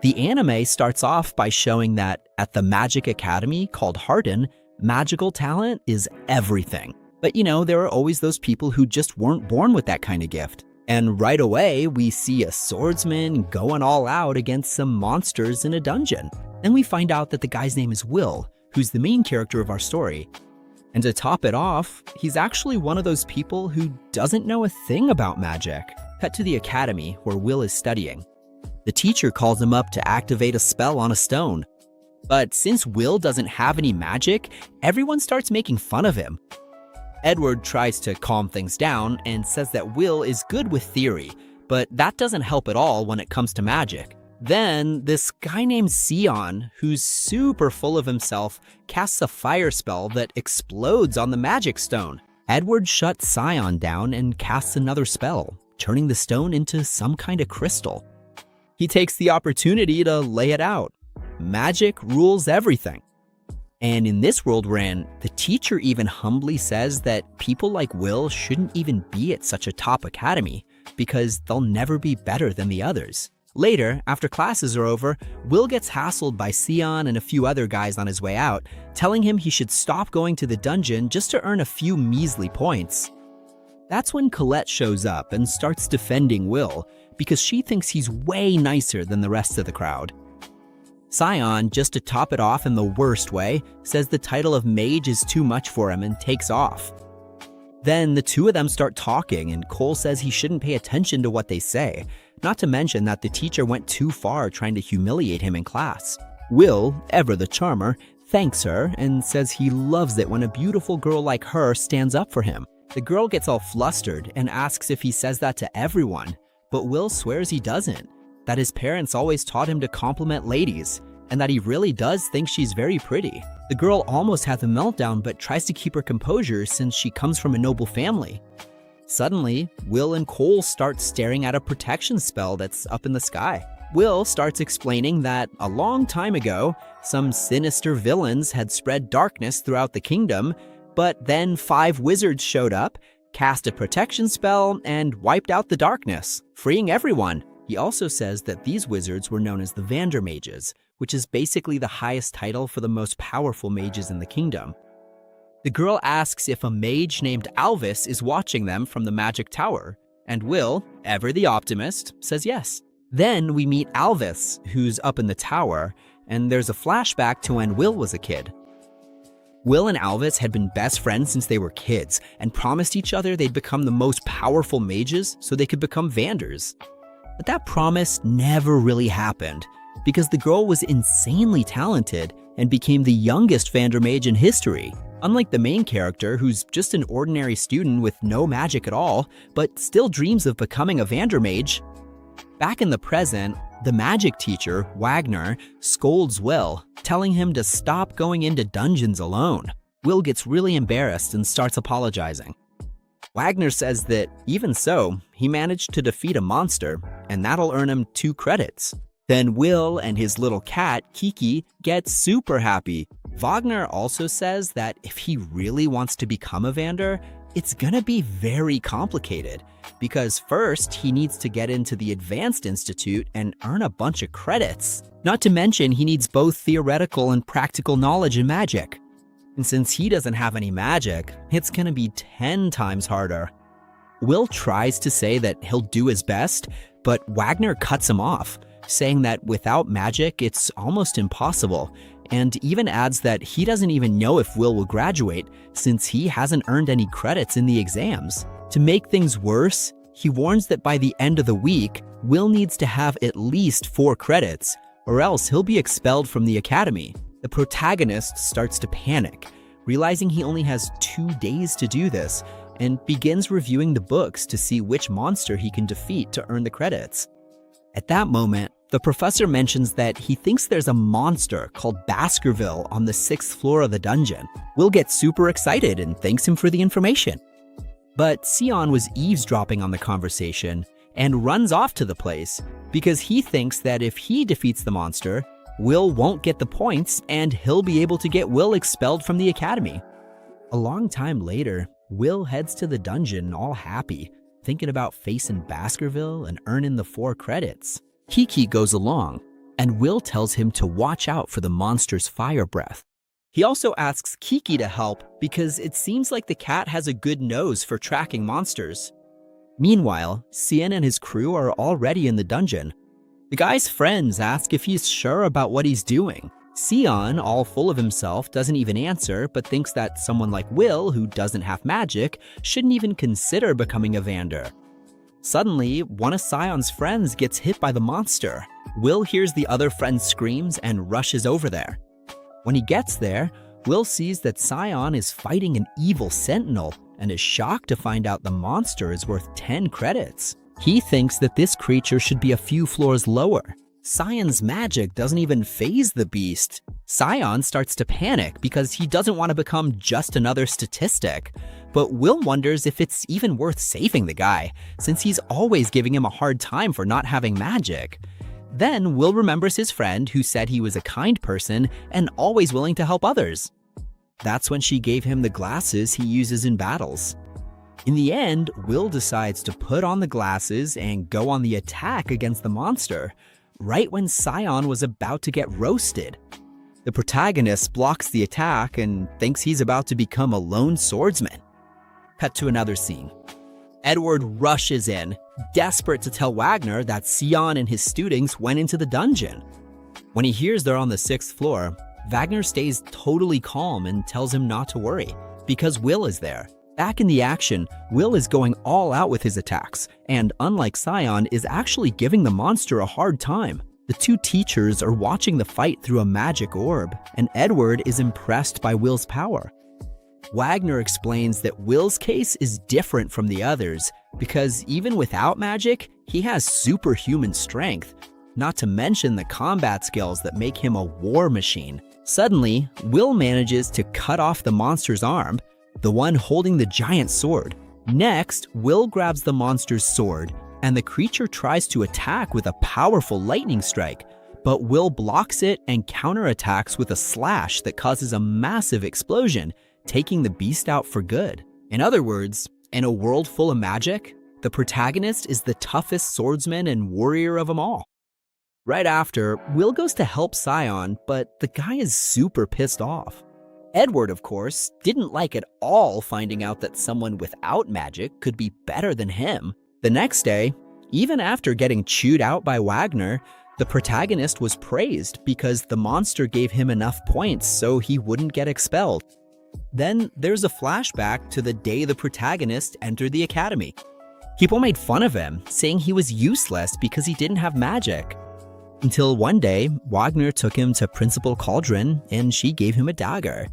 The anime starts off by showing that at the magic academy called Hardin, magical talent is everything. But there are always those people who just weren't born with that kind of gift. And right away, we see a swordsman going all out against some monsters in a dungeon. Then we find out that the guy's name is Will, who's the main character of our story. And to top it off, he's actually one of those people who doesn't know a thing about magic. Cut to the academy where Will is studying. The teacher calls him up to activate a spell on a stone. But since Will doesn't have any magic, everyone starts making fun of him. Edward tries to calm things down and says that Will is good with theory, but that doesn't help at all when it comes to magic. Then, this guy named Sion, who's super full of himself, casts a fire spell that explodes on the magic stone. Edward shuts Sion down and casts another spell, turning the stone into some kind of crystal. He takes the opportunity to lay it out. Magic rules everything. And in this world we're in, the teacher even humbly says that people like Will shouldn't even be at such a top academy because they'll never be better than the others. Later, after classes are over, Will gets hassled by Sion and a few other guys on his way out, telling him he should stop going to the dungeon just to earn a few measly points. That's when Colette shows up and starts defending Will because she thinks he's way nicer than the rest of the crowd. Sion, just to top it off in the worst way, says the title of mage is too much for him and takes off. Then the two of them start talking and Cole says he shouldn't pay attention to what they say, not to mention that the teacher went too far trying to humiliate him in class. Will, ever the charmer, thanks her and says he loves it when a beautiful girl like her stands up for him. The girl gets all flustered and asks if he says that to everyone, but Will swears he doesn't, that his parents always taught him to compliment ladies, and that he really does think she's very pretty. The girl almost has a meltdown but tries to keep her composure since she comes from a noble family. Suddenly, Will and Cole start staring at a protection spell that's up in the sky. Will starts explaining that a long time ago, some sinister villains had spread darkness throughout the kingdom, but then 5 wizards showed up, cast a protection spell, and wiped out the darkness, freeing everyone. He also says that these wizards were known as the Vandermages, which is basically the highest title for the most powerful mages in the kingdom. The girl asks if a mage named Alvis is watching them from the magic tower, and Will, ever the optimist, says yes. Then we meet Alvis, who's up in the tower, and there's a flashback to when Will was a kid. Will and Alvis had been best friends since they were kids and promised each other they'd become the most powerful mages so they could become Vanders. But that promise never really happened because the girl was insanely talented and became the youngest Vandermage in history. Unlike the main character, who's just an ordinary student with no magic at all, but still dreams of becoming a Vandermage. Back in the present, the magic teacher, Wagner, scolds Will, telling him to stop going into dungeons alone. Will gets really embarrassed and starts apologizing. Wagner says that, even so, he managed to defeat a monster, and that'll earn him 2 credits. Then Will and his little cat, Kiki, get super happy. Wagner also says that if he really wants to become a Vander, it's gonna be very complicated, because first he needs to get into the Advanced Institute and earn a bunch of credits. Not to mention he needs both theoretical and practical knowledge in magic. And since he doesn't have any magic, it's gonna be 10 times harder. Will tries to say that he'll do his best, but Wagner cuts him off, saying that without magic, it's almost impossible, and even adds that he doesn't even know if Will will graduate since he hasn't earned any credits in the exams. To make things worse, he warns that by the end of the week, Will needs to have at least 4 credits, or else he'll be expelled from the academy. The protagonist starts to panic, realizing he only has 2 days to do this, and begins reviewing the books to see which monster he can defeat to earn the credits. At that moment, the professor mentions that he thinks there's a monster called Baskerville on the 6th floor of the dungeon. Will gets super excited and thanks him for the information. But Sion was eavesdropping on the conversation and runs off to the place because he thinks that if he defeats the monster, Will won't get the points and he'll be able to get Will expelled from the academy. A long time later, Will heads to the dungeon all happy, thinking about facing Baskerville and earning the 4 credits. Kiki goes along, and Will tells him to watch out for the monster's fire breath. He also asks Kiki to help because it seems like the cat has a good nose for tracking monsters. Meanwhile, Cien and his crew are already in the dungeon. The guy's friends ask if he's sure about what he's doing. Cien, all full of himself, doesn't even answer, but thinks that someone like Will, who doesn't have magic, shouldn't even consider becoming a Vander. Suddenly, one of Sion's friends gets hit by the monster. Will hears the other friend's screams and rushes over there. When he gets there, Will sees that Sion is fighting an evil sentinel and is shocked to find out the monster is worth 10 credits. He thinks that this creature should be a few floors lower. Sion's magic doesn't even faze the beast. Sion starts to panic because he doesn't want to become just another statistic. But Will wonders if it's even worth saving the guy, since he's always giving him a hard time for not having magic. Then Will remembers his friend who said he was a kind person and always willing to help others. That's when she gave him the glasses he uses in battles. In the end, Will decides to put on the glasses and go on the attack against the monster, right when Sion was about to get roasted. The protagonist blocks the attack and thinks he's about to become a lone swordsman. Cut to another scene. Edward rushes in, desperate to tell Wagner that Sion and his students went into the dungeon. When he hears they're on the 6th floor, Wagner stays totally calm and tells him not to worry, because Will is there. Back in the action, Will is going all out with his attacks, and unlike Sion, is actually giving the monster a hard time. The two teachers are watching the fight through a magic orb, and Edward is impressed by Will's power. Wagner explains that Will's case is different from the others because even without magic, he has superhuman strength, not to mention the combat skills that make him a war machine. Suddenly, Will manages to cut off the monster's arm, the one holding the giant sword. Next, Will grabs the monster's sword, and the creature tries to attack with a powerful lightning strike, but Will blocks it and counterattacks with a slash that causes a massive explosion, taking the beast out for good. In other words, in a world full of magic, the protagonist is the toughest swordsman and warrior of them all. Right after, Will goes to help Sion, but the guy is super pissed off. Edward, of course, didn't like at all finding out that someone without magic could be better than him. The next day, even after getting chewed out by Wagner, the protagonist was praised because the monster gave him enough points so he wouldn't get expelled. Then there's a flashback to the day the protagonist entered the academy. People made fun of him, saying he was useless because he didn't have magic. Until one day, Wagner took him to Principal Cauldron and she gave him a dagger.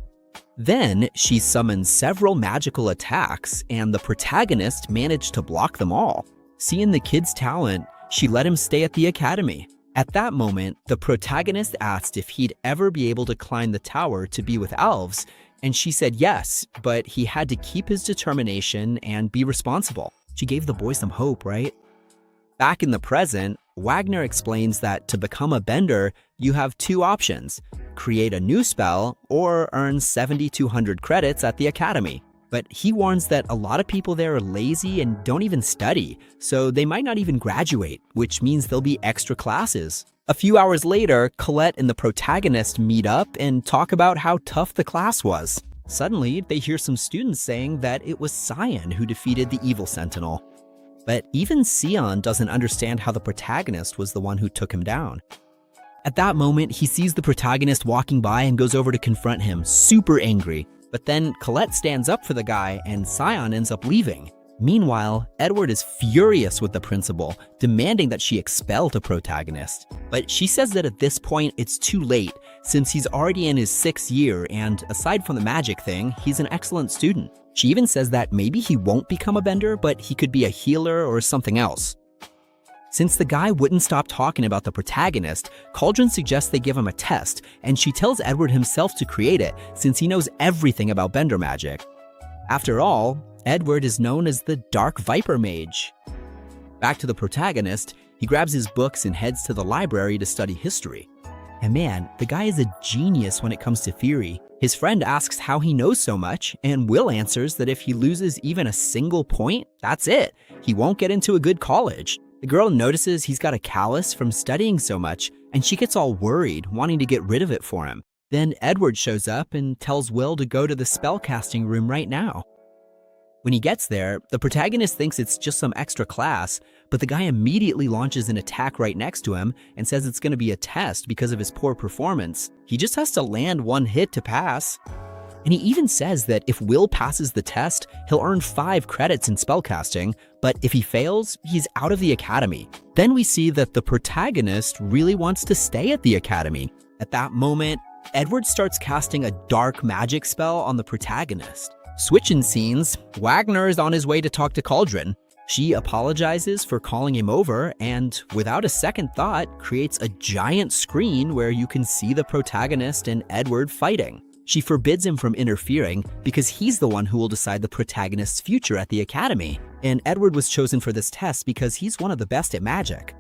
Then she summoned several magical attacks and the protagonist managed to block them all. Seeing the kid's talent, she let him stay at the academy. At that moment, the protagonist asked if he'd ever be able to climb the tower to be with elves, and she said yes, but he had to keep his determination and be responsible. She gave the boy some hope, right? Back in the present, Wagner explains that to become a bender, you have two options: create a new spell or earn 7,200 credits at the academy. But he warns that a lot of people there are lazy and don't even study, so they might not even graduate, which means there'll be extra classes. A few hours later, Colette and the protagonist meet up and talk about how tough the class was. Suddenly, they hear some students saying that it was Cien who defeated the evil sentinel. But even Cien doesn't understand how the protagonist was the one who took him down. At that moment, he sees the protagonist walking by and goes over to confront him, super angry. But then Colette stands up for the guy and Cien ends up leaving. Meanwhile, Edward is furious with the principal, demanding that she expel the protagonist. But she says that at this point it's too late, since he's already in his 6th year and aside from the magic thing, he's an excellent student. She even says that maybe he won't become a bender, but he could be a healer or something else. Since the guy wouldn't stop talking about the protagonist, Cauldron suggests they give him a test, and she tells Edward himself to create it since he knows everything about bender magic. After all, Edward is known as the Dark Viper Mage. Back to the protagonist, he grabs his books and heads to the library to study history. And man, the guy is a genius when it comes to theory. His friend asks how he knows so much, and Will answers that if he loses even a single point, that's it. He won't get into a good college. The girl notices he's got a callus from studying so much, and she gets all worried, wanting to get rid of it for him. Then Edward shows up and tells Will to go to the spellcasting room right now. When he gets there, the protagonist thinks it's just some extra class, but the guy immediately launches an attack right next to him and says it's going to be a test because of his poor performance. He just has to land one hit to pass. And he even says that if Will passes the test, he'll earn 5 credits in spellcasting, but if he fails, he's out of the academy. Then we see that the protagonist really wants to stay at the academy. At that moment, Edward starts casting a dark magic spell on the protagonist. Switching scenes, Wagner is on his way to talk to Cauldron. She apologizes for calling him over and, without a second thought, creates a giant screen where you can see the protagonist and Edward fighting. She forbids him from interfering because he's the one who will decide the protagonist's future at the academy, and Edward was chosen for this test because he's one of the best at magic.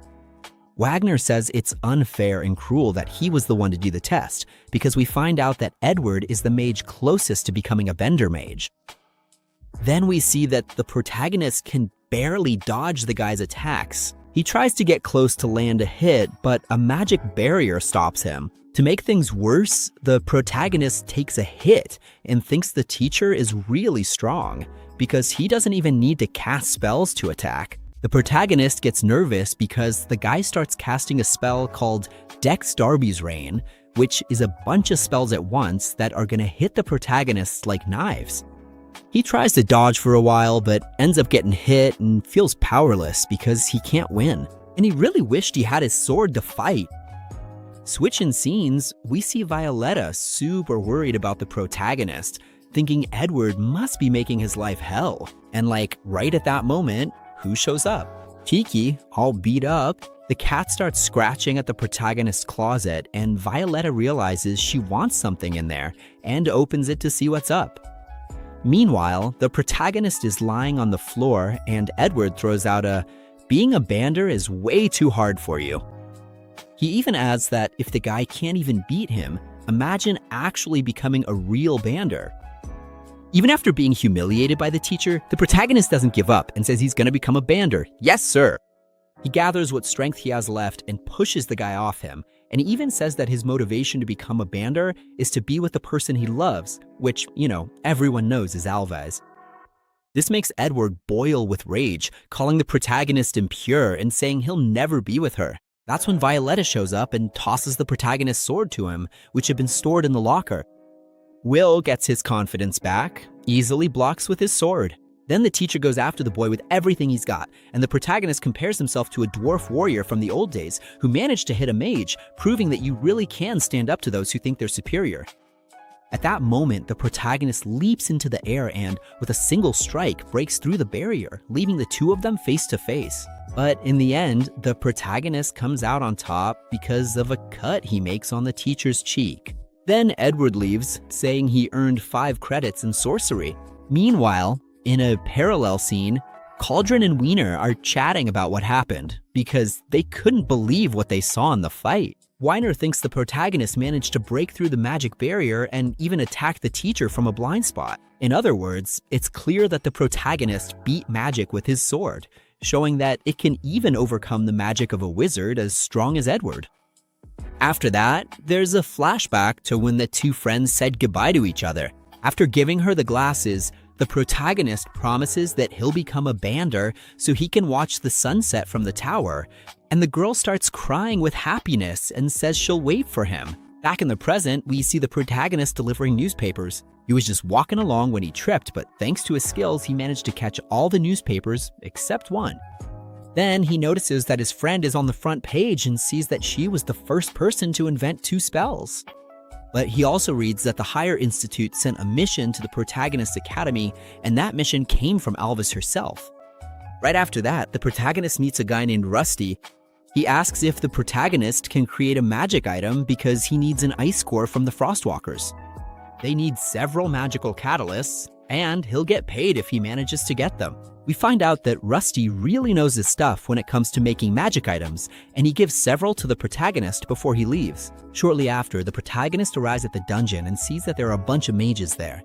Wagner says it's unfair and cruel that he was the one to do the test, because we find out that Edward is the mage closest to becoming a bender mage. Then we see that the protagonist can barely dodge the guy's attacks. He tries to get close to land a hit, but a magic barrier stops him. To make things worse, the protagonist takes a hit and thinks the teacher is really strong, because he doesn't even need to cast spells to attack. The protagonist gets nervous because the guy starts casting a spell called Dex Darby's Reign, which is a bunch of spells at once that are going to hit the protagonist like knives. He tries to dodge for a while, but ends up getting hit and feels powerless because he can't win. And he really wished he had his sword to fight. Switching scenes, we see Violetta super worried about the protagonist, thinking Edward must be making his life hell. And right at that moment, who shows up? Kiki, all beat up. The cat starts scratching at the protagonist's closet, and Violetta realizes she wants something in there and opens it to see what's up. Meanwhile, the protagonist is lying on the floor, and Edward throws out "being a bander is way too hard for you." He even adds that if the guy can't even beat him, imagine actually becoming a real bander. Even after being humiliated by the teacher, the protagonist doesn't give up and says he's going to become a bander. Yes, sir. He gathers what strength he has left and pushes the guy off him, and he even says that his motivation to become a bander is to be with the person he loves, which, everyone knows is Alves. This makes Edward boil with rage, calling the protagonist impure and saying he'll never be with her. That's when Violetta shows up and tosses the protagonist's sword to him, which had been stored in the locker. Will gets his confidence back, easily blocks with his sword. Then the teacher goes after the boy with everything he's got, and the protagonist compares himself to a dwarf warrior from the old days who managed to hit a mage, proving that you really can stand up to those who think they're superior. At that moment, the protagonist leaps into the air and, with a single strike, breaks through the barrier, leaving the two of them face to face. But in the end, the protagonist comes out on top because of a cut he makes on the teacher's cheek. Then Edward leaves, saying he earned 5 credits in sorcery. Meanwhile, in a parallel scene, Cauldron and Wiener are chatting about what happened because they couldn't believe what they saw in the fight. Wiener thinks the protagonist managed to break through the magic barrier and even attack the teacher from a blind spot. In other words, it's clear that the protagonist beat magic with his sword, showing that it can even overcome the magic of a wizard as strong as Edward. After that, there's a flashback to when the two friends said goodbye to each other. After giving her the glasses, the protagonist promises that he'll become a bander so he can watch the sunset from the tower, and the girl starts crying with happiness and says she'll wait for him. Back in the present, we see the protagonist delivering newspapers. He was just walking along when he tripped, but thanks to his skills, he managed to catch all the newspapers except one. Then he notices that his friend is on the front page and sees that she was the first person to invent 2 spells. But he also reads that the Higher Institute sent a mission to the protagonist's academy, and that mission came from Alvis herself. Right after that, the protagonist meets a guy named Rusty. He asks if the protagonist can create a magic item because he needs an ice core from the Frostwalkers. They need several magical catalysts, and he'll get paid if he manages to get them. We find out that Rusty really knows his stuff when it comes to making magic items, and he gives several to the protagonist before he leaves. Shortly after, the protagonist arrives at the dungeon and sees that there are a bunch of mages there.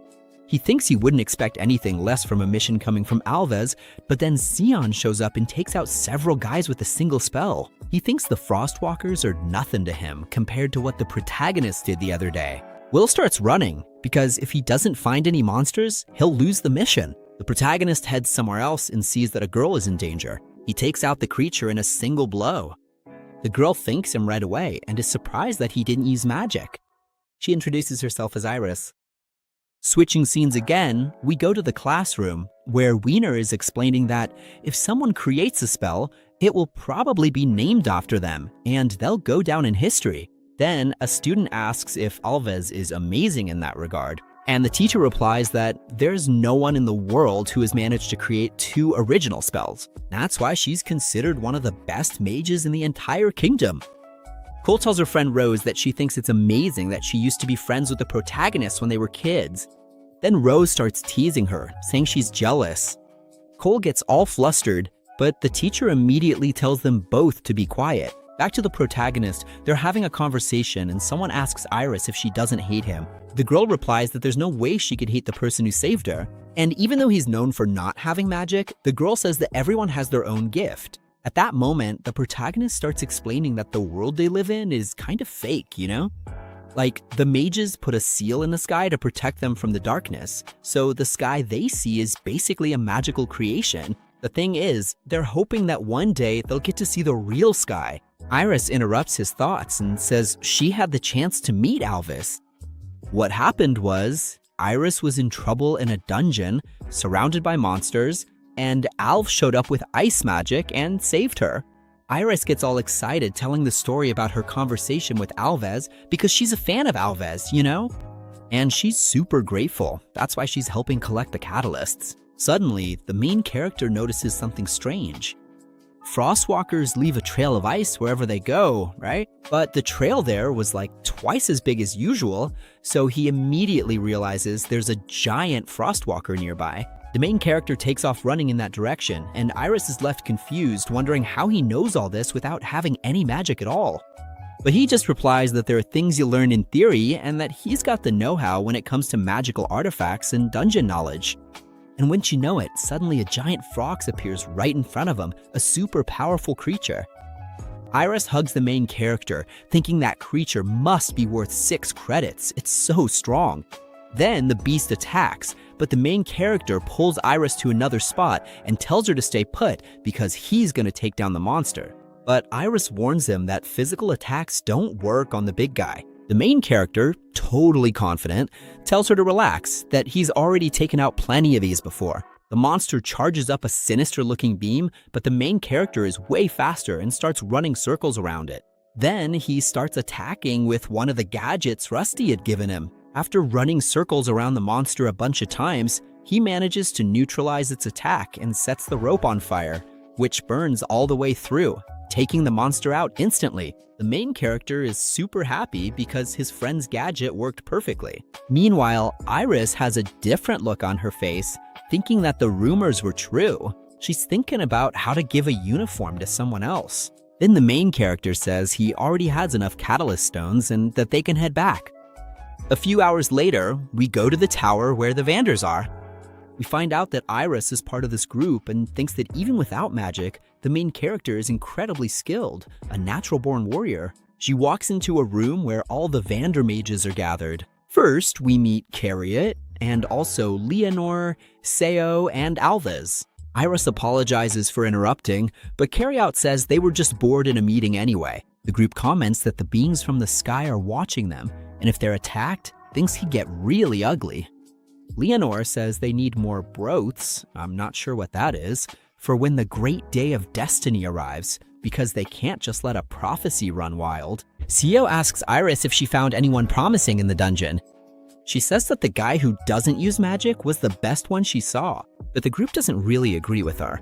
He thinks he wouldn't expect anything less from a mission coming from Alves, but then Xion shows up and takes out several guys with a single spell. He thinks the Frostwalkers are nothing to him compared to what the protagonist did the other day. Will starts running, because if he doesn't find any monsters, he'll lose the mission. The protagonist heads somewhere else and sees that a girl is in danger. He takes out the creature in a single blow. The girl thanks him right away and is surprised that he didn't use magic. She introduces herself as Iris. Switching scenes again, we go to the classroom, where Wiener is explaining that if someone creates a spell, it will probably be named after them, and they'll go down in history. Then, a student asks if Alves is amazing in that regard, and the teacher replies that there's no one in the world who has managed to create 2 original spells. That's why she's considered one of the best mages in the entire kingdom. Cole tells her friend Rose that she thinks it's amazing that she used to be friends with the protagonist when they were kids. Then Rose starts teasing her, saying she's jealous. Cole gets all flustered, but the teacher immediately tells them both to be quiet. Back to the protagonist, they're having a conversation and someone asks Iris if she doesn't hate him. The girl replies that there's no way she could hate the person who saved her. And even though he's known for not having magic, the girl says that everyone has their own gift. At that moment, the protagonist starts explaining that the world they live in is kind of fake, you know? Like, the mages put a seal in the sky to protect them from the darkness, so the sky they see is basically a magical creation. The thing is, they're hoping that one day they'll get to see the real sky. Iris interrupts his thoughts and says she had the chance to meet Alves. What happened was, Iris was in trouble in a dungeon, surrounded by monsters, and Alv showed up with ice magic and saved her. Iris gets all excited telling the story about her conversation with Alves because she's a fan of Alves, you know? And she's super grateful. That's why she's helping collect the catalysts. Suddenly, the main character notices something strange. Frostwalkers leave a trail of ice wherever they go, right? But the trail there was like twice as big as usual, so he immediately realizes there's a giant Frostwalker nearby. The main character takes off running in that direction, and Iris is left confused, wondering how he knows all this without having any magic at all. But he just replies that there are things you learn in theory, and that he's got the know-how when it comes to magical artifacts and dungeon knowledge. And wouldn't you know it, suddenly a giant frox appears right in front of him, a super powerful creature. Iris hugs the main character, thinking that creature must be worth 6 credits, it's so strong. Then the beast attacks, but the main character pulls Iris to another spot and tells her to stay put because he's gonna take down the monster. But Iris warns him that physical attacks don't work on the big guy. The main character, totally confident, tells her to relax, that he's already taken out plenty of these before. The monster charges up a sinister-looking beam, but the main character is way faster and starts running circles around it. Then he starts attacking with one of the gadgets Rusty had given him. After running circles around the monster a bunch of times, he manages to neutralize its attack and sets the rope on fire, which burns all the way through, taking the monster out instantly. The main character is super happy because his friend's gadget worked perfectly. Meanwhile, Iris has a different look on her face, thinking that the rumors were true. She's thinking about how to give a uniform to someone else. Then the main character says he already has enough catalyst stones and that they can head back. A few hours later, we go to the tower where the Vanders are. We find out that Iris is part of this group and thinks that even without magic, the main character is incredibly skilled, a natural-born warrior. She walks into a room where all the Vander mages are gathered. First, we meet Carriot, and also Leonor, Tsue, and Alves. Iris apologizes for interrupting, but Carriot says they were just bored in a meeting anyway. The group comments that the beings from the sky are watching them, and if they're attacked, things could get really ugly. Leonor says they need more broths, I'm not sure what that is, for when the great day of destiny arrives, because they can't just let a prophecy run wild. Tsue asks Iris if she found anyone promising in the dungeon. She says that the guy who doesn't use magic was the best one she saw, but the group doesn't really agree with her.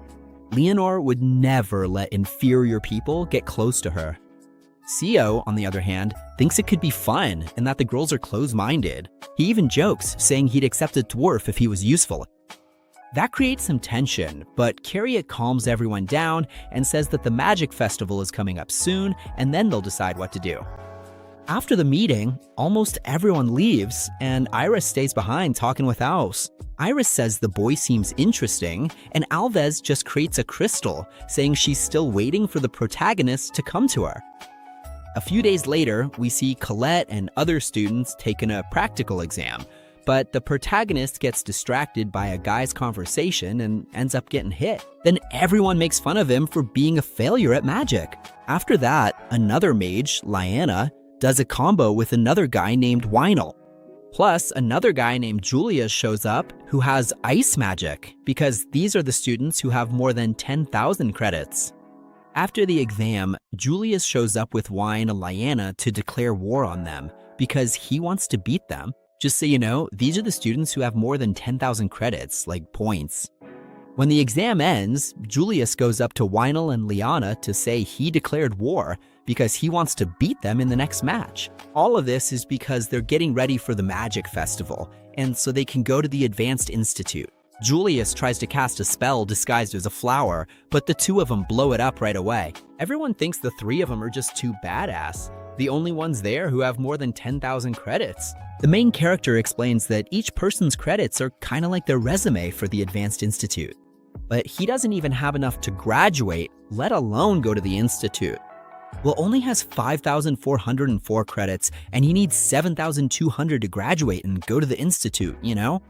Leonor would never let inferior people get close to her. Tsue, on the other hand, thinks it could be fun and that the girls are close-minded. He even jokes, saying he'd accept a dwarf if he was useful. That creates some tension, but Carriot calms everyone down and says that the Magic Festival is coming up soon and then they'll decide what to do. After the meeting, almost everyone leaves, and Iris stays behind talking with Alves. Iris says the boy seems interesting, and Alves just creates a crystal, saying she's still waiting for the protagonist to come to her. A few days later, we see Colette and other students taking a practical exam, but the protagonist gets distracted by a guy's conversation and ends up getting hit. Then everyone makes fun of him for being a failure at magic. After that, another mage, Lyanna, does a combo with another guy named Weinel. Plus, another guy named Julius shows up who has ice magic, because these are the students who have more than 10,000 credits. After the exam, Julius shows up with Wine and Lyanna to declare war on them, because he wants to beat them. Just so you know, these are the students who have more than 10,000 credits, like points. When the exam ends, Julius goes up to Weinel and Lyanna to say he declared war because he wants to beat them in the next match. All of this is because they're getting ready for the Magic Festival, and so they can go to the Advanced Institute. Julius tries to cast a spell disguised as a flower, but the two of them blow it up right away. Everyone thinks the three of them are just too badass, the only ones there who have more than 10,000 credits. The main character explains that each person's credits are kind of like their resume for the Advanced Institute. But he doesn't even have enough to graduate, let alone go to the Institute. Will only has 5,404 credits, and he needs 7,200 to graduate and go to the Institute, you know?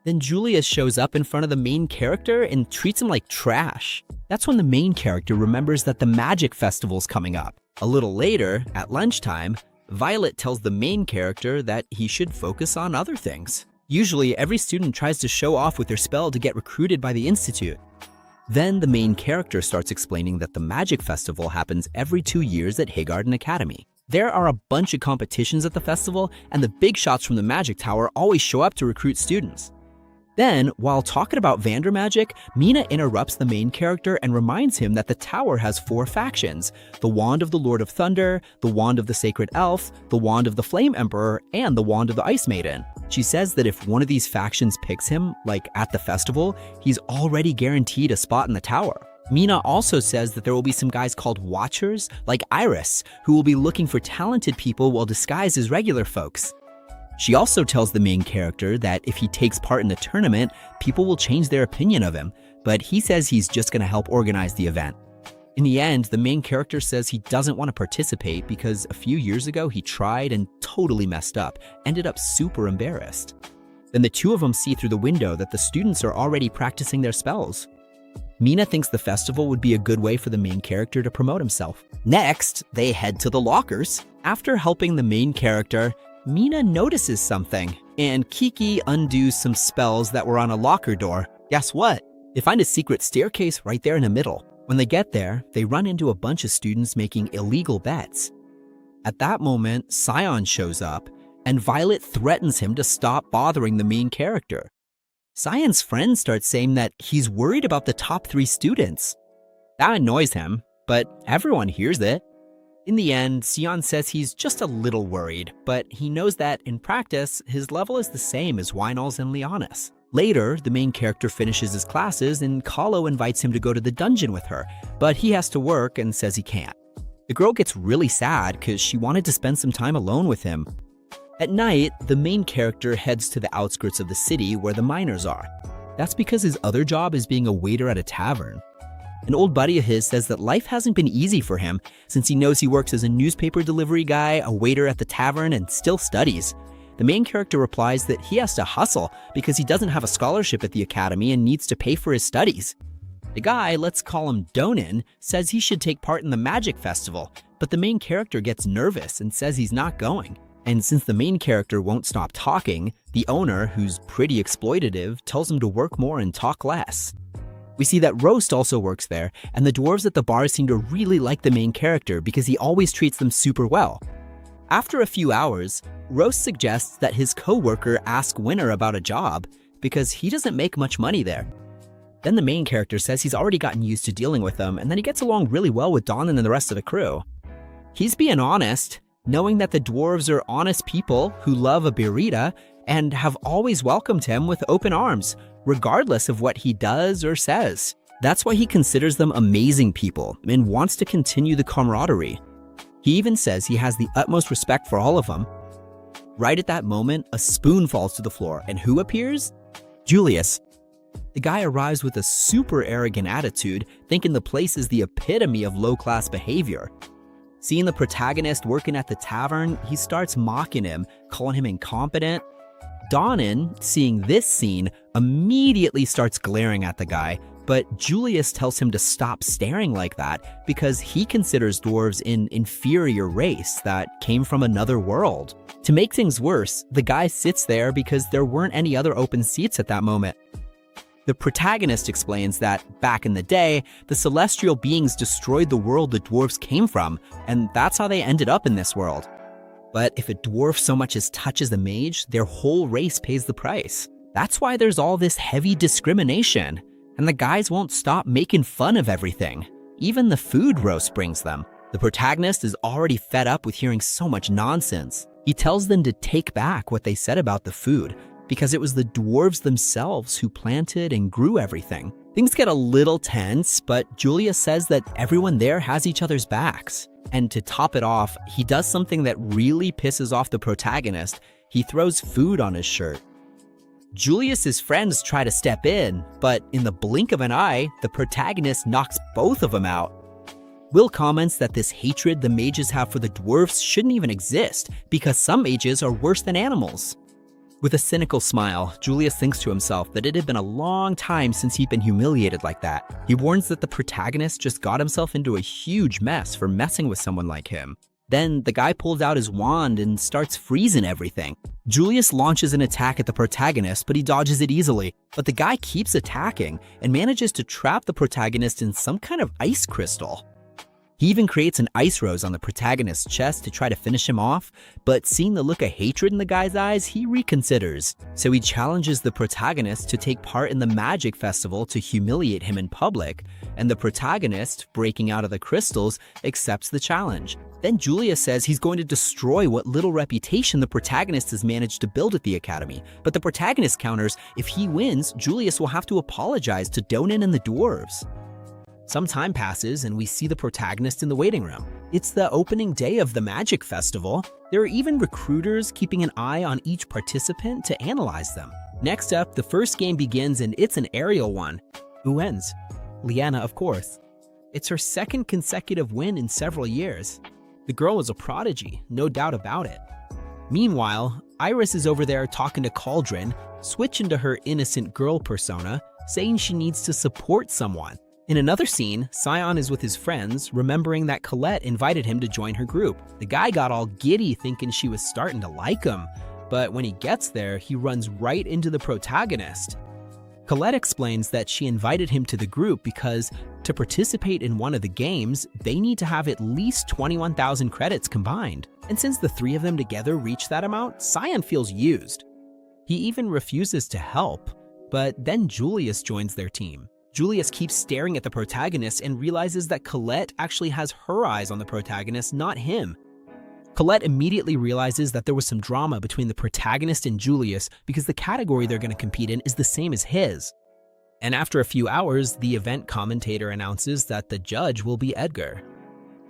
Then Julius shows up in front of the main character and treats him like trash. That's when the main character remembers that the Magic Festival's coming up. A little later, at lunchtime, Violet tells the main character that he should focus on other things. Usually, every student tries to show off with their spell to get recruited by the Institute. Then the main character starts explaining that the Magic Festival happens every 2 years at Highgarden Academy. There are a bunch of competitions at the festival, and the big shots from the Magic Tower always show up to recruit students. Then, while talking about Vandermagic, Mina interrupts the main character and reminds him that the tower has 4 factions: the Wand of the Lord of Thunder, the Wand of the Sacred Elf, the Wand of the Flame Emperor, and the Wand of the Ice Maiden. She says that if one of these factions picks him, like at the festival, he's already guaranteed a spot in the tower. Mina also says that there will be some guys called Watchers, like Iris, who will be looking for talented people while disguised as regular folks. She also tells the main character that if he takes part in the tournament, people will change their opinion of him, but he says he's just going to help organize the event. In the end, the main character says he doesn't want to participate because a few years ago he tried and totally messed up, ended up super embarrassed. Then the two of them see through the window that the students are already practicing their spells. Mina thinks the festival would be a good way for the main character to promote himself. Next, they head to the lockers. After helping the main character, Mina notices something, and Kiki undoes some spells that were on a locker door. Guess what? They find a secret staircase right there in the middle. When they get there, they run into a bunch of students making illegal bets. At that moment, Scion shows up, and Violet threatens him to stop bothering the main character. Scion's friends start saying that he's worried about the top 3 students. That annoys him, but everyone hears it. In the end, Scion says he's just a little worried, but he knows that in practice, his level is the same as Weinel's and Leonis. Later, the main character finishes his classes and Kahlo invites him to go to the dungeon with her, but he has to work and says he can't. The girl gets really sad because she wanted to spend some time alone with him. At night, the main character heads to the outskirts of the city where the miners are. That's because his other job is being a waiter at a tavern. An old buddy of his says that life hasn't been easy for him since he knows he works as a newspaper delivery guy, a waiter at the tavern, and still studies. The main character replies that he has to hustle because he doesn't have a scholarship at the academy and needs to pay for his studies. The guy, let's call him Donin, says he should take part in the Magic Festival, but the main character gets nervous and says he's not going. And since the main character won't stop talking, the owner, who's pretty exploitative, tells him to work more and talk less. We see that Roast also works there, and the dwarves at the bar seem to really like the main character because he always treats them super well. After a few hours, Roast suggests that his co-worker ask Winner about a job because he doesn't make much money there. Then the main character says he's already gotten used to dealing with them and that he gets along really well with Donan and the rest of the crew. He's being honest, knowing that the dwarves are honest people who love a birita and have always welcomed him with open arms, regardless of what he does or says. That's why he considers them amazing people and wants to continue the camaraderie. He even says he has the utmost respect for all of them. Right at that moment, a spoon falls to the floor, and who appears? Julius. The guy arrives with a super arrogant attitude, thinking the place is the epitome of low-class behavior. Seeing the protagonist working at the tavern, he starts mocking him, calling him incompetent. Donnan, seeing this scene, immediately starts glaring at the guy, but Julius tells him to stop staring like that because he considers dwarves an inferior race that came from another world. To make things worse, the guy sits there because there weren't any other open seats at that moment. The protagonist explains that, back in the day, the celestial beings destroyed the world the dwarves came from, and that's how they ended up in this world. But if a dwarf so much as touches a mage, their whole race pays the price. That's why there's all this heavy discrimination, and the guys won't stop making fun of everything. Even the food roast brings them. The protagonist is already fed up with hearing so much nonsense. He tells them to take back what they said about the food, because it was the dwarves themselves who planted and grew everything. Things get a little tense, but Julius says that everyone there has each other's backs. And to top it off, he does something that really pisses off the protagonist. He throws food on his shirt. Julius's friends try to step in, but in the blink of an eye, the protagonist knocks both of them out. Will comments that this hatred the mages have for the dwarves shouldn't even exist, because some mages are worse than animals. With a cynical smile, Julius thinks to himself that it had been a long time since he'd been humiliated like that. He warns that the protagonist just got himself into a huge mess for messing with someone like him. Then the guy pulls out his wand and starts freezing everything. Julius launches an attack at the protagonist, but he dodges it easily. But the guy keeps attacking and manages to trap the protagonist in some kind of ice crystal. He even creates an ice rose on the protagonist's chest to try to finish him off, but seeing the look of hatred in the guy's eyes, he reconsiders. So he challenges the protagonist to take part in the magic festival to humiliate him in public, and the protagonist, breaking out of the crystals, accepts the challenge. Then Julius says he's going to destroy what little reputation the protagonist has managed to build at the academy, but the protagonist counters, if he wins, Julius will have to apologize to Donnan and the dwarves. Some time passes and we see the protagonist in the waiting room. It's the opening day of the magic festival. There are even recruiters keeping an eye on each participant to analyze them. Next up, the first game begins and it's an aerial one. Who wins? Leanna, of course. It's her second consecutive win in several years. The girl is a prodigy, no doubt about it. Meanwhile, Iris is over there talking to Cauldron, switching to her innocent girl persona, saying she needs to support someone. In another scene, Scion is with his friends, remembering that Colette invited him to join her group. The guy got all giddy thinking she was starting to like him, but when he gets there, he runs right into the protagonist. Colette explains that she invited him to the group because to participate in one of the games, they need to have at least 21,000 credits combined. And since the three of them together reach that amount, Scion feels used. He even refuses to help, but then Julius joins their team. Julius keeps staring at the protagonist and realizes that Colette actually has her eyes on the protagonist, not him. Colette immediately realizes that there was some drama between the protagonist and Julius because the category they're going to compete in is the same as his. And after a few hours, the event commentator announces that the judge will be Edgar.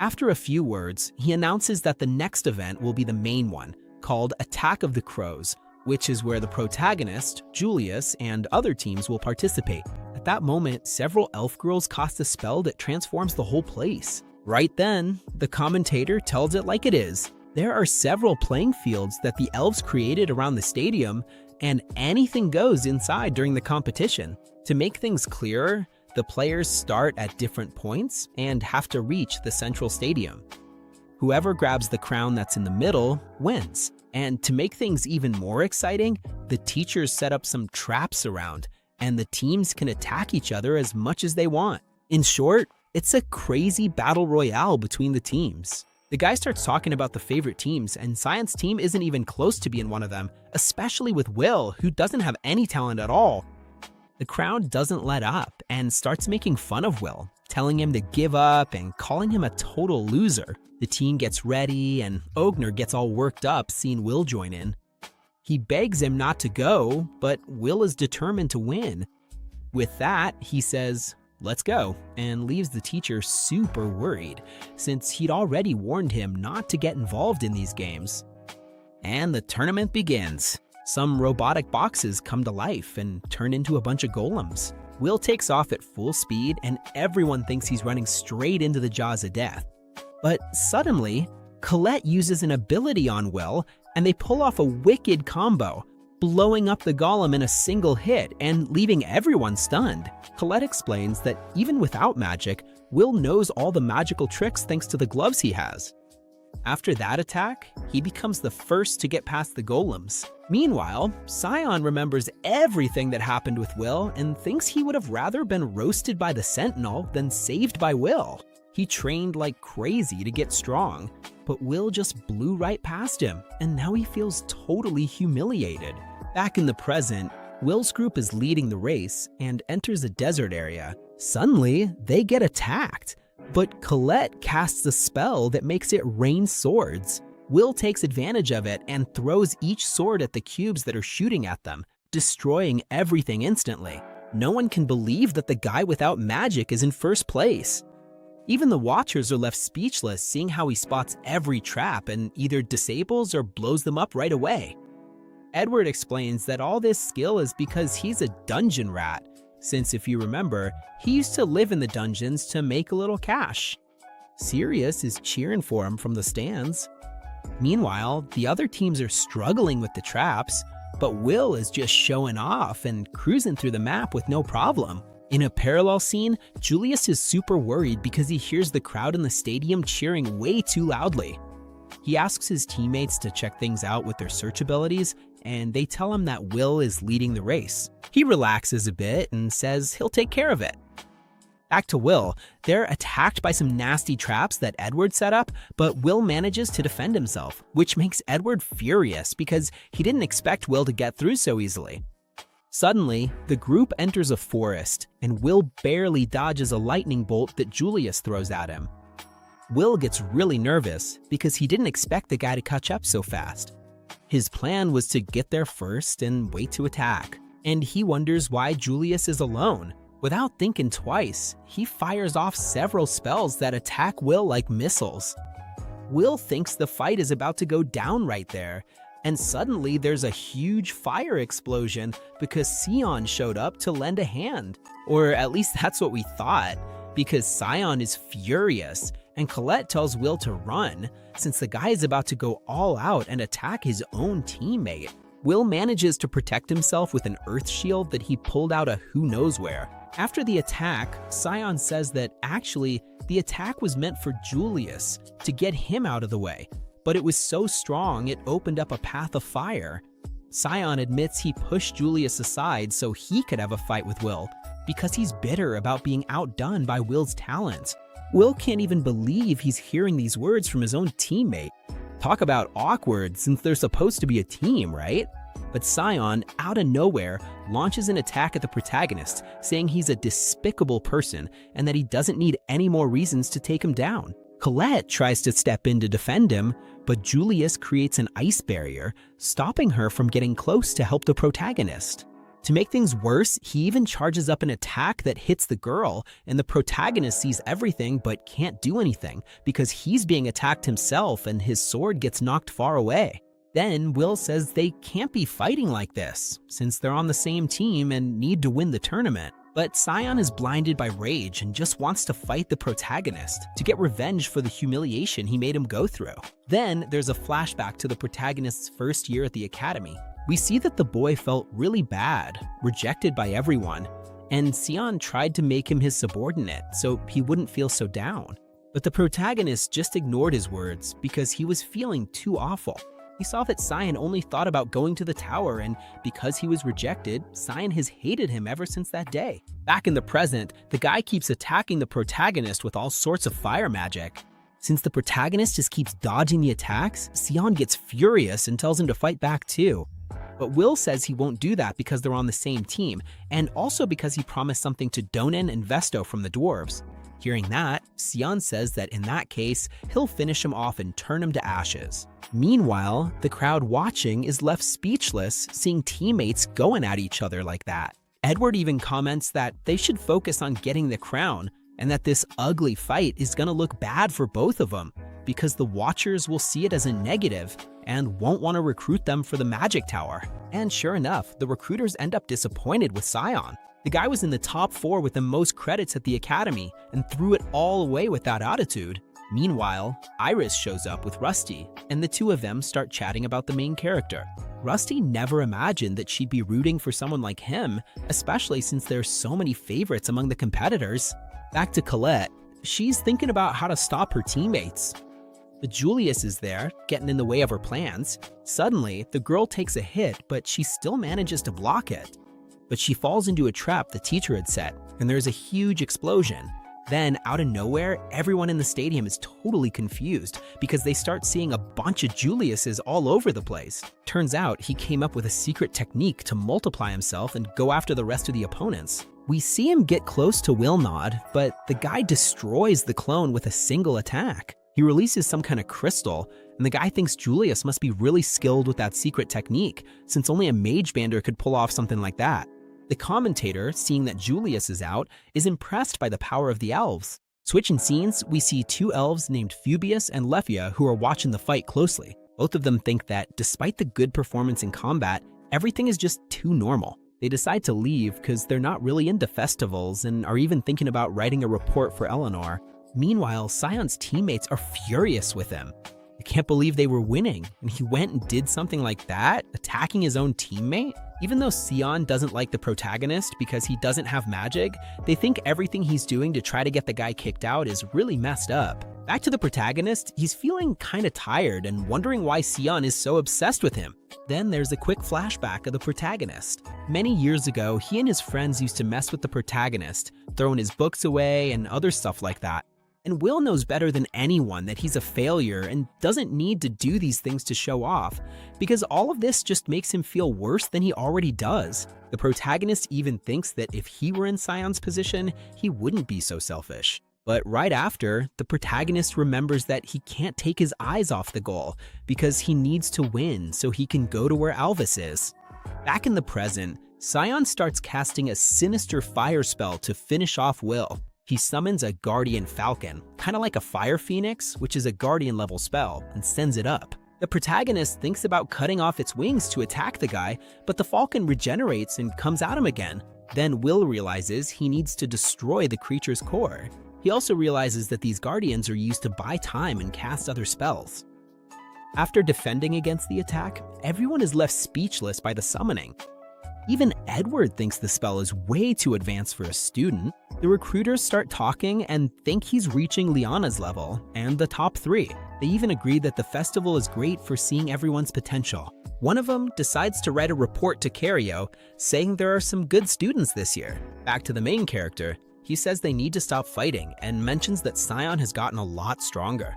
After a few words, he announces that the next event will be the main one, called Attack of the Crows, which is where the protagonist, Julius, and other teams will participate. At that moment, several elf girls cast a spell that transforms the whole place. Right then, the commentator tells it like it is. There are several playing fields that the elves created around the stadium, and anything goes inside during the competition. To make things clearer, the players start at different points and have to reach the central stadium. Whoever grabs the crown that's in the middle wins. And to make things even more exciting, the teachers set up some traps around, and the teams can attack each other as much as they want. In short, it's a crazy battle royale between the teams. The guy starts talking about the favorite teams, and Science's team isn't even close to being one of them, especially with Will, who doesn't have any talent at all. The crowd doesn't let up and starts making fun of Will, telling him to give up and calling him a total loser. The team gets ready, and Ogner gets all worked up seeing Will join in. He begs him not to go, but Will is determined to win. With that, he says, let's go, and leaves the teacher super worried, since he'd already warned him not to get involved in these games. And the tournament begins. Some robotic boxes come to life and turn into a bunch of golems. Will takes off at full speed, and everyone thinks he's running straight into the jaws of death. But suddenly, Colette uses an ability on Will, and they pull off a wicked combo, blowing up the golem in a single hit and leaving everyone stunned. Colette explains that even without magic, Will knows all the magical tricks thanks to the gloves he has. After that attack, he becomes the first to get past the golems. Meanwhile, Scion remembers everything that happened with Will and thinks he would have rather been roasted by the Sentinel than saved by Will. He trained like crazy to get strong, but Will just blew right past him, and now he feels totally humiliated. Back in the present, Will's group is leading the race and enters a desert area. Suddenly, they get attacked, but Colette casts a spell that makes it rain swords. Will takes advantage of it and throws each sword at the cubes that are shooting at them, destroying everything instantly. No one can believe that the guy without magic is in first place. Even the watchers are left speechless, seeing how he spots every trap and either disables or blows them up right away. Edward explains that all this skill is because he's a dungeon rat, since if you remember, he used to live in the dungeons to make a little cash. Sirius is cheering for him from the stands. Meanwhile, the other teams are struggling with the traps, but Will is just showing off and cruising through the map with no problem. In a parallel scene, Julius is super worried because he hears the crowd in the stadium cheering way too loudly. He asks his teammates to check things out with their search abilities, and they tell him that Will is leading the race. He relaxes a bit and says he'll take care of it. Back to Will, they're attacked by some nasty traps that Edward set up, but Will manages to defend himself, which makes Edward furious because he didn't expect Will to get through so easily. Suddenly, the group enters a forest, and Will barely dodges a lightning bolt that Julius throws at him. Will gets really nervous because he didn't expect the guy to catch up so fast. His plan was to get there first and wait to attack, and he wonders why Julius is alone. Without thinking twice, he fires off several spells that attack Will like missiles. Will thinks the fight is about to go down right there, and suddenly there's a huge fire explosion because Scion showed up to lend a hand. Or at least that's what we thought, because Scion is furious, and Colette tells Will to run, since the guy is about to go all out and attack his own teammate. Will manages to protect himself with an earth shield that he pulled out of who knows where. After the attack, Scion says that actually, the attack was meant for Julius, to get him out of the way, but it was so strong it opened up a path of fire. Scion admits he pushed Julius aside so he could have a fight with Will, because he's bitter about being outdone by Will's talent. Will can't even believe he's hearing these words from his own teammate. Talk about awkward, since they're supposed to be a team, right? But Scion, out of nowhere, launches an attack at the protagonist, saying he's a despicable person and that he doesn't need any more reasons to take him down. Colette tries to step in to defend him, but Julius creates an ice barrier, stopping her from getting close to help the protagonist. To make things worse, he even charges up an attack that hits the girl, and the protagonist sees everything but can't do anything because he's being attacked himself and his sword gets knocked far away. Then Will says they can't be fighting like this, since they're on the same team and need to win the tournament. But Scion is blinded by rage and just wants to fight the protagonist to get revenge for the humiliation he made him go through. Then there's a flashback to the protagonist's first year at the academy. We see that the boy felt really bad, rejected by everyone, and Scion tried to make him his subordinate so he wouldn't feel so down. But the protagonist just ignored his words because he was feeling too awful. He saw that Scion only thought about going to the tower, and because he was rejected, Scion has hated him ever since that day. Back in the present, the guy keeps attacking the protagonist with all sorts of fire magic. Since the protagonist just keeps dodging the attacks, Scion gets furious and tells him to fight back too. But Will says he won't do that because they're on the same team, and also because he promised something to Donan and Vesto from the dwarves. Hearing that, Scion says that in that case, he'll finish him off and turn him to ashes. Meanwhile, the crowd watching is left speechless, seeing teammates going at each other like that. Edward even comments that they should focus on getting the crown and that this ugly fight is gonna look bad for both of them because the Watchers will see it as a negative and won't want to recruit them for the magic tower. And sure enough, the recruiters end up disappointed with Scion. The guy was in the top 4 with the most credits at the academy and threw it all away with that attitude. Meanwhile, Iris shows up with Rusty, and the two of them start chatting about the main character. Rusty never imagined that she'd be rooting for someone like him, especially since there's so many favorites among the competitors. Back to Colette, she's thinking about how to stop her teammates. But Julius is there, getting in the way of her plans. Suddenly, the girl takes a hit, but she still manages to block it. But she falls into a trap the teacher had set, and there's a huge explosion. Then, out of nowhere, everyone in the stadium is totally confused because they start seeing a bunch of Juliuses all over the place. Turns out, he came up with a secret technique to multiply himself and go after the rest of the opponents. We see him get close to Wilnod, but the guy destroys the clone with a single attack. He releases some kind of crystal, and the guy thinks Julius must be really skilled with that secret technique, since only a mage bander could pull off something like that. The commentator, seeing that Julius is out, is impressed by the power of the elves. Switching scenes, we see 2 elves named Phoebius and Lefia who are watching the fight closely. Both of them think that, despite the good performance in combat, everything is just too normal. They decide to leave because they're not really into festivals and are even thinking about writing a report for Eleanor. Meanwhile, Scion's teammates are furious with him. They can't believe they were winning, and he went and did something like that, attacking his own teammate? Even though Scion doesn't like the protagonist because he doesn't have magic, they think everything he's doing to try to get the guy kicked out is really messed up. Back to the protagonist, he's feeling kinda tired and wondering why Scion is so obsessed with him. Then there's a quick flashback of the protagonist. Many years ago, he and his friends used to mess with the protagonist, throwing his books away and other stuff like that. And Will knows better than anyone that he's a failure and doesn't need to do these things to show off, because all of this just makes him feel worse than he already does. The protagonist even thinks that if he were in Scion's position, he wouldn't be so selfish. But right after, the protagonist remembers that he can't take his eyes off the goal because he needs to win so he can go to where Alvis is. Back in the present, Scion starts casting a sinister fire spell to finish off Will. He summons a Guardian Falcon, kind of like a Fire Phoenix, which is a Guardian level spell, and sends it up. The protagonist thinks about cutting off its wings to attack the guy, but the Falcon regenerates and comes at him again. Then Will realizes he needs to destroy the creature's core. He also realizes that these Guardians are used to buy time and cast other spells. After defending against the attack, everyone is left speechless by the summoning. Even Edward thinks the spell is way too advanced for a student. The recruiters start talking and think he's reaching Liana's level and the top 3. They even agree that the festival is great for seeing everyone's potential. One of them decides to write a report to Cario saying there are some good students this year. Back to the main character, he says they need to stop fighting and mentions that Scion has gotten a lot stronger.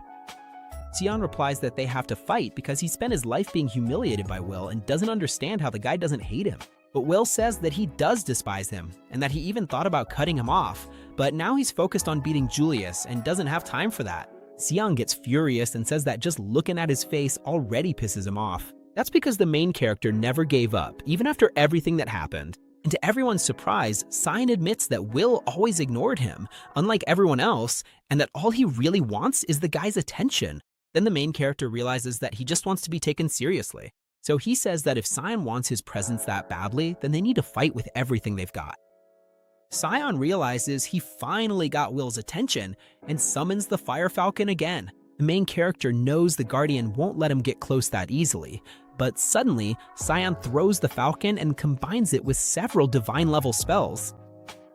Scion replies that they have to fight because he spent his life being humiliated by Will and doesn't understand how the guy doesn't hate him. But Will says that he does despise him, and that he even thought about cutting him off, but now he's focused on beating Julius and doesn't have time for that. Scion gets furious and says that just looking at his face already pisses him off. That's because the main character never gave up, even after everything that happened. And to everyone's surprise, Scion admits that Will always ignored him, unlike everyone else, and that all he really wants is the guy's attention. Then the main character realizes that he just wants to be taken seriously. So he says that if Scion wants his presence that badly, then they need to fight with everything they've got. Scion realizes he finally got Will's attention and summons the Fire Falcon again. The main character knows the Guardian won't let him get close that easily, but suddenly, Scion throws the Falcon and combines it with several divine level spells.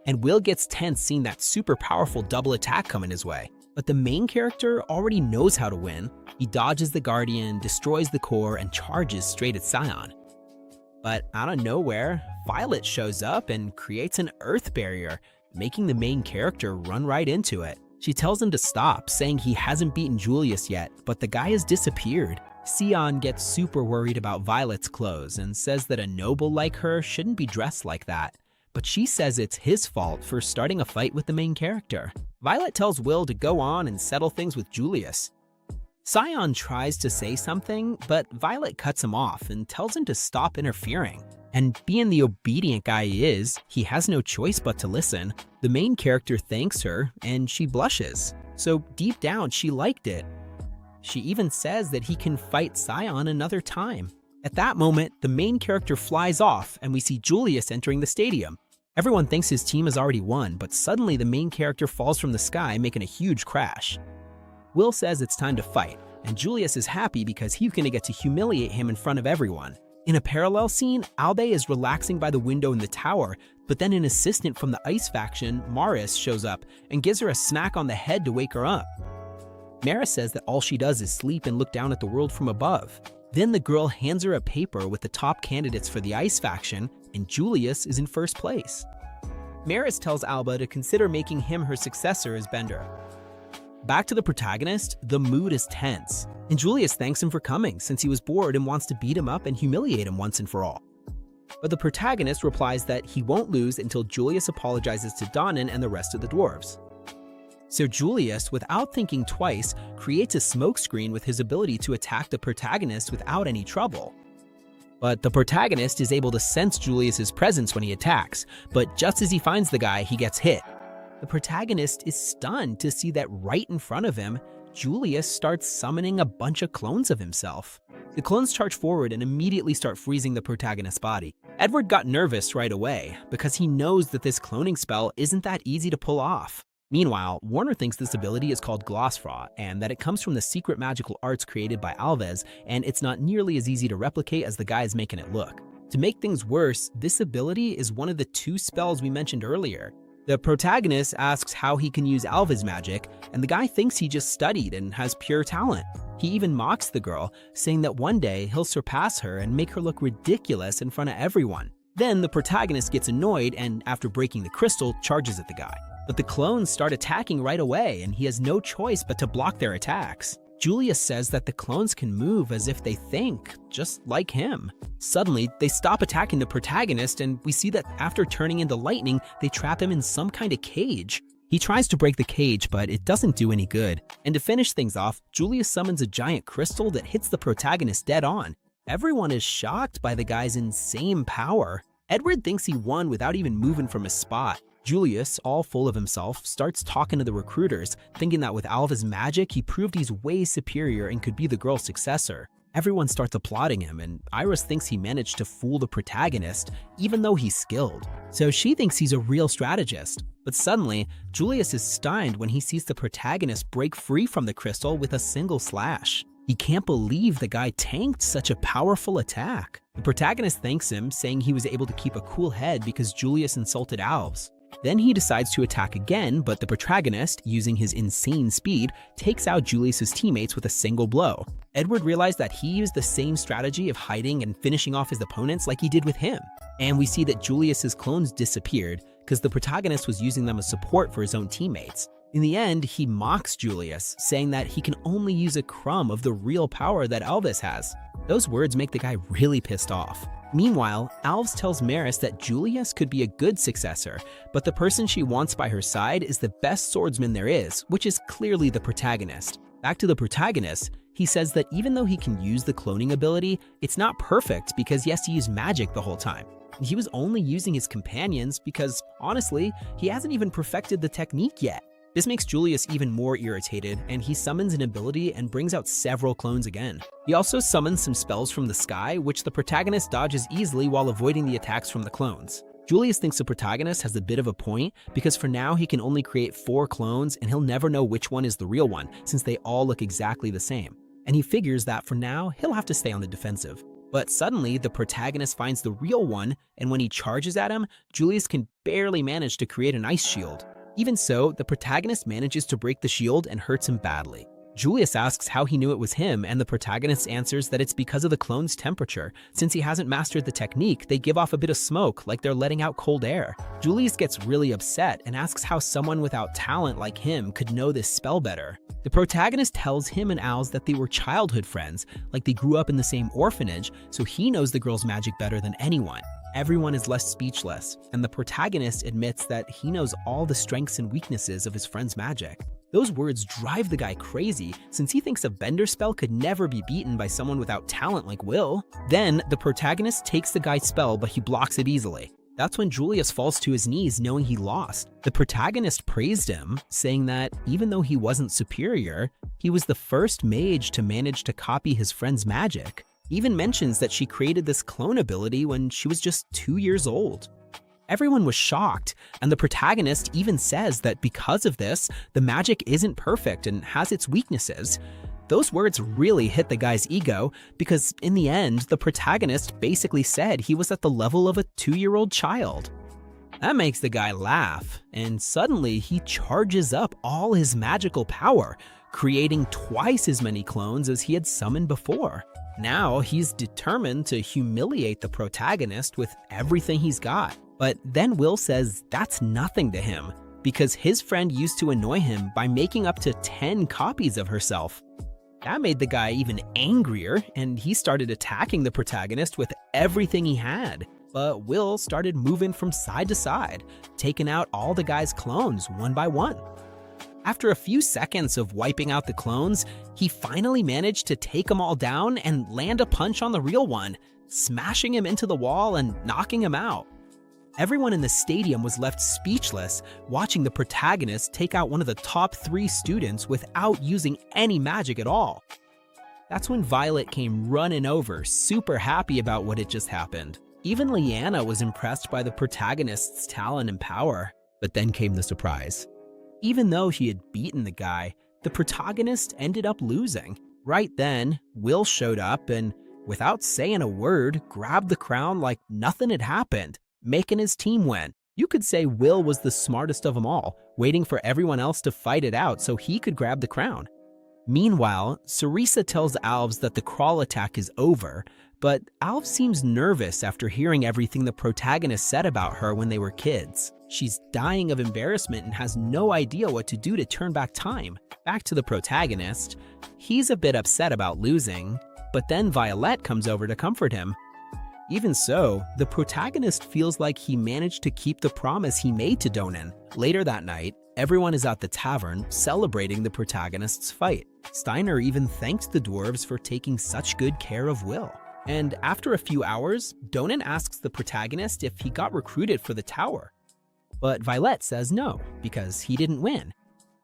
And Will gets tense seeing that super powerful double attack coming his way. But the main character already knows how to win. He dodges the Guardian, destroys the core, and charges straight at Scion. But out of nowhere, Violet shows up and creates an earth barrier, making the main character run right into it. She tells him to stop, saying he hasn't beaten Julius yet, but the guy has disappeared. Scion gets super worried about Violet's clothes and says that a noble like her shouldn't be dressed like that. But she says it's his fault for starting a fight with the main character. Violet tells Will to go on and settle things with Julius. Scion tries to say something, but Violet cuts him off and tells him to stop interfering. And being the obedient guy he is, he has no choice but to listen. The main character thanks her, and she blushes. So deep down, she liked it. She even says that he can fight Scion another time. At that moment, the main character flies off, and we see Julius entering the stadium. Everyone thinks his team has already won, but suddenly the main character falls from the sky, making a huge crash. Will says it's time to fight, and Julius is happy because he's gonna get to humiliate him in front of everyone. In a parallel scene, Albe is relaxing by the window in the tower, but then an assistant from the Ice faction, Maris, shows up and gives her a smack on the head to wake her up. Maris says that all she does is sleep and look down at the world from above. Then the girl hands her a paper with the top candidates for the Ice faction, and Julius is in first place. Maris tells Alba to consider making him her successor as Bender. Back to the protagonist, the mood is tense, and Julius thanks him for coming since he was bored and wants to beat him up and humiliate him once and for all. But the protagonist replies that he won't lose until Julius apologizes to Donnan and the rest of the dwarves. So Julius, without thinking twice, creates a smokescreen with his ability to attack the protagonist without any trouble. But the protagonist is able to sense Julius's presence when he attacks, but just as he finds the guy, he gets hit. The protagonist is stunned to see that right in front of him, Julius starts summoning a bunch of clones of himself. The clones charge forward and immediately start freezing the protagonist's body. Edward got nervous right away because he knows that this cloning spell isn't that easy to pull off. Meanwhile, Warner thinks this ability is called Glossfraw and that it comes from the secret magical arts created by Alves, and it's not nearly as easy to replicate as the guy is making it look. To make things worse, this ability is one of the 2 spells we mentioned earlier. The protagonist asks how he can use Alva's magic, and the guy thinks he just studied and has pure talent. He even mocks the girl, saying that one day he'll surpass her and make her look ridiculous in front of everyone. Then the protagonist gets annoyed and, after breaking the crystal, charges at the guy. But the clones start attacking right away, and he has no choice but to block their attacks. Julius says that the clones can move as if they think, just like him. Suddenly, they stop attacking the protagonist, and we see that after turning into lightning, they trap him in some kind of cage. He tries to break the cage, but it doesn't do any good. And to finish things off, Julius summons a giant crystal that hits the protagonist dead on. Everyone is shocked by the guy's insane power. Edward thinks he won without even moving from his spot. Julius, all full of himself, starts talking to the recruiters, thinking that with Alva's magic, he proved he's way superior and could be the girl's successor. Everyone starts applauding him, and Iris thinks he managed to fool the protagonist, even though he's skilled. So she thinks he's a real strategist. But suddenly, Julius is stunned when he sees the protagonist break free from the crystal with a single slash. He can't believe the guy tanked such a powerful attack. The protagonist thanks him, saying he was able to keep a cool head because Julius insulted Alves. Then he decides to attack again, but the protagonist, using his insane speed, takes out Julius's teammates with a single blow. Edward realized that he used the same strategy of hiding and finishing off his opponents like he did with him. And we see that Julius's clones disappeared because the protagonist was using them as support for his own teammates. In the end, he mocks Julius, saying that he can only use a crumb of the real power that Elvis has. Those words make the guy really pissed off. Meanwhile, Alves tells Maris that Julius could be a good successor, but the person she wants by her side is the best swordsman there is, which is clearly the protagonist. Back to the protagonist, he says that even though he can use the cloning ability, it's not perfect because he has to use magic the whole time. He was only using his companions because, honestly, he hasn't even perfected the technique yet. This makes Julius even more irritated, and he summons an ability and brings out several clones again. He also summons some spells from the sky, which the protagonist dodges easily while avoiding the attacks from the clones. Julius thinks the protagonist has a bit of a point, because for now he can only create 4 clones and he'll never know which one is the real one, since they all look exactly the same. And he figures that for now, he'll have to stay on the defensive. But suddenly, the protagonist finds the real one, and when he charges at him, Julius can barely manage to create an ice shield. Even so, the protagonist manages to break the shield and hurts him badly. Julius asks how he knew it was him, and the protagonist answers that it's because of the clone's temperature. Since he hasn't mastered the technique, they give off a bit of smoke, like they're letting out cold air. Julius gets really upset and asks how someone without talent like him could know this spell better. The protagonist tells him and Alves that they were childhood friends, like they grew up in the same orphanage, so he knows the girl's magic better than anyone. Everyone is left speechless, and the protagonist admits that he knows all the strengths and weaknesses of his friend's magic. Those words drive the guy crazy since he thinks a bender spell could never be beaten by someone without talent like Will. Then, the protagonist takes the guy's spell, but he blocks it easily. That's when Julius falls to his knees knowing he lost. The protagonist praised him, saying that even though he wasn't superior, he was the first mage to manage to copy his friend's magic. He even mentions that she created this clone ability when she was just 2 years old. Everyone was shocked, and the protagonist even says that because of this, the magic isn't perfect and has its weaknesses. Those words really hit the guy's ego because in the end, the protagonist basically said he was at the level of a 2-year-old child. That makes the guy laugh, and suddenly he charges up all his magical power, creating twice as many clones as he had summoned before. Now he's determined to humiliate the protagonist with everything he's got. But then Will says that's nothing to him because his friend used to annoy him by making up to 10 copies of herself. That made the guy even angrier, and he started attacking the protagonist with everything he had. But Will started moving from side to side, taking out all the guy's clones one by one. After a few seconds of wiping out the clones, he finally managed to take them all down and land a punch on the real one, smashing him into the wall and knocking him out. Everyone in the stadium was left speechless, watching the protagonist take out one of the top 3 students without using any magic at all. That's when Violet came running over, super happy about what had just happened. Even Leanna was impressed by the protagonist's talent and power. But then came the surprise. Even though he had beaten the guy, the protagonist ended up losing. Right then, Will showed up and, without saying a word, grabbed the crown like nothing had happened, making his team win. You could say Will was the smartest of them all, waiting for everyone else to fight it out so he could grab the crown. Meanwhile, Cerisa tells Alves that the crawl attack is over, but Alves seems nervous after hearing everything the protagonist said about her when they were kids. She's dying of embarrassment and has no idea what to do to turn back time. Back to the protagonist. He's a bit upset about losing, but then Violet comes over to comfort him. Even so, the protagonist feels like he managed to keep the promise he made to Donan. Later that night, everyone is at the tavern celebrating the protagonist's fight. Steiner even thanked the dwarves for taking such good care of Will. And after a few hours, Donan asks the protagonist if he got recruited for the tower. But Violet says no, because he didn't win.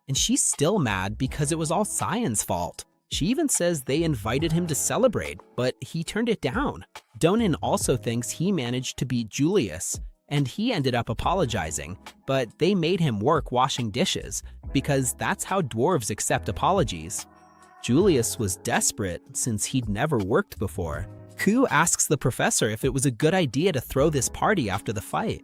And she's still mad because it was all Cyan's fault. She even says they invited him to celebrate, but he turned it down. Donan also thinks he managed to beat Julius, and he ended up apologizing, but they made him work washing dishes, because that's how dwarves accept apologies. Julius was desperate since he'd never worked before. Ku asks the professor if it was a good idea to throw this party after the fight.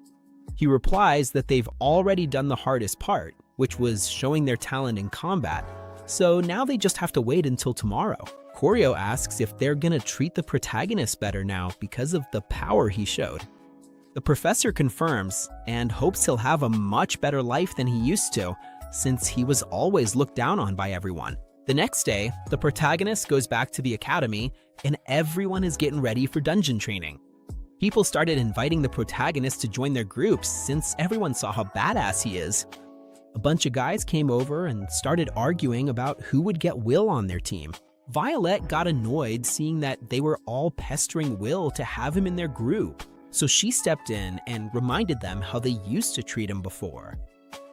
He replies that they've already done the hardest part, which was showing their talent in combat, so now they just have to wait until tomorrow. Koryo asks if they're gonna treat the protagonist better now because of the power he showed. The professor confirms and hopes he'll have a much better life than he used to, since he was always looked down on by everyone. The next day, the protagonist goes back to the academy and everyone is getting ready for dungeon training. People started inviting the protagonist to join their groups since everyone saw how badass he is. A bunch of guys came over and started arguing about who would get Will on their team. Violet got annoyed seeing that they were all pestering Will to have him in their group, so she stepped in and reminded them how they used to treat him before.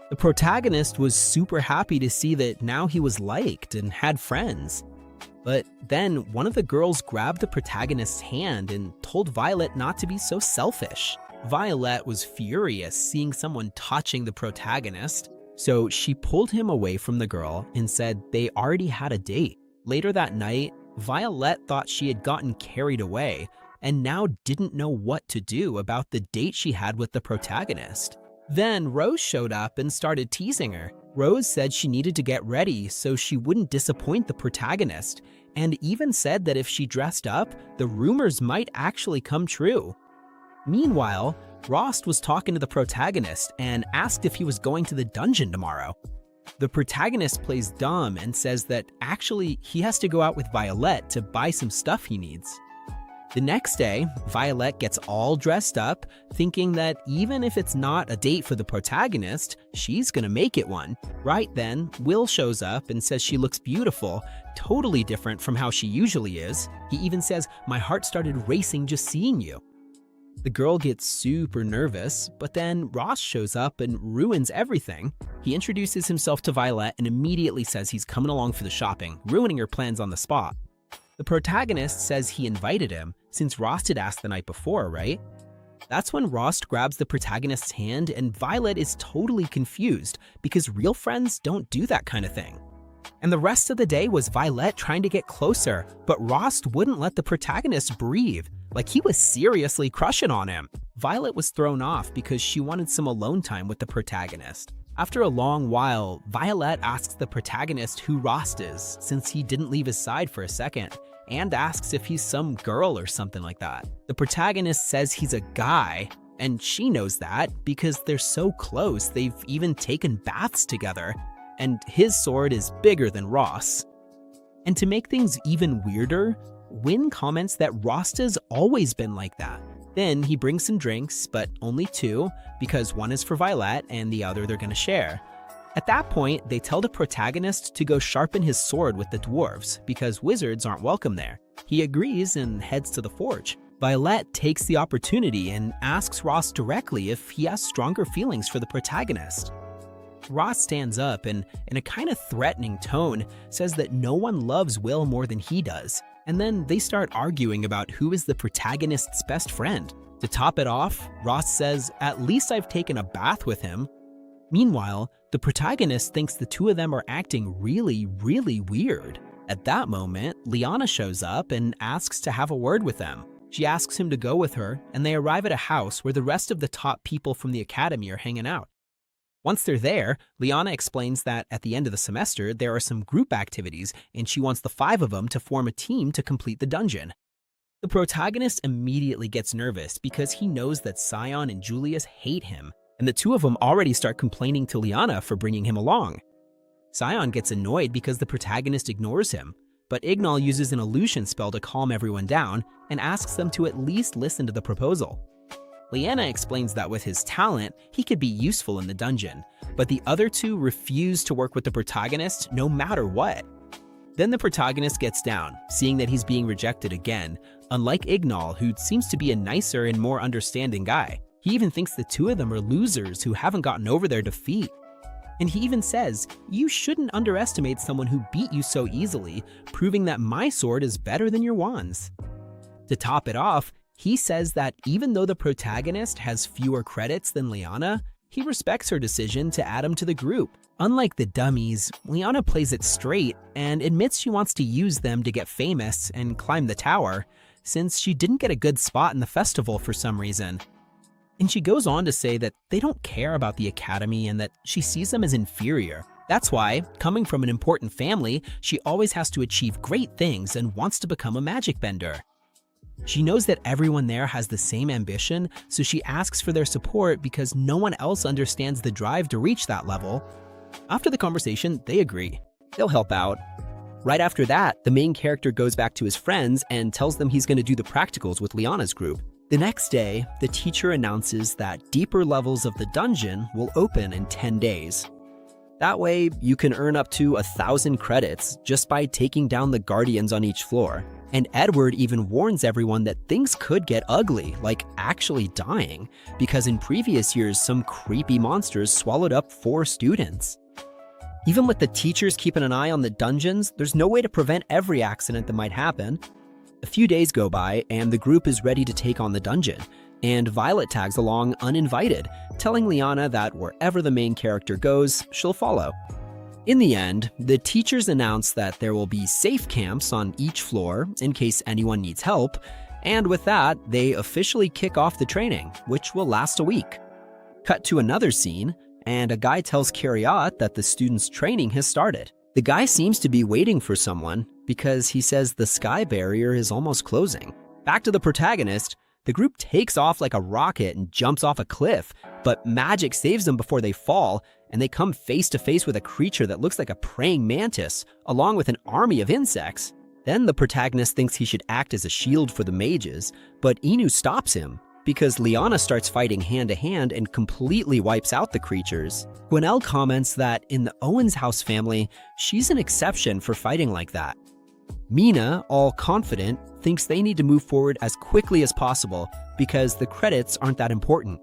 The protagonist was super happy to see that now he was liked and had friends. But then one of the girls grabbed the protagonist's hand and told Violet not to be so selfish. Violet was furious seeing someone touching the protagonist, so she pulled him away from the girl and said they already had a date. Later that night, Violet thought she had gotten carried away and now didn't know what to do about the date she had with the protagonist. Then Rose showed up and started teasing her. Rose said she needed to get ready so she wouldn't disappoint the protagonist, and even said that if she dressed up, the rumors might actually come true. Meanwhile, Rost was talking to the protagonist and asked if he was going to the dungeon tomorrow. The protagonist plays dumb and says that actually he has to go out with Violet to buy some stuff he needs. The next day, Violet gets all dressed up, thinking that even if it's not a date for the protagonist, she's gonna make it one. Right then, Will shows up and says she looks beautiful, totally different from how she usually is. He even says, "My heart started racing just seeing you." The girl gets super nervous, but then Ross shows up and ruins everything. He introduces himself to Violet and immediately says he's coming along for the shopping, ruining her plans on the spot. The protagonist says he invited him, since Ross had asked the night before, right? That's when Ross grabs the protagonist's hand and Violet is totally confused because real friends don't do that kind of thing. And the rest of the day was Violet trying to get closer, but Ross wouldn't let the protagonist breathe, like he was seriously crushing on him. Violet was thrown off because she wanted some alone time with the protagonist. After a long while, Violet asks the protagonist who Ross is, since he didn't leave his side for a second, and asks if he's some girl or something like that. The protagonist says he's a guy, and she knows that because they're so close they've even taken baths together, and his sword is bigger than Ross. And to make things even weirder, Win comments that Ross has always been like that. Then he brings some drinks, but only two, because one is for Violet and the other they're gonna share. At that point, they tell the protagonist to go sharpen his sword with the dwarves, because wizards aren't welcome there. He agrees and heads to the forge. Violet takes the opportunity and asks Ross directly if he has stronger feelings for the protagonist. Ross stands up and, in a kind of threatening tone, says that no one loves Will more than he does. And then they start arguing about who is the protagonist's best friend. To top it off, Ross says, "At least I've taken a bath with him." Meanwhile, the protagonist thinks the two of them are acting really, really weird. At that moment, Liana shows up and asks to have a word with them. She asks him to go with her, and they arrive at a house where the rest of the top people from the academy are hanging out. Once they're there, Liana explains that at the end of the semester, there are some group activities, and she wants the 5 of them to form a team to complete the dungeon. The protagonist immediately gets nervous because he knows that Scion and Julius hate him, and the two of them already start complaining to Liana for bringing him along. Scion gets annoyed because the protagonist ignores him, but Ignal uses an illusion spell to calm everyone down and asks them to at least listen to the proposal. Liana explains that with his talent, he could be useful in the dungeon, but the other two refuse to work with the protagonist no matter what. Then the protagonist gets down, seeing that he's being rejected again, unlike Ignal, who seems to be a nicer and more understanding guy. He even thinks the two of them are losers who haven't gotten over their defeat. And he even says, "You shouldn't underestimate someone who beat you so easily, proving that my sword is better than your wands." To top it off, he says that even though the protagonist has fewer credits than Liana, he respects her decision to add him to the group. Unlike the dummies, Liana plays it straight and admits she wants to use them to get famous and climb the tower, since she didn't get a good spot in the festival for some reason. And she goes on to say that they don't care about the academy and that she sees them as inferior. That's why, coming from an important family, she always has to achieve great things and wants to become a magic bender. She knows that everyone there has the same ambition, so she asks for their support because no one else understands the drive to reach that level. After the conversation, they agree. They'll help out. Right after that, the main character goes back to his friends and tells them he's going to do the practicals with Liana's group. The next day, the teacher announces that deeper levels of the dungeon will open in 10 days. That way, you can earn up to 1,000 credits just by taking down the guardians on each floor. And Edward even warns everyone that things could get ugly, like actually dying, because in previous years, some creepy monsters swallowed up 4 students. Even with the teachers keeping an eye on the dungeons, there's no way to prevent every accident that might happen. A few days go by, and the group is ready to take on the dungeon, and Violet tags along uninvited, telling Liana that wherever the main character goes, she'll follow. In the end, the teachers announce that there will be safe camps on each floor in case anyone needs help, and with that, they officially kick off the training, which will last a week. Cut to another scene, and a guy tells Kiriat that the students' training has started. The guy seems to be waiting for someone because he says the sky barrier is almost closing. Back to the protagonist, the group takes off like a rocket and jumps off a cliff, but magic saves them before they fall, and they come face to face with a creature that looks like a praying mantis, along with an army of insects. Then the protagonist thinks he should act as a shield for the mages, but Inu stops him because Liana starts fighting hand-to-hand and completely wipes out the creatures. Gwenelle comments that in the Owens house family, she's an exception for fighting like that. Mina, all confident, thinks they need to move forward as quickly as possible because the credits aren't that important.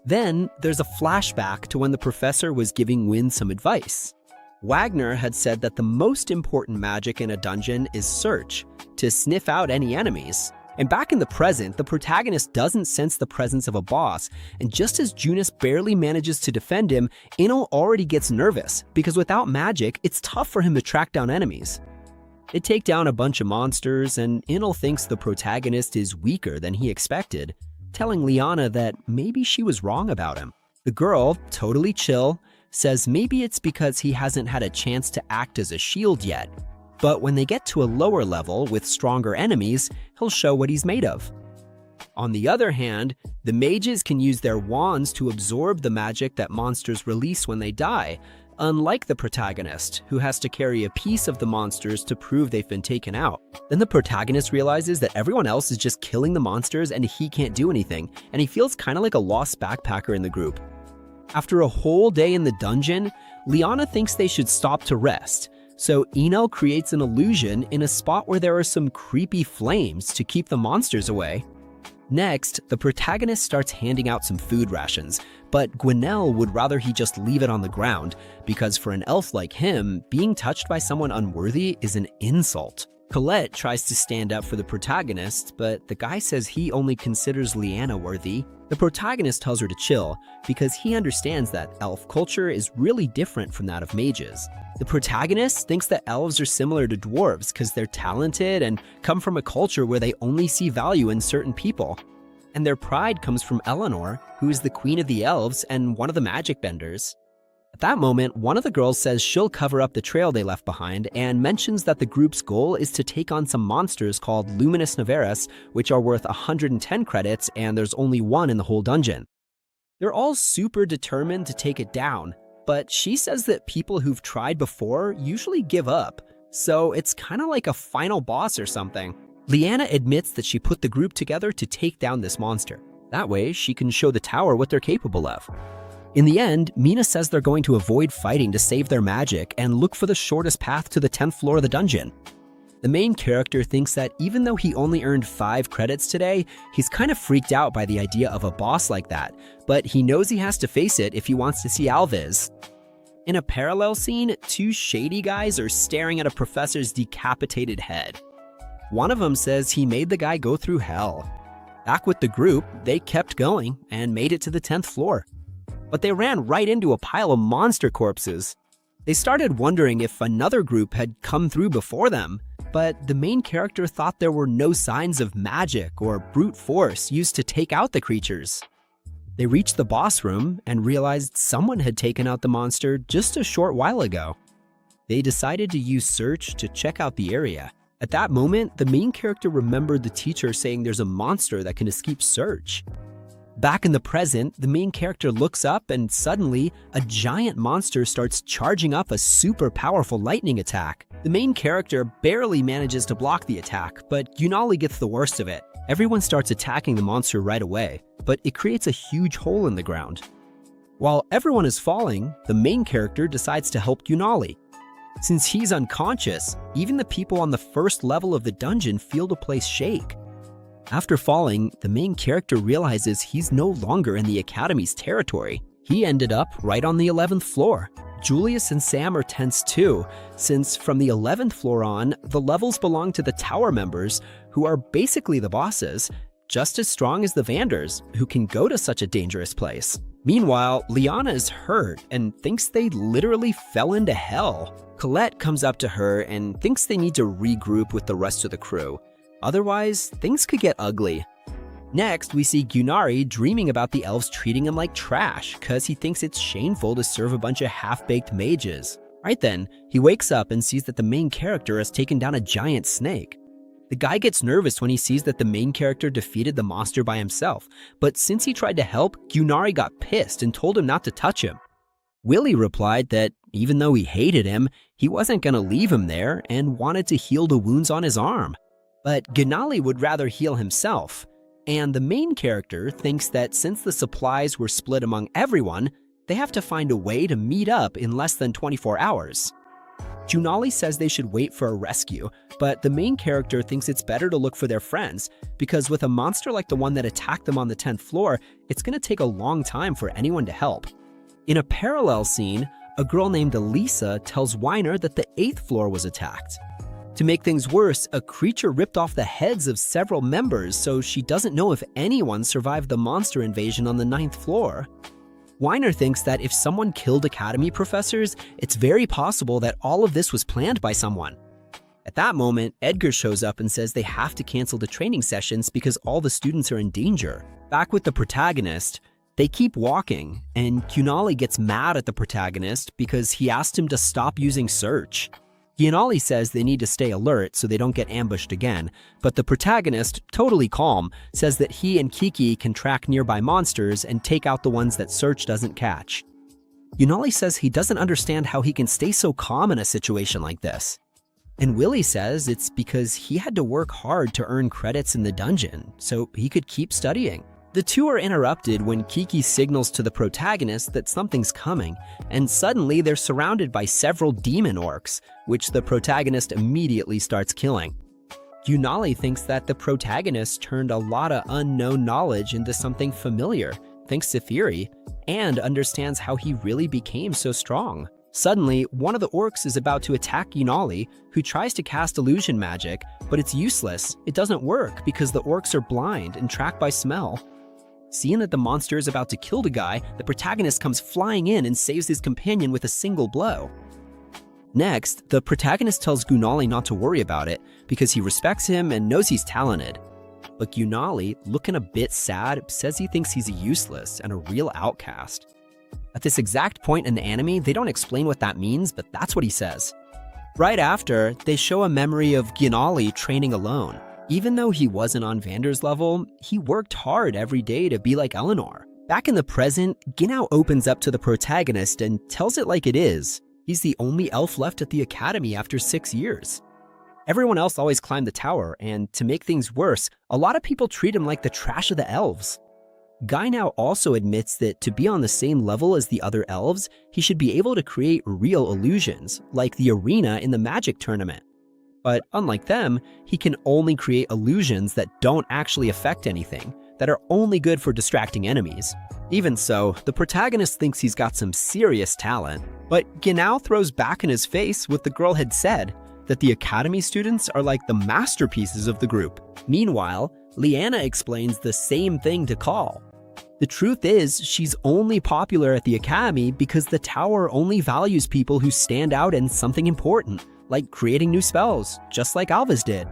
Then there's a flashback to when the professor was giving Wynne some advice. Wagner had said that the most important magic in a dungeon is search, to sniff out any enemies. And back in the present, the protagonist doesn't sense the presence of a boss, and just as Junis barely manages to defend him, Ino already gets nervous, because without magic, it's tough for him to track down enemies. They take down a bunch of monsters, and Ino thinks the protagonist is weaker than he expected, telling Liana that maybe she was wrong about him. The girl, totally chill, says maybe it's because he hasn't had a chance to act as a shield yet. But when they get to a lower level with stronger enemies, he'll show what he's made of. On the other hand, the mages can use their wands to absorb the magic that monsters release when they die, unlike the protagonist, who has to carry a piece of the monsters to prove they've been taken out. Then the protagonist realizes that everyone else is just killing the monsters and he can't do anything, and he feels kind of like a lost backpacker in the group. After a whole day in the dungeon, Liana thinks they should stop to rest, so Enel creates an illusion in a spot where there are some creepy flames to keep the monsters away. Next, the protagonist starts handing out some food rations, but Gwenelle would rather he just leave it on the ground, because for an elf like him, being touched by someone unworthy is an insult. Colette tries to stand up for the protagonist, but the guy says he only considers Leanna worthy. The protagonist tells her to chill, because he understands that elf culture is really different from that of mages. The protagonist thinks that elves are similar to dwarves because they're talented and come from a culture where they only see value in certain people. And their pride comes from Eleanor, who is the queen of the elves and one of the magic benders. At that moment, one of the girls says she'll cover up the trail they left behind and mentions that the group's goal is to take on some monsters called Luminous Navarus, which are worth 110 credits, and there's only one in the whole dungeon. They're all super determined to take it down, but she says that people who've tried before usually give up, so it's kind of like a final boss or something. Leanna admits that she put the group together to take down this monster. That way, she can show the tower what they're capable of. In the end, Mina says they're going to avoid fighting to save their magic and look for the shortest path to the 10th floor of the dungeon. The main character thinks that even though he only earned 5 credits today, he's kind of freaked out by the idea of a boss like that, but he knows he has to face it if he wants to see Alviz. In a parallel scene, 2 shady guys are staring at a professor's decapitated head. One of them says he made the guy go through hell. Back with the group, they kept going and made it to the 10th floor. But they ran right into a pile of monster corpses. They started wondering if another group had come through before them, but the main character thought there were no signs of magic or brute force used to take out the creatures. They reached the boss room and realized someone had taken out the monster just a short while ago. They decided to use search to check out the area. At that moment, the main character remembered the teacher saying there's a monster that can escape search. Back in the present, the main character looks up and suddenly, a giant monster starts charging up a super powerful lightning attack. The main character barely manages to block the attack, but Yunali gets the worst of it. Everyone starts attacking the monster right away, but it creates a huge hole in the ground. While everyone is falling, the main character decides to help Yunali. Since he's unconscious, even the people on the first level of the dungeon feel the place shake. After falling, the main character realizes he's no longer in the Academy's territory. He ended up right on the 11th floor. Julius and Sam are tense too, since from the 11th floor on, the levels belong to the tower members, who are basically the bosses, just as strong as the Vanders, who can go to such a dangerous place. Meanwhile, Liana is hurt and thinks they literally fell into hell. Colette comes up to her and thinks they need to regroup with the rest of the crew. Otherwise, things could get ugly. Next, we see Gunari dreaming about the elves treating him like trash because he thinks it's shameful to serve a bunch of half-baked mages. Right then, he wakes up and sees that the main character has taken down a giant snake. The guy gets nervous when he sees that the main character defeated the monster by himself, but since he tried to help, Gunari got pissed and told him not to touch him. Willie replied that even though he hated him, he wasn't going to leave him there and wanted to heal the wounds on his arm. But Ginali would rather heal himself. And the main character thinks that since the supplies were split among everyone, they have to find a way to meet up in less than 24 hours. Junali says they should wait for a rescue, but the main character thinks it's better to look for their friends, because with a monster like the one that attacked them on the 10th floor, it's going to take a long time for anyone to help. In a parallel scene, a girl named Elisa tells Weiner that the 8th floor was attacked. To make things worse, a creature ripped off the heads of several members, so she doesn't know if anyone survived the monster invasion on the 9th floor. Weiner thinks that if someone killed Academy professors, it's very possible that all of this was planned by someone. At that moment, Edgar shows up and says they have to cancel the training sessions because all the students are in danger. Back with the protagonist, they keep walking, and Cunali gets mad at the protagonist because he asked him to stop using search. Gianali says they need to stay alert so they don't get ambushed again, but the protagonist, totally calm, says that he and Kiki can track nearby monsters and take out the ones that search doesn't catch. Gianali says he doesn't understand how he can stay so calm in a situation like this. And Willie says it's because he had to work hard to earn credits in the dungeon, so he could keep studying. The two are interrupted when Kiki signals to the protagonist that something's coming, and suddenly they're surrounded by several demon orcs, which the protagonist immediately starts killing. Yunali thinks that the protagonist turned a lot of unknown knowledge into something familiar, thanks to Theory, and understands how he really became so strong. Suddenly, one of the orcs is about to attack Yunali, who tries to cast illusion magic, but it's useless. It doesn't work because the orcs are blind and track by smell. Seeing that the monster is about to kill the guy, the protagonist comes flying in and saves his companion with a single blow. Next, the protagonist tells Gunali not to worry about it because he respects him and knows he's talented. But Gunali, looking a bit sad, says he thinks he's useless and a real outcast. At this exact point in the anime, they don't explain what that means, but that's what he says. Right after, they show a memory of Gunali training alone. Even though he wasn't on Vander's level, he worked hard every day to be like Eleanor. Back in the present, Ginao opens up to the protagonist and tells it like it is. He's the only elf left at the academy after 6 years. Everyone else always climbed the tower, and to make things worse, a lot of people treat him like the trash of the elves. Guy now also admits that to be on the same level as the other elves, he should be able to create real illusions, like the arena in the magic tournament. But unlike them, he can only create illusions that don't actually affect anything, that are only good for distracting enemies. Even so, the protagonist thinks he's got some serious talent, but Ginao throws back in his face what the girl had said, that the academy students are like the masterpieces of the group. Meanwhile, Leanna explains the same thing to Call. The truth is, she's only popular at the academy because the tower only values people who stand out in something important, like creating new spells, just like Alvis did.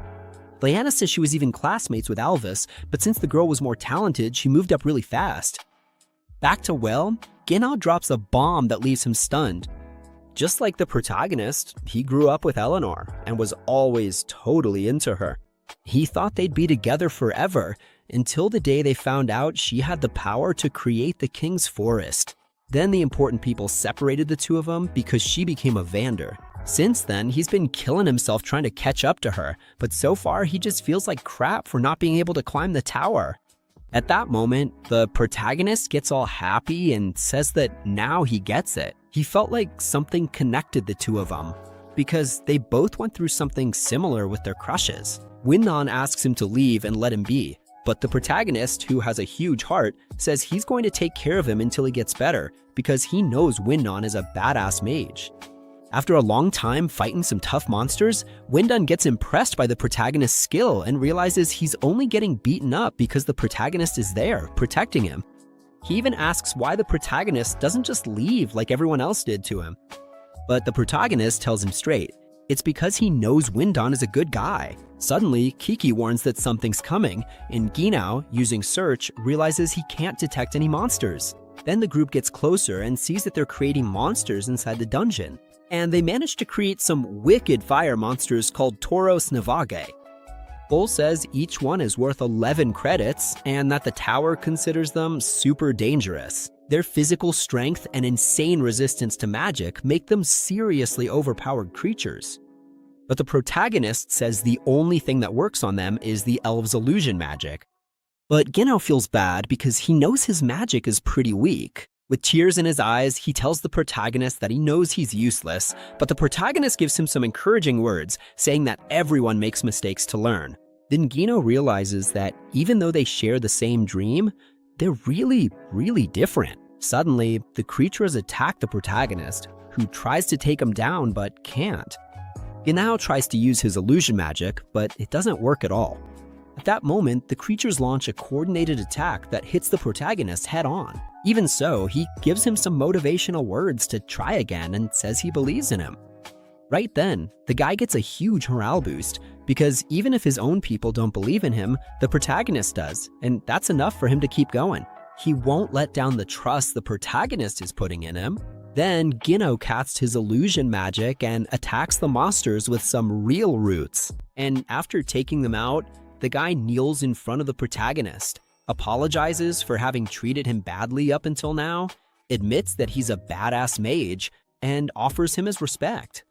Leanna says she was even classmates with Alvis, but since the girl was more talented, she moved up really fast. Back to Will, Ginao drops a bomb that leaves him stunned. Just like the protagonist, he grew up with Eleanor and was always totally into her. He thought they'd be together forever, until the day they found out she had the power to create the King's Forest. Then the important people separated the two of them because she became a Vander. Since then, he's been killing himself trying to catch up to her, but so far he just feels like crap for not being able to climb the tower. At that moment, the protagonist gets all happy and says that now he gets it. He felt like something connected the two of them, because they both went through something similar with their crushes. Winnon asks him to leave and let him be, but the protagonist, who has a huge heart, says he's going to take care of him until he gets better, because he knows Winnon is a badass mage. After a long time fighting some tough monsters, Windun gets impressed by the protagonist's skill and realizes he's only getting beaten up because the protagonist is there, protecting him. He even asks why the protagonist doesn't just leave like everyone else did to him. But the protagonist tells him straight, it's because he knows Windun is a good guy. Suddenly, Kiki warns that something's coming, and Ginao, using search, realizes he can't detect any monsters. Then the group gets closer and sees that they're creating monsters inside the dungeon. And they manage to create some wicked fire monsters called Tauros Navage. Bull says each one is worth 11 credits and that the tower considers them super dangerous. Their physical strength and insane resistance to magic make them seriously overpowered creatures. But the protagonist says the only thing that works on them is the elves' illusion magic. But Gino feels bad because he knows his magic is pretty weak. With tears in his eyes, he tells the protagonist that he knows he's useless, but the protagonist gives him some encouraging words, saying that everyone makes mistakes to learn. Then Gino realizes that even though they share the same dream, they're really different. Suddenly, the creatures attack the protagonist, who tries to take him down but can't. Ginao tries to use his illusion magic, but it doesn't work at all. At that moment, the creatures launch a coordinated attack that hits the protagonist head-on. Even so, he gives him some motivational words to try again and says he believes in him. Right then, the guy gets a huge morale boost, because even if his own people don't believe in him, the protagonist does, and that's enough for him to keep going. He won't let down the trust the protagonist is putting in him. Then Gino casts his illusion magic and attacks the monsters with some real roots. And after taking them out, the guy kneels in front of the protagonist, apologizes for having treated him badly up until now, admits that he's a badass mage, and offers him his respect.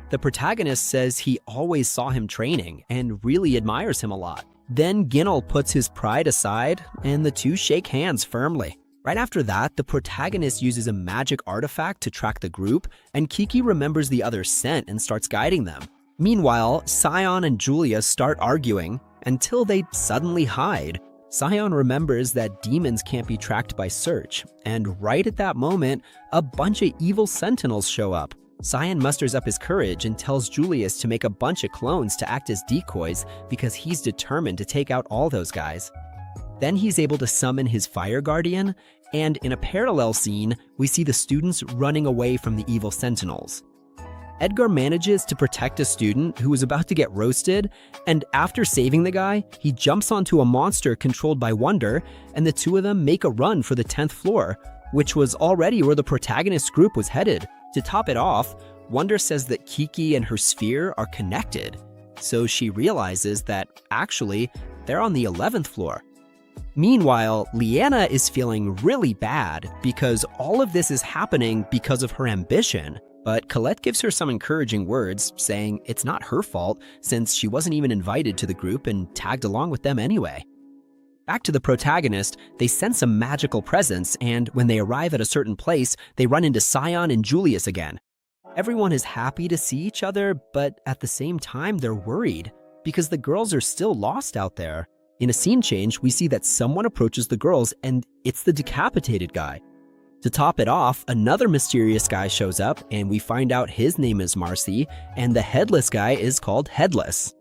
The protagonist says he always saw him training and really admires him a lot. Then Ginel puts his pride aside and the two shake hands firmly. Right after that, the protagonist uses a magic artifact to track the group, and Kiki remembers the other's scent and starts guiding them. Meanwhile, Sion and Julia start arguing until they suddenly hide. Sion remembers that demons can't be tracked by search, and right at that moment, a bunch of evil sentinels show up. Sion musters up his courage and tells Julius to make a bunch of clones to act as decoys because he's determined to take out all those guys. Then he's able to summon his fire guardian, and in a parallel scene, we see the students running away from the evil sentinels. Edgar manages to protect a student who is about to get roasted, and after saving the guy, he jumps onto a monster controlled by Wonder, and the two of them make a run for the 10th floor, which was already where the protagonist group was headed. To top it off, Wonder says that Kiki and her sphere are connected, so she realizes that actually they're on the 11th floor. Meanwhile, Leanna is feeling really bad because all of this is happening because of her ambition, but Colette gives her some encouraging words, saying it's not her fault since she wasn't even invited to the group and tagged along with them anyway. Back to the protagonist, they sense a magical presence, and when they arrive at a certain place, they run into Sion and Julius again. Everyone is happy to see each other, but at the same time they're worried because the girls are still lost out there. In a scene change, we see that someone approaches the girls, and it's the decapitated guy. To top it off, another mysterious guy shows up, and we find out his name is Marcy, and the headless guy is called Headless.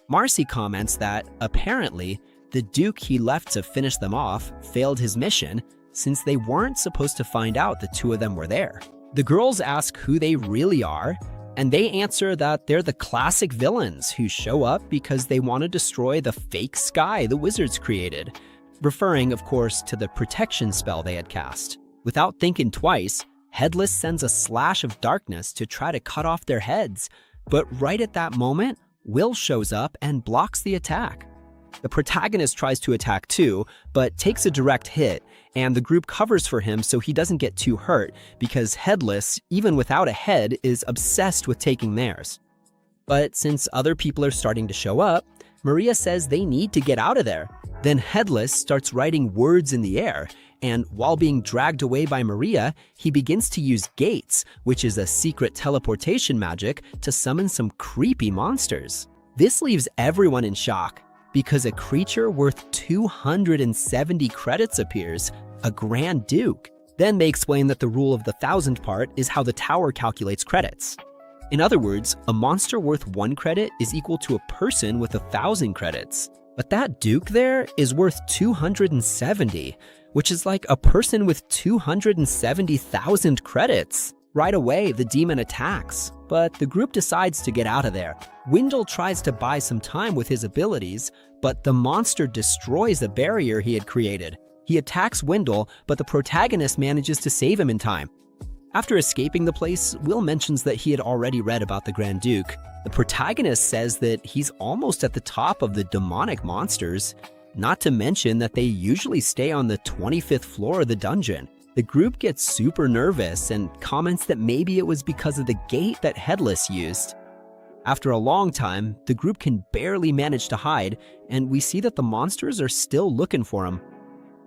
Marcy comments that, apparently, the Duke he left to finish them off failed his mission since they weren't supposed to find out the two of them were there. The girls ask who they really are, and they answer that they're the classic villains who show up because they want to destroy the fake sky the wizards created, referring, of course, to the protection spell they had cast. Without thinking twice, Headless sends a slash of darkness to try to cut off their heads, but right at that moment, Will shows up and blocks the attack. The protagonist tries to attack too, but takes a direct hit, and the group covers for him so he doesn't get too hurt because Headless, even without a head, is obsessed with taking theirs. But since other people are starting to show up, Maria says they need to get out of there. Then Headless starts writing words in the air, and while being dragged away by Maria, he begins to use gates, which is a secret teleportation magic, to summon some creepy monsters. This leaves everyone in shock, because a creature worth 270 credits appears, a Grand Duke. Then they explain that the rule of the 1,000 part is how the tower calculates credits. In other words, a monster worth 1 credit is equal to a person with 1,000 credits. But that Duke there is worth 270, which is like a person with 270,000 credits. Right away, the demon attacks, but the group decides to get out of there. Windle tries to buy some time with his abilities, but the monster destroys the barrier he had created. He attacks Windle, but the protagonist manages to save him in time. After escaping the place, Will mentions that he had already read about the Grand Duke. The protagonist says that he's almost at the top of the demonic monsters, not to mention that they usually stay on the 25th floor of the dungeon. The group gets super nervous and comments that maybe it was because of the gate that Headless used. After a long time, the group can barely manage to hide, and we see that the monsters are still looking for him.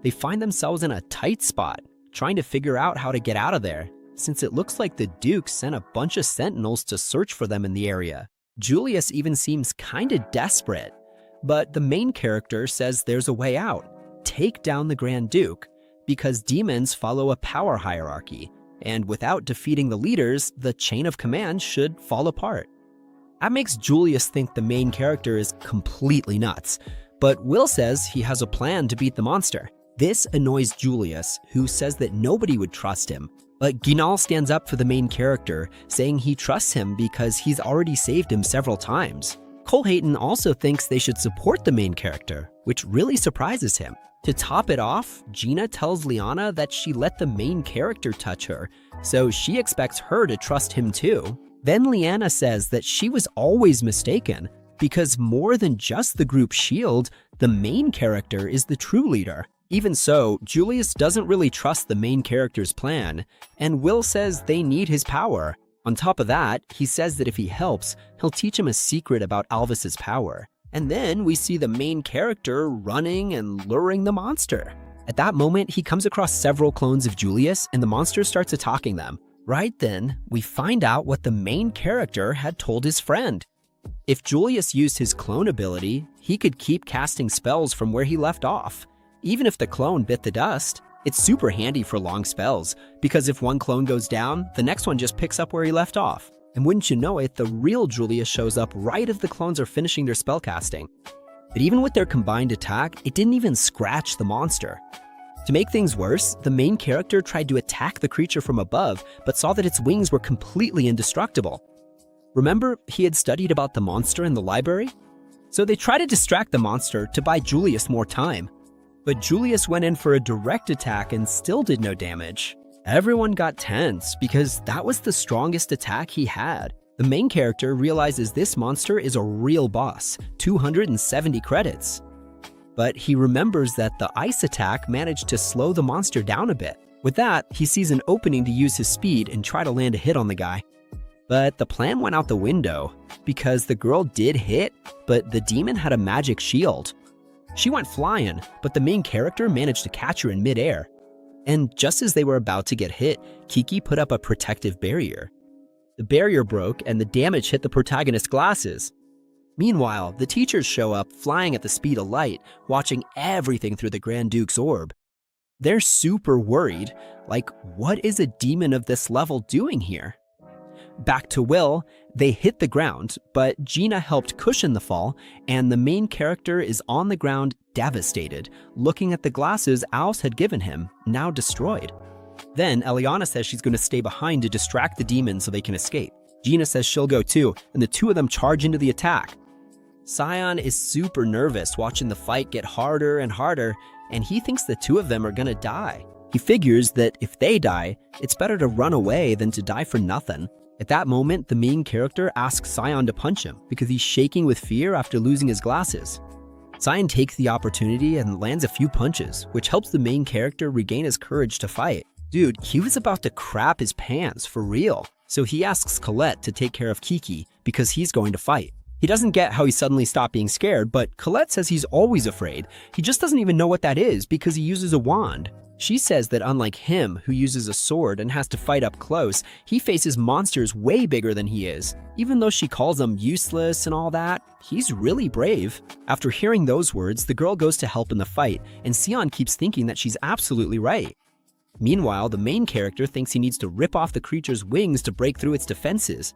They find themselves in a tight spot, trying to figure out how to get out of there, since it looks like the Duke sent a bunch of sentinels to search for them in the area. Julius even seems kinda desperate, but the main character says there's a way out. Take down the Grand Duke, because demons follow a power hierarchy, and without defeating the leaders, the chain of command should fall apart. That makes Julius think the main character is completely nuts, but Will says he has a plan to beat the monster. This annoys Julius, who says that nobody would trust him, but Ginal stands up for the main character, saying he trusts him because he's already saved him several times. Colhayton also thinks they should support the main character, which really surprises him. To top it off, Gina tells Liana that she let the main character touch her, so she expects her to trust him too. Then Liana says that she was always mistaken, because more than just the group shield, the main character is the true leader. Even so, Julius doesn't really trust the main character's plan, and Will says they need his power. On top of that, he says that if he helps, he'll teach him a secret about Alvis's power. And then we see the main character running and luring the monster. At that moment, he comes across several clones of Julius, and the monster starts attacking them. Right then, we find out what the main character had told his friend. If Julius used his clone ability, he could keep casting spells from where he left off. Even if the clone bit the dust, it's super handy for long spells, because if one clone goes down, the next one just picks up where he left off. And wouldn't you know it, the real Julius shows up right as the clones are finishing their spellcasting. But even with their combined attack, it didn't even scratch the monster. To make things worse, the main character tried to attack the creature from above, but saw that its wings were completely indestructible. Remember, he had studied about the monster in the library? So they tried to distract the monster to buy Julius more time. But Julius went in for a direct attack and still did no damage. Everyone got tense because that was the strongest attack he had. The main character realizes this monster is a real boss, 270 credits. But he remembers that the ice attack managed to slow the monster down a bit. With that, he sees an opening to use his speed and try to land a hit on the guy. But the plan went out the window because the girl did hit, but the demon had a magic shield. She went flying, but the main character managed to catch her in midair. And just as they were about to get hit, Kiki put up a protective barrier. The barrier broke and the damage hit the protagonist's glasses. Meanwhile, the teachers show up flying at the speed of light, watching everything through the Grand Duke's orb. They're super worried, like, what is a demon of this level doing here? Back to Will, they hit the ground, but Gina helped cushion the fall, and the main character is on the ground devastated, looking at the glasses Alce had given him, now destroyed. Then Eliana says she's going to stay behind to distract the demons so they can escape. Gina says she'll go too, and the two of them charge into the attack. Scion is super nervous watching the fight get harder and harder, and he thinks the two of them are going to die. He figures that if they die, it's better to run away than to die for nothing. At that moment, the main character asks Scion to punch him because he's shaking with fear after losing his glasses. Scion takes the opportunity and lands a few punches, which helps the main character regain his courage to fight. Dude, he was about to crap his pants for real. So he asks Colette to take care of Kiki because he's going to fight. He doesn't get how he suddenly stopped being scared, but Colette says he's always afraid. He just doesn't even know what that is because he uses a wand. She says that unlike him, who uses a sword and has to fight up close, he faces monsters way bigger than he is. Even though she calls him useless and all that, he's really brave. After hearing those words, the girl goes to help in the fight, and Scion keeps thinking that she's absolutely right. Meanwhile, the main character thinks he needs to rip off the creature's wings to break through its defenses.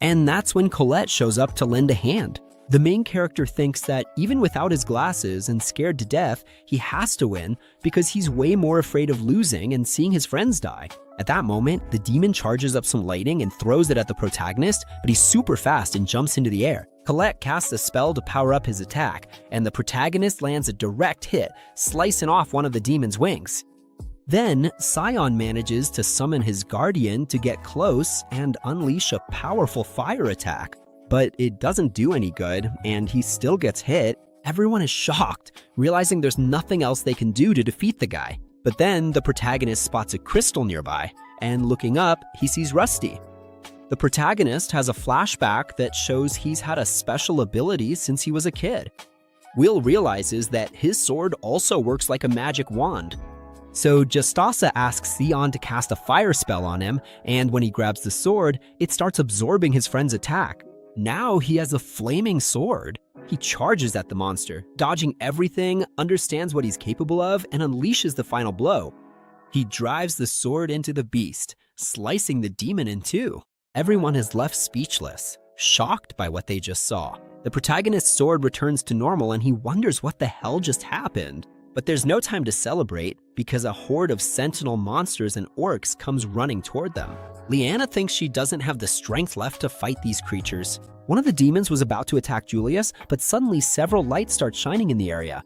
And that's when Colette shows up to lend a hand. The main character thinks that even without his glasses and scared to death, he has to win because he's way more afraid of losing and seeing his friends die. At that moment, the demon charges up some lightning and throws it at the protagonist, but he's super fast and jumps into the air. Colette casts a spell to power up his attack, and the protagonist lands a direct hit, slicing off one of the demon's wings. Then, Scion manages to summon his guardian to get close and unleash a powerful fire attack. But it doesn't do any good, and he still gets hit. Everyone is shocked, realizing there's nothing else they can do to defeat the guy. But then the protagonist spots a crystal nearby, and looking up, he sees Rusty. The protagonist has a flashback that shows he's had a special ability since he was a kid. Will realizes that his sword also works like a magic wand. So Justasa asks Theon to cast a fire spell on him, and when he grabs the sword, it starts absorbing his friend's attack. Now he has a flaming sword. He charges at the monster, dodging everything, understands what he's capable of, and unleashes the final blow. He drives the sword into the beast, slicing the demon in two. Everyone is left speechless, shocked by what they just saw. The protagonist's sword returns to normal and he wonders what the hell just happened. But there's no time to celebrate because a horde of sentinel monsters and orcs comes running toward them. Lyanna thinks she doesn't have the strength left to fight these creatures. One of the demons was about to attack Julius, but suddenly several lights start shining in the area.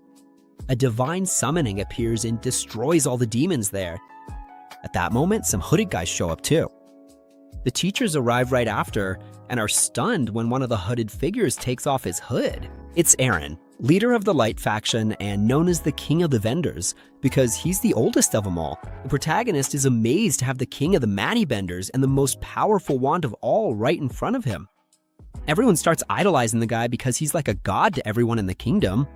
A divine summoning appears and destroys all the demons there. At that moment, some hooded guys show up too. The teachers arrive right after and are stunned when one of the hooded figures takes off his hood. It's Aaron, leader of the Light faction and known as the King of the Vendors, because he's the oldest of them all. The protagonist is amazed to have the King of the Mani Benders and the most powerful wand of all right in front of him. Everyone starts idolizing the guy because he's like a god to everyone in the kingdom.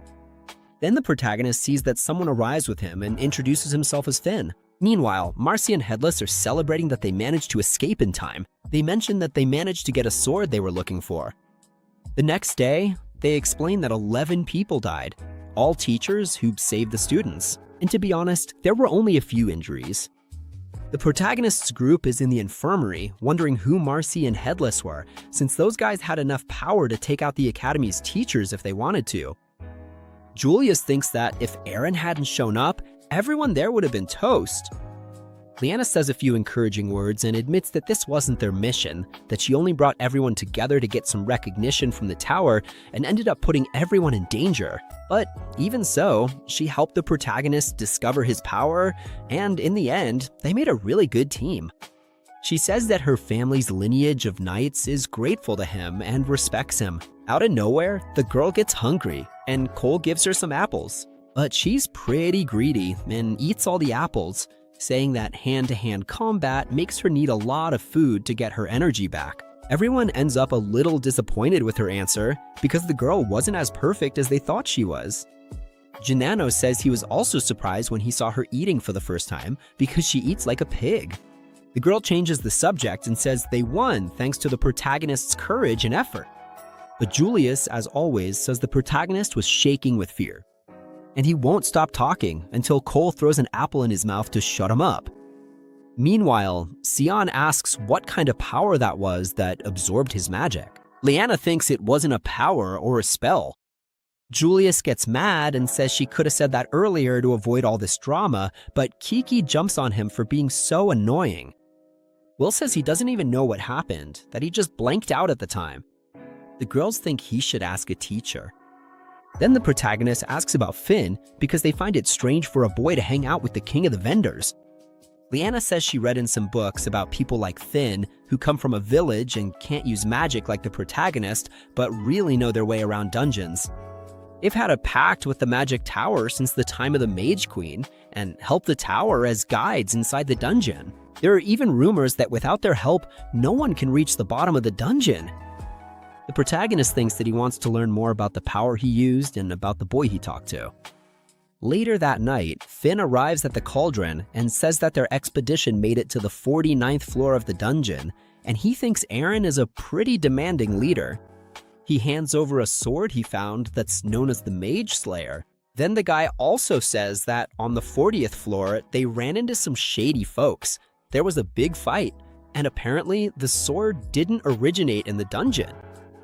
Then the protagonist sees that someone arrives with him and introduces himself as Finn. Meanwhile, Marcy and Headless are celebrating that they managed to escape in time. They mention that they managed to get a sword they were looking for. The next day, they explain that 11 people died, all teachers who saved the students. And to be honest, there were only a few injuries. The protagonist's group is in the infirmary, wondering who Marcy and Headless were, since those guys had enough power to take out the Academy's teachers if they wanted to. Julius thinks that if Aaron hadn't shown up, everyone there would have been toast. Lyanna says a few encouraging words and admits that this wasn't their mission, that she only brought everyone together to get some recognition from the tower and ended up putting everyone in danger. But even so, she helped the protagonist discover his power, and in the end, they made a really good team. She says that her family's lineage of knights is grateful to him and respects him. Out of nowhere, the girl gets hungry, and Cole gives her some apples. But she's pretty greedy and eats all the apples, saying that hand-to-hand combat makes her need a lot of food to get her energy back. Everyone ends up a little disappointed with her answer because the girl wasn't as perfect as they thought she was. Gennaro says he was also surprised when he saw her eating for the first time because she eats like a pig. The girl changes the subject and says they won thanks to the protagonist's courage and effort. But Julius, as always, says the protagonist was shaking with fear. And he won't stop talking until Cole throws an apple in his mouth to shut him up. Meanwhile, Sion asks what kind of power that was that absorbed his magic. Lyanna thinks it wasn't a power or a spell. Julius gets mad and says she could have said that earlier to avoid all this drama, but Kiki jumps on him for being so annoying. Will says he doesn't even know what happened, that he just blanked out at the time. The girls think he should ask a teacher. Then the protagonist asks about Finn because they find it strange for a boy to hang out with the King of the Vendors. Lyanna says she read in some books about people like Finn who come from a village and can't use magic like the protagonist, but really know their way around dungeons. They've had a pact with the Magic Tower since the time of the Mage Queen and help the tower as guides inside the dungeon. There are even rumors that without their help, no one can reach the bottom of the dungeon. The protagonist thinks that he wants to learn more about the power he used and about the boy he talked to. Later that night, Finn arrives at the cauldron and says that their expedition made it to the 49th floor of the dungeon, and he thinks Aaron is a pretty demanding leader. He hands over a sword he found that's known as the Mage Slayer. Then the guy also says that on the 40th floor, they ran into some shady folks. There was a big fight, and apparently the sword didn't originate in the dungeon.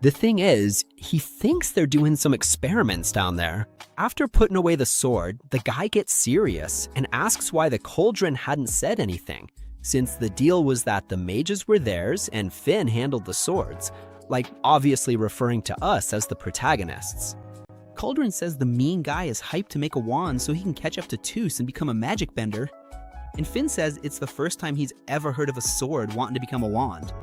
The thing is, he thinks they're doing some experiments down there. After putting away the sword, the guy gets serious and asks why the cauldron hadn't said anything, since the deal was that the mages were theirs and Finn handled the swords, like obviously referring to us as the protagonists. Cauldron says the mean guy is hyped to make a wand so he can catch up to Toos and become a magic bender. And Finn says it's the first time he's ever heard of a sword wanting to become a wand.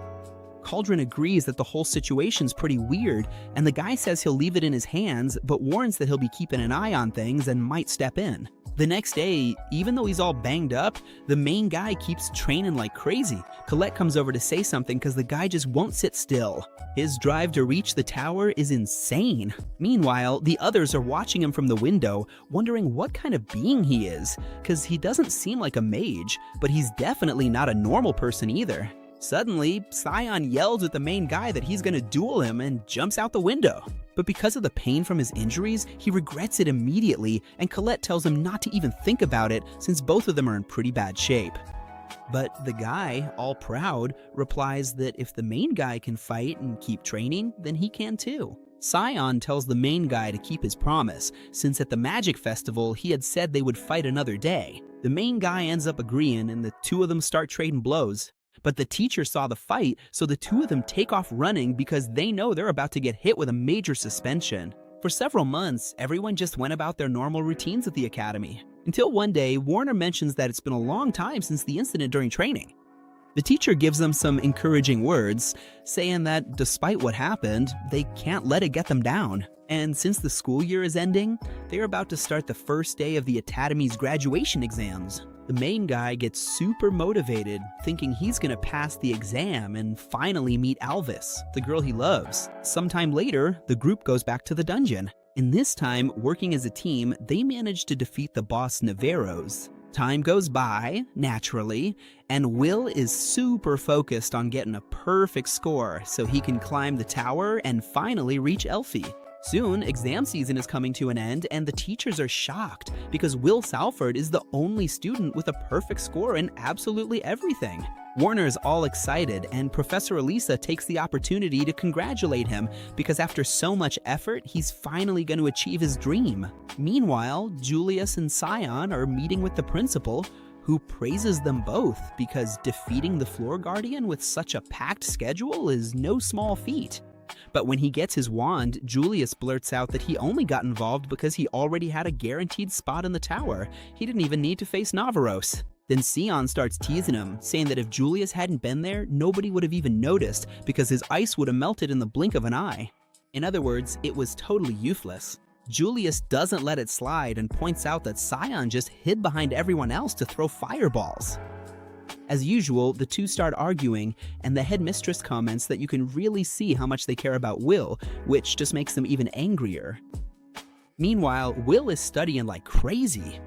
Cauldron agrees that the whole situation's pretty weird, and the guy says he'll leave it in his hands, but warns that he'll be keeping an eye on things and might step in. The next day, even though he's all banged up, the main guy keeps training like crazy. Colette comes over to say something because the guy just won't sit still. His drive to reach the tower is insane. Meanwhile, the others are watching him from the window, wondering what kind of being he is, because he doesn't seem like a mage, but he's definitely not a normal person either. Suddenly, Scion yells at the main guy that he's gonna duel him and jumps out the window. But because of the pain from his injuries, he regrets it immediately, and Colette tells him not to even think about it since both of them are in pretty bad shape. But the guy, all proud, replies that if the main guy can fight and keep training, then he can too. Scion tells the main guy to keep his promise, since at the Magic Festival he had said they would fight another day. The main guy ends up agreeing, and the two of them start trading blows. But the teacher saw the fight, so the two of them take off running because they know they're about to get hit with a major suspension. For several months, everyone just went about their normal routines at the academy. Until one day, Warner mentions that it's been a long time since the incident during training. The teacher gives them some encouraging words, saying that despite what happened, they can't let it get them down. And since the school year is ending, they're about to start the first day of the academy's graduation exams. The main guy gets super motivated, thinking he's gonna pass the exam and finally meet Alvis, the girl he loves. Sometime later, the group goes back to the dungeon. And this time, working as a team, they manage to defeat the boss Naveros. Time goes by, naturally, and Will is super focused on getting a perfect score so he can climb the tower and finally reach Elfie. Soon, exam season is coming to an end, and the teachers are shocked because Will Salford is the only student with a perfect score in absolutely everything. Warner is all excited, and Professor Elisa takes the opportunity to congratulate him because after so much effort, he's finally going to achieve his dream. Meanwhile, Julius and Scion are meeting with the principal, who praises them both because defeating the Floor Guardian with such a packed schedule is no small feat. But when he gets his wand, Julius blurts out that he only got involved because he already had a guaranteed spot in the tower. He didn't even need to face Navarros. Then Sion starts teasing him, saying that if Julius hadn't been there, nobody would have even noticed because his ice would have melted in the blink of an eye. In other words, it was totally useless. Julius doesn't let it slide and points out that Sion just hid behind everyone else to throw fireballs. As usual, the two start arguing, and the headmistress comments that you can really see how much they care about Will, which just makes them even angrier. Meanwhile, Will is studying like crazy.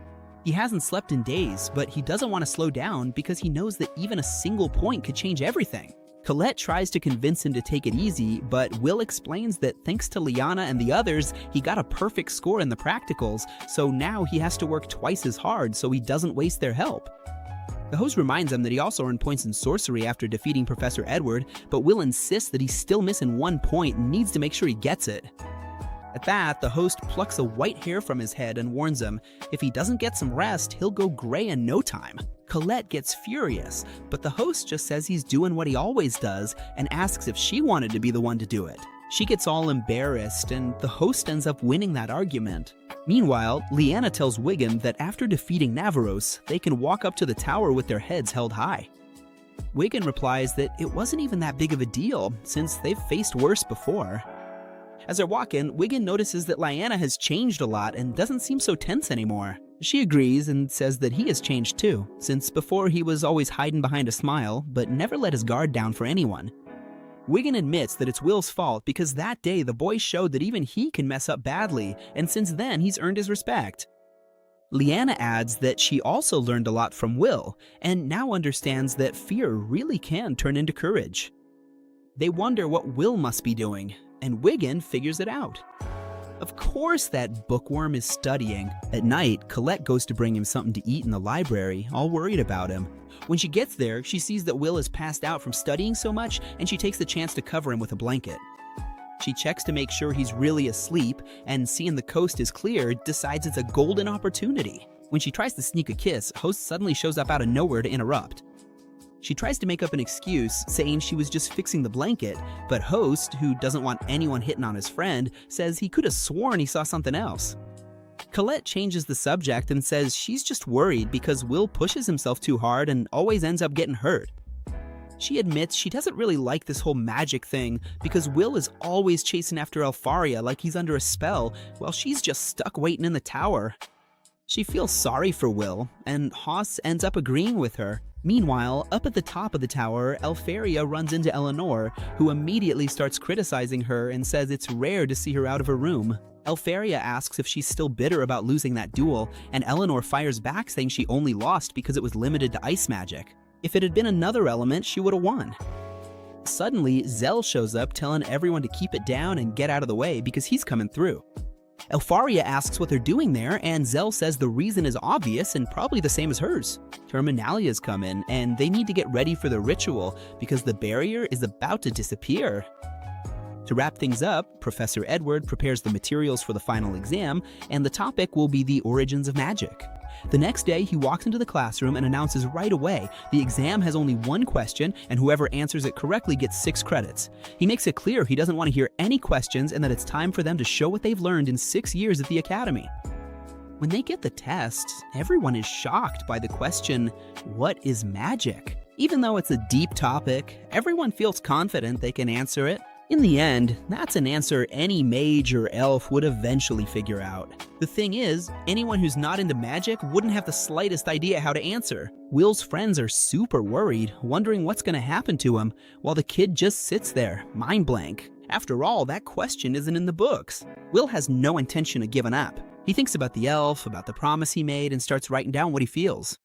He hasn't slept in days, but he doesn't want to slow down because he knows that even a single point could change everything. Colette tries to convince him to take it easy, but Will explains that thanks to Liana and the others, he got a perfect score in the practicals, so now he has to work twice as hard so he doesn't waste their help. The host reminds him that he also earned points in sorcery after defeating Professor Edward, but Will insists that he's still missing 1 point and needs to make sure he gets it. At that, the host plucks a white hair from his head and warns him, if he doesn't get some rest, he'll go gray in no time. Colette gets furious, but the host just says he's doing what he always does and asks if she wanted to be the one to do it. She gets all embarrassed, and the host ends up winning that argument. Meanwhile, Leanna tells Wiggin that after defeating Navarros, they can walk up to the tower with their heads held high. Wiggin replies that it wasn't even that big of a deal, since they've faced worse before. As they're walking, Wiggin notices that Leanna has changed a lot and doesn't seem so tense anymore. She agrees and says that he has changed too, since before he was always hiding behind a smile, but never let his guard down for anyone. Wiggin admits that it's Will's fault because that day the boy showed that even he can mess up badly, and since then he's earned his respect. Leanna adds that she also learned a lot from Will, and now understands that fear really can turn into courage. They wonder what Will must be doing, and Wiggin figures it out. Of course that bookworm is studying. At night, Colette goes to bring him something to eat in the library, all worried about him. When she gets there, she sees that Will is passed out from studying so much, and she takes the chance to cover him with a blanket. She checks to make sure he's really asleep, and seeing the coast is clear, decides it's a golden opportunity. When she tries to sneak a kiss, Host suddenly shows up out of nowhere to interrupt. She tries to make up an excuse, saying she was just fixing the blanket, but Host, who doesn't want anyone hitting on his friend, says he could have sworn he saw something else. Colette changes the subject and says she's just worried because Will pushes himself too hard and always ends up getting hurt. She admits she doesn't really like this whole magic thing because Will is always chasing after Elfaria like he's under a spell while she's just stuck waiting in the tower. She feels sorry for Will, and Haas ends up agreeing with her. Meanwhile, up at the top of the tower, Elfaria runs into Eleanor, who immediately starts criticizing her and says it's rare to see her out of her room. Elfaria asks if she's still bitter about losing that duel, and Eleanor fires back saying she only lost because it was limited to ice magic. If it had been another element, she would have won. Suddenly, Zell shows up telling everyone to keep it down and get out of the way because he's coming through. Elfaria asks what they're doing there, and Zell says the reason is obvious and probably the same as hers. Terminalia's come in, and they need to get ready for the ritual because the barrier is about to disappear. To wrap things up, Professor Edward prepares the materials for the final exam, and the topic will be the origins of magic. The next day, he walks into the classroom and announces right away the exam has only one question, and whoever answers it correctly gets 6 credits. He makes it clear he doesn't want to hear any questions and that it's time for them to show what they've learned in 6 years at the academy. When they get the test, everyone is shocked by the question, what is magic? Even though it's a deep topic, everyone feels confident they can answer it. In the end, that's an answer any mage or elf would eventually figure out. The thing is, anyone who's not into magic wouldn't have the slightest idea how to answer. Will's friends are super worried, wondering what's going to happen to him, while the kid just sits there, mind blank. After all, that question isn't in the books. Will has no intention of giving up. He thinks about the elf, about the promise he made, and starts writing down what he feels.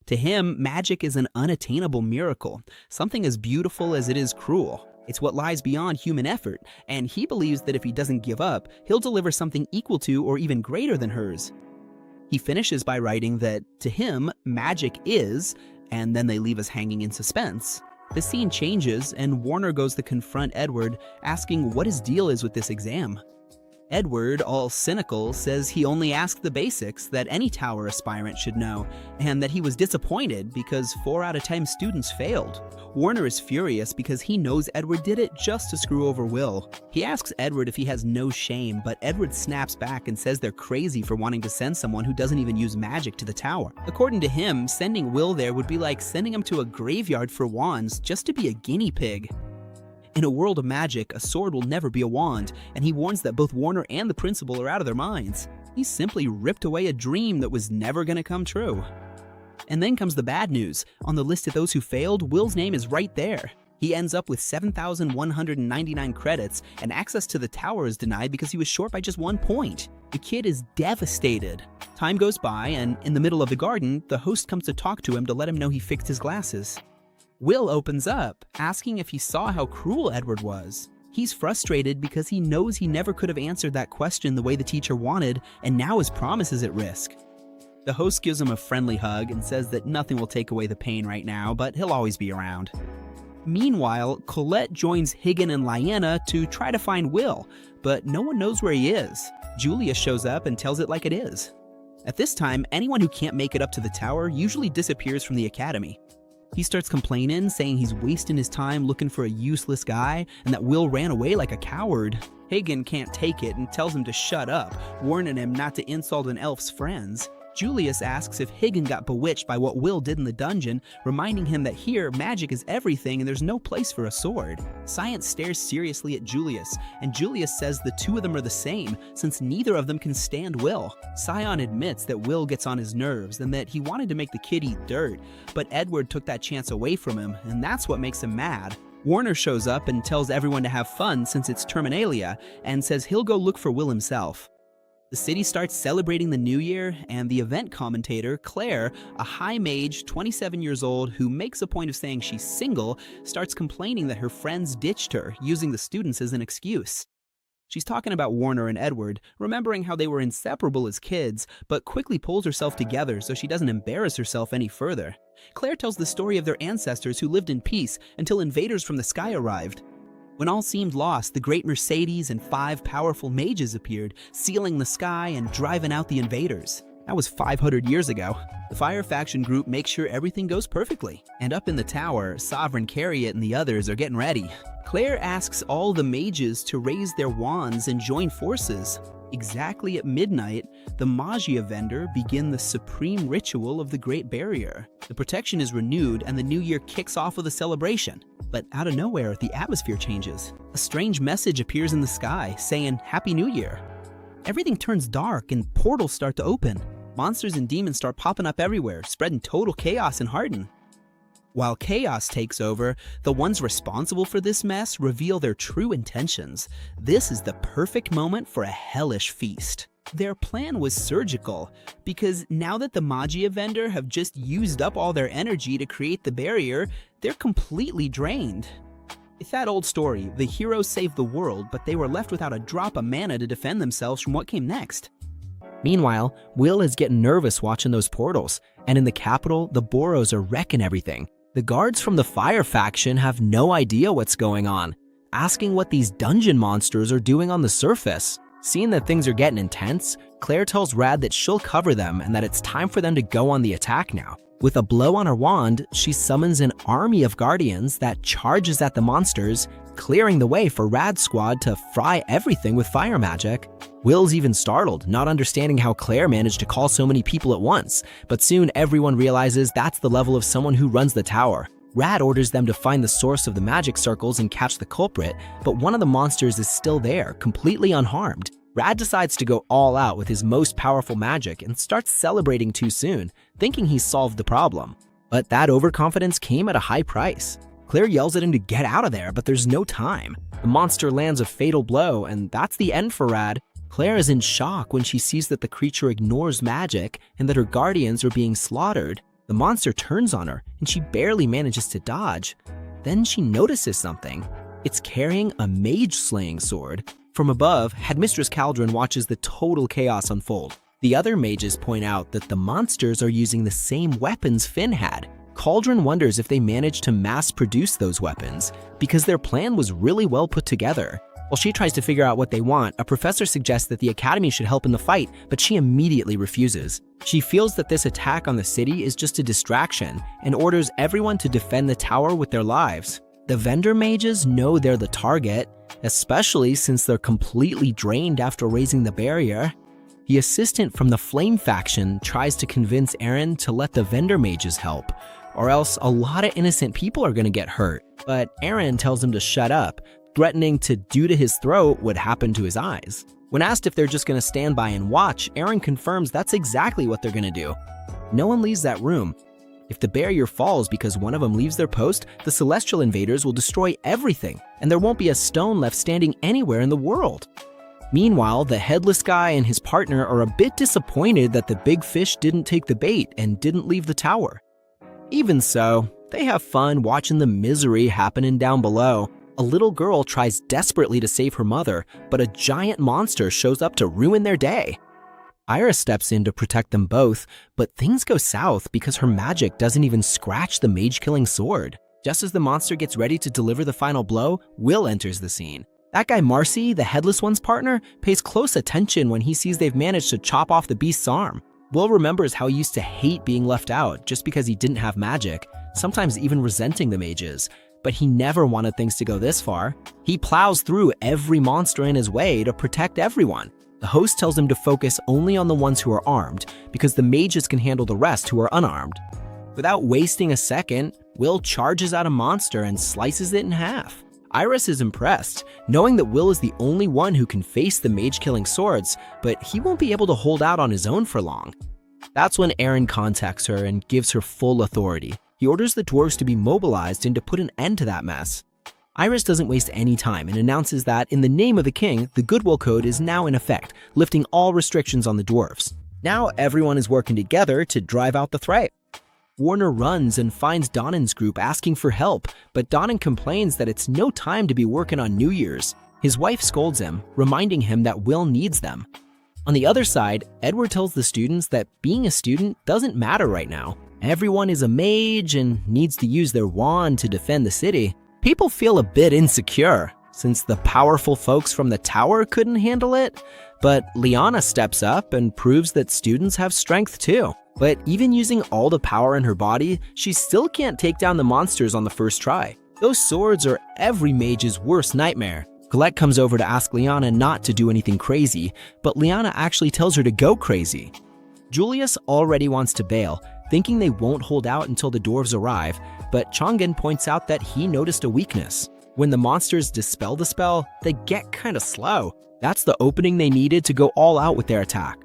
To him, magic is an unattainable miracle, something as beautiful as it is cruel. It's what lies beyond human effort, and he believes that if he doesn't give up, he'll deliver something equal to or even greater than hers. He finishes by writing that, to him, magic is, and then they leave us hanging in suspense. The scene changes, and Warner goes to confront Edward, asking what his deal is with this exam. Edward, all cynical, says he only asked the basics that any tower aspirant should know, and that he was disappointed because 4 out of 10 students failed. Warner is furious because he knows Edward did it just to screw over Will. He asks Edward if he has no shame, but Edward snaps back and says they're crazy for wanting to send someone who doesn't even use magic to the tower. According to him, sending Will there would be like sending him to a graveyard for wands just to be a guinea pig. In a world of magic, a sword will never be a wand, and he warns that both Warner and the principal are out of their minds. He simply ripped away a dream that was never going to come true. And then comes the bad news. On the list of those who failed, Will's name is right there. He ends up with 7,199 credits, and access to the tower is denied because he was short by just 1 point. The kid is devastated. Time goes by, and in the middle of the garden, the host comes to talk to him to let him know he fixed his glasses. Will opens up, asking if he saw how cruel Edward was. He's frustrated because he knows he never could have answered that question the way the teacher wanted, and now his promise is at risk. The host gives him a friendly hug and says that nothing will take away the pain right now, but he'll always be around. Meanwhile, Colette joins Higgin and Lyanna to try to find Will, but no one knows where he is. Julia shows up and tells it like it is. At this time, anyone who can't make it up to the tower usually disappears from the academy. He starts complaining, saying he's wasting his time looking for a useless guy and that Will ran away like a coward. Higgin can't take it and tells him to shut up, warning him not to insult an elf's friends. Julius asks if Higgin got bewitched by what Will did in the dungeon, reminding him that here, magic is everything and there's no place for a sword. Science stares seriously at Julius, and Julius says the two of them are the same, since neither of them can stand Will. Scion admits that Will gets on his nerves and that he wanted to make the kid eat dirt, but Edward took that chance away from him, and that's what makes him mad. Warner shows up and tells everyone to have fun since it's Terminalia, and says he'll go look for Will himself. The city starts celebrating the new year, and the event commentator, Claire, a high mage, 27 years old, who makes a point of saying she's single, starts complaining that her friends ditched her, using the students as an excuse. She's talking about Warner and Edward, remembering how they were inseparable as kids, but quickly pulls herself together so she doesn't embarrass herself any further. Claire tells the story of their ancestors who lived in peace until invaders from the sky arrived. When all seemed lost, the great Mercedes and 5 powerful mages appeared, sealing the sky and driving out the invaders. That was 500 years ago. The Fire Faction group makes sure everything goes perfectly. And up in the tower, Sovereign Carriot and the others are getting ready. Claire asks all the mages to raise their wands and join forces. Exactly at midnight, the magia vendor begin the supreme ritual of the Great Barrier. The protection is renewed and the new year kicks off with a celebration. But out of nowhere, the atmosphere changes. A strange message appears in the sky saying, "Happy New Year." Everything turns dark and portals start to open. Monsters and demons start popping up everywhere, spreading total chaos in Hardin. While chaos takes over, the ones responsible for this mess reveal their true intentions. This is the perfect moment for a hellish feast. Their plan was surgical, because now that the magia vendor have just used up all their energy to create the barrier, they're completely drained. It's that old story, the heroes saved the world, but they were left without a drop of mana to defend themselves from what came next. Meanwhile, Will is getting nervous watching those portals, and in the capital, the Boros are wrecking everything. The guards from the Fire faction have no idea what's going on, asking what these dungeon monsters are doing on the surface. Seeing that things are getting intense, Claire tells Rad that she'll cover them and that it's time for them to go on the attack now. With a blow on her wand, she summons an army of guardians that charges at the monsters, clearing the way for Rad's squad to fry everything with fire magic. Will's even startled, not understanding how Claire managed to call so many people at once, but soon everyone realizes that's the level of someone who runs the tower. Rad orders them to find the source of the magic circles and catch the culprit, but one of the monsters is still there, completely unharmed. Rad decides to go all out with his most powerful magic and starts celebrating too soon, thinking he's solved the problem. But that overconfidence came at a high price. Claire yells at him to get out of there, but there's no time. The monster lands a fatal blow, and that's the end for Rad. Claire is in shock when she sees that the creature ignores magic and that her guardians are being slaughtered. The monster turns on her, and she barely manages to dodge. Then she notices something. It's carrying a mage-slaying sword. From above, Headmistress Caldron watches the total chaos unfold. The other mages point out that the monsters are using the same weapons Finn had. Cauldron wonders if they managed to mass-produce those weapons, because their plan was really well put together. While she tries to figure out what they want, a professor suggests that the academy should help in the fight, but she immediately refuses. She feels that this attack on the city is just a distraction and orders everyone to defend the tower with their lives. The vendor mages know they're the target, especially since they're completely drained after raising the barrier. The assistant from the Flame faction tries to convince Aaron to let the vendor mages help, or else a lot of innocent people are gonna get hurt. But Aaron tells him to shut up, threatening to do to his throat what happened to his eyes. When asked if they're just gonna stand by and watch, Aaron confirms that's exactly what they're gonna do. No one leaves that room. If the barrier falls because one of them leaves their post, the celestial invaders will destroy everything, and there won't be a stone left standing anywhere in the world. Meanwhile, the headless guy and his partner are a bit disappointed that the big fish didn't take the bait and didn't leave the tower. Even so, they have fun watching the misery happening down below. A little girl tries desperately to save her mother, but a giant monster shows up to ruin their day. Iris steps in to protect them both, but things go south because her magic doesn't even scratch the mage-killing sword. Just as the monster gets ready to deliver the final blow, Will enters the scene. That guy Marcy, the Headless One's partner, pays close attention when he sees they've managed to chop off the beast's arm. Will remembers how he used to hate being left out just because he didn't have magic, sometimes even resenting the mages. But he never wanted things to go this far. He plows through every monster in his way to protect everyone. The host tells him to focus only on the ones who are armed, because the mages can handle the rest who are unarmed. Without wasting a second, Will charges at a monster and slices it in half. Iris is impressed, knowing that Will is the only one who can face the mage-killing swords, but he won't be able to hold out on his own for long. That's when Aaron contacts her and gives her full authority. He orders the dwarves to be mobilized and to put an end to that mess. Iris doesn't waste any time and announces that, in the name of the king, the Goodwill Code is now in effect, lifting all restrictions on the dwarves. Now everyone is working together to drive out the threat. Warner runs and finds Donnan's group asking for help, but Donnan complains that it's no time to be working on New Year's. His wife scolds him, reminding him that Will needs them. On the other side, Edward tells the students that being a student doesn't matter right now. Everyone is a mage and needs to use their wand to defend the city. People feel a bit insecure, since the powerful folks from the tower couldn't handle it, but Liana steps up and proves that students have strength too. But even using all the power in her body, she still can't take down the monsters on the first try. Those swords are every mage's worst nightmare. Colette comes over to ask Liana not to do anything crazy, but Liana actually tells her to go crazy. Julius already wants to bail, thinking they won't hold out until the dwarves arrive, but Chang'an points out that he noticed a weakness. When the monsters dispel the spell, they get kinda slow. That's the opening they needed to go all out with their attack.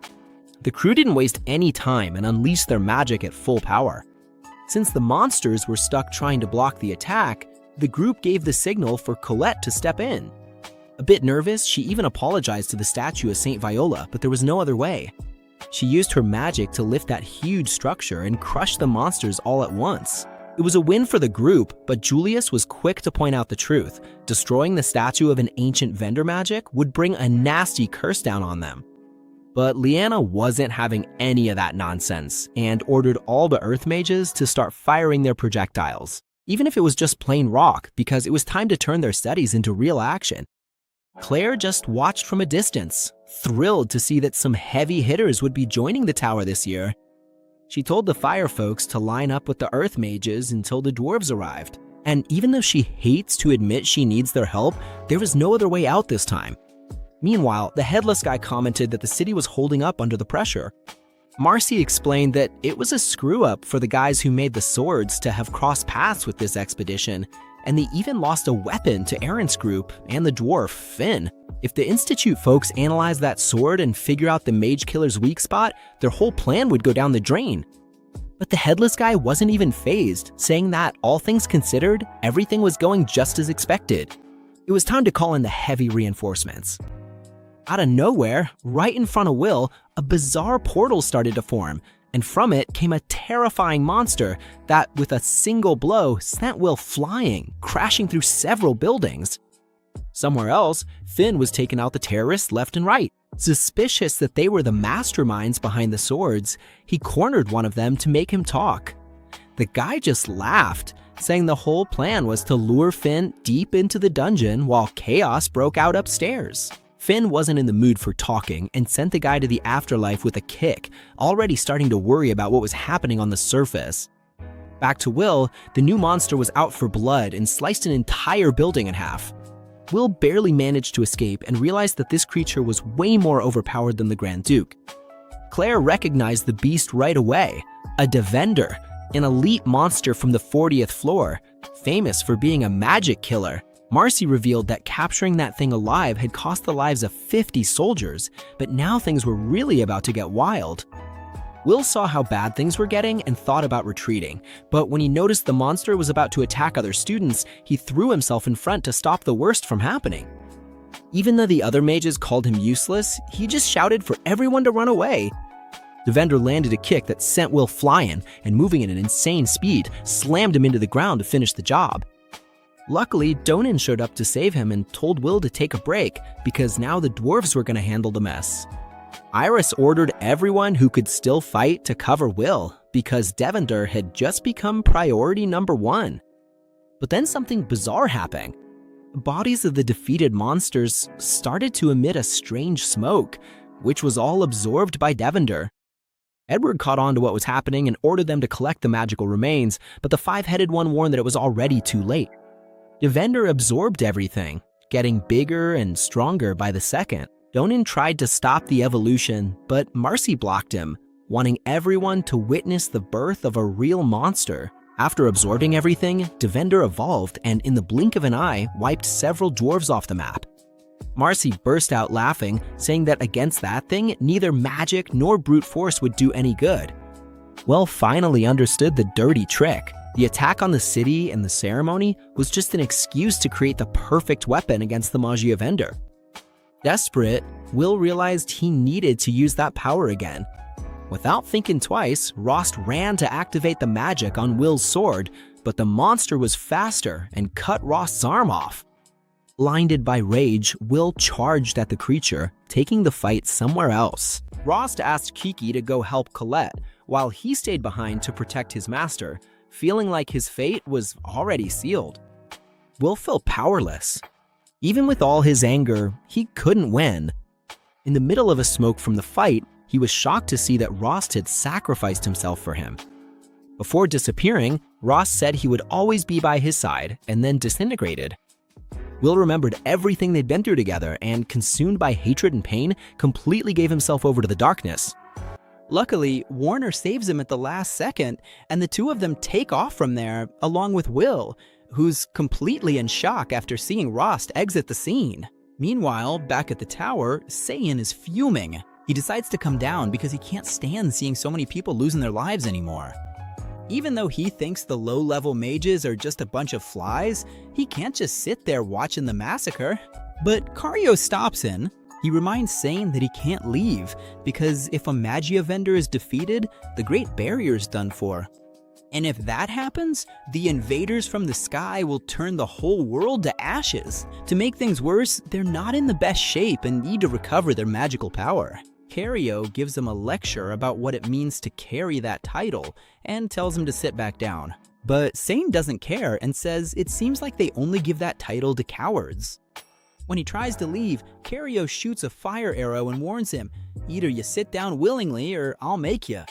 The crew didn't waste any time and unleashed their magic at full power. Since the monsters were stuck trying to block the attack, the group gave the signal for Colette to step in. A bit nervous, she even apologized to the statue of Saint Viola, but there was no other way. She used her magic to lift that huge structure and crush the monsters all at once. It was a win for the group, but Julius was quick to point out the truth. Destroying the statue of an ancient vendor magic would bring a nasty curse down on them. But Liana wasn't having any of that nonsense and ordered all the earth mages to start firing their projectiles, even if it was just plain rock, because it was time to turn their studies into real action. Claire just watched from a distance, thrilled to see that some heavy hitters would be joining the tower this year. She told the fire folks to line up with the earth mages until the dwarves arrived. And even though she hates to admit she needs their help, there was no other way out this time. Meanwhile, the headless guy commented that the city was holding up under the pressure. Marcy explained that it was a screw-up for the guys who made the swords to have crossed paths with this expedition, and they even lost a weapon to Aaron's group and the dwarf, Finn. If the Institute folks analyze that sword and figure out the mage killer's weak spot, their whole plan would go down the drain. But the headless guy wasn't even fazed, saying that, all things considered, everything was going just as expected. It was time to call in the heavy reinforcements. Out of nowhere, right in front of Will, a bizarre portal started to form, and from it came a terrifying monster that, with a single blow, sent Will flying, crashing through several buildings. Somewhere else, Finn was taking out the terrorists left and right. Suspicious that they were the masterminds behind the swords, he cornered one of them to make him talk. The guy just laughed, saying the whole plan was to lure Finn deep into the dungeon while chaos broke out upstairs. Finn wasn't in the mood for talking and sent the guy to the afterlife with a kick, already starting to worry about what was happening on the surface. Back to Will, the new monster was out for blood and sliced an entire building in half. Will barely managed to escape and realized that this creature was way more overpowered than the Grand Duke. Claire recognized the beast right away, a Devender, an elite monster from the 40th floor, famous for being a magic killer. Marcy revealed that capturing that thing alive had cost the lives of 50 soldiers, but now things were really about to get wild. Will saw how bad things were getting and thought about retreating, but when he noticed the monster was about to attack other students, he threw himself in front to stop the worst from happening. Even though the other mages called him useless, he just shouted for everyone to run away. Devender landed a kick that sent Will flying and, moving at an insane speed, slammed him into the ground to finish the job. Luckily, Donan showed up to save him and told Will to take a break because now the dwarves were going to handle the mess. Iris ordered everyone who could still fight to cover Will because Devender had just become priority number 1. But then something bizarre happened. The bodies of the defeated monsters started to emit a strange smoke, which was all absorbed by Devender. Edward caught on to what was happening and ordered them to collect the magical remains, but the five-headed one warned that it was already too late. Devender absorbed everything, getting bigger and stronger by the second. Donan tried to stop the evolution, but Marcy blocked him, wanting everyone to witness the birth of a real monster. After absorbing everything, Devender evolved and in the blink of an eye wiped several dwarves off the map. Marcy burst out laughing, saying that against that thing, neither magic nor brute force would do any good. Will finally understood the dirty trick. The attack on the city and the ceremony was just an excuse to create the perfect weapon against the Magia Vendor. Desperate, Will realized he needed to use that power again. Without thinking twice, Rost ran to activate the magic on Will's sword, but the monster was faster and cut Rost's arm off. Blinded by rage, Will charged at the creature, taking the fight somewhere else. Rost asked Kiki to go help Colette, while he stayed behind to protect his master, feeling like his fate was already sealed. Will felt powerless. Even with all his anger, he couldn't win. In the middle of a smoke from the fight, he was shocked to see that Rost had sacrificed himself for him. Before disappearing, Rost said he would always be by his side and then disintegrated. Will remembered everything they'd been through together and, consumed by hatred and pain, completely gave himself over to the darkness. Luckily, Warner saves him at the last second, and the two of them take off from there, along with Will, who's completely in shock after seeing Rost exit the scene. Meanwhile, back at the tower, Seiyan is fuming. He decides to come down because he can't stand seeing so many people losing their lives anymore. Even though he thinks the low-level mages are just a bunch of flies, he can't just sit there watching the massacre. But Kario stops in. He reminds Seiyan that he can't leave, because if a Magia vendor is defeated, the Great Barrier's done for. And if that happens, the invaders from the sky will turn the whole world to ashes. To make things worse, they're not in the best shape and need to recover their magical power. Kario gives him a lecture about what it means to carry that title and tells him to sit back down. But Seiyan doesn't care and says it seems like they only give that title to cowards. When he tries to leave, Kario shoots a fire arrow and warns him, "Either you sit down willingly or I'll make you."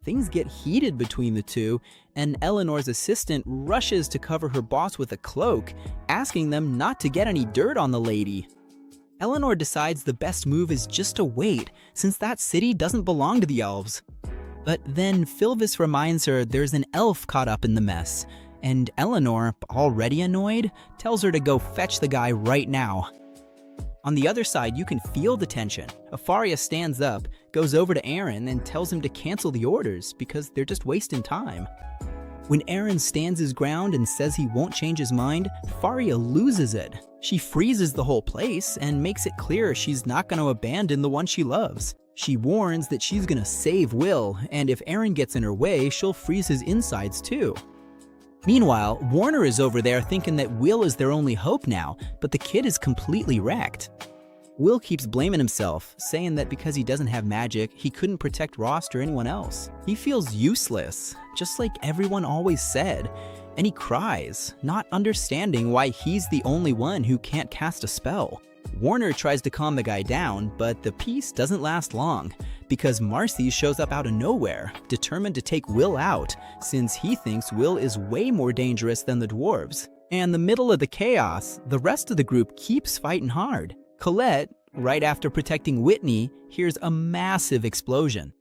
Things get heated between the two, and Eleanor's assistant rushes to cover her boss with a cloak, asking them not to get any dirt on the lady. Eleanor decides the best move is just to wait, since that city doesn't belong to the elves. But then Philvis reminds her there's an elf caught up in the mess, and Eleanor, already annoyed, tells her to go fetch the guy right now. On the other side, you can feel the tension. Afaria stands up, goes over to Aaron, and tells him to cancel the orders because they're just wasting time. When Aaron stands his ground and says he won't change his mind, Faria loses it. She freezes the whole place and makes it clear she's not going to abandon the one she loves. She warns that she's going to save Will, and if Aaron gets in her way, she'll freeze his insides too. Meanwhile, Warner is over there thinking that Will is their only hope now, but the kid is completely wrecked. Will keeps blaming himself, saying that because he doesn't have magic, he couldn't protect Rost or anyone else. He feels useless, just like everyone always said, and he cries, not understanding why he's the only one who can't cast a spell. Warner tries to calm the guy down, but the peace doesn't last long, because Marcy shows up out of nowhere, determined to take Will out, since he thinks Will is way more dangerous than the dwarves. And in the middle of the chaos, the rest of the group keeps fighting hard. Colette, right after protecting Whitney, hears a massive explosion.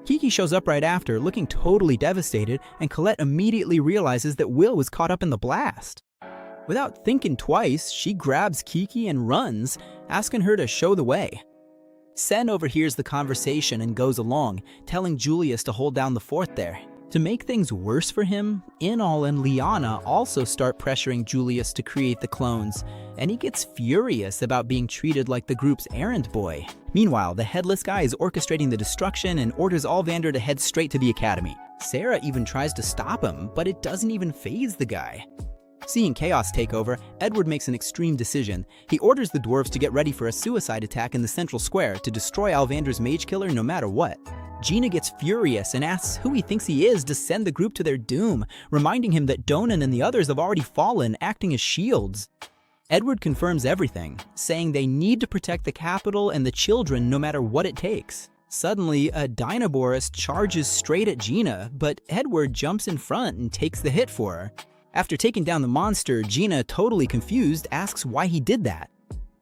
Kiki shows up right after, looking totally devastated, and Colette immediately realizes that Will was caught up in the blast. Without thinking twice, she grabs Kiki and runs, asking her to show the way. Sen overhears the conversation and goes along, telling Julius to hold down the fort there. To make things worse for him, Inal and Liana also start pressuring Julius to create the clones, and he gets furious about being treated like the group's errand boy. Meanwhile, the headless guy is orchestrating the destruction and orders Olvander to head straight to the academy. Sarah even tries to stop him, but it doesn't even faze the guy. Seeing chaos take over, Edward makes an extreme decision. He orders the dwarves to get ready for a suicide attack in the central square to destroy Olvander's mage killer no matter what. Gina gets furious and asks who he thinks he is to send the group to their doom, reminding him that Donan and the others have already fallen, acting as shields. Edward confirms everything, saying they need to protect the capital and the children no matter what it takes. Suddenly, a Dinosaurus charges straight at Gina, but Edward jumps in front and takes the hit for her. After taking down the monster, Gina, totally confused, asks why he did that.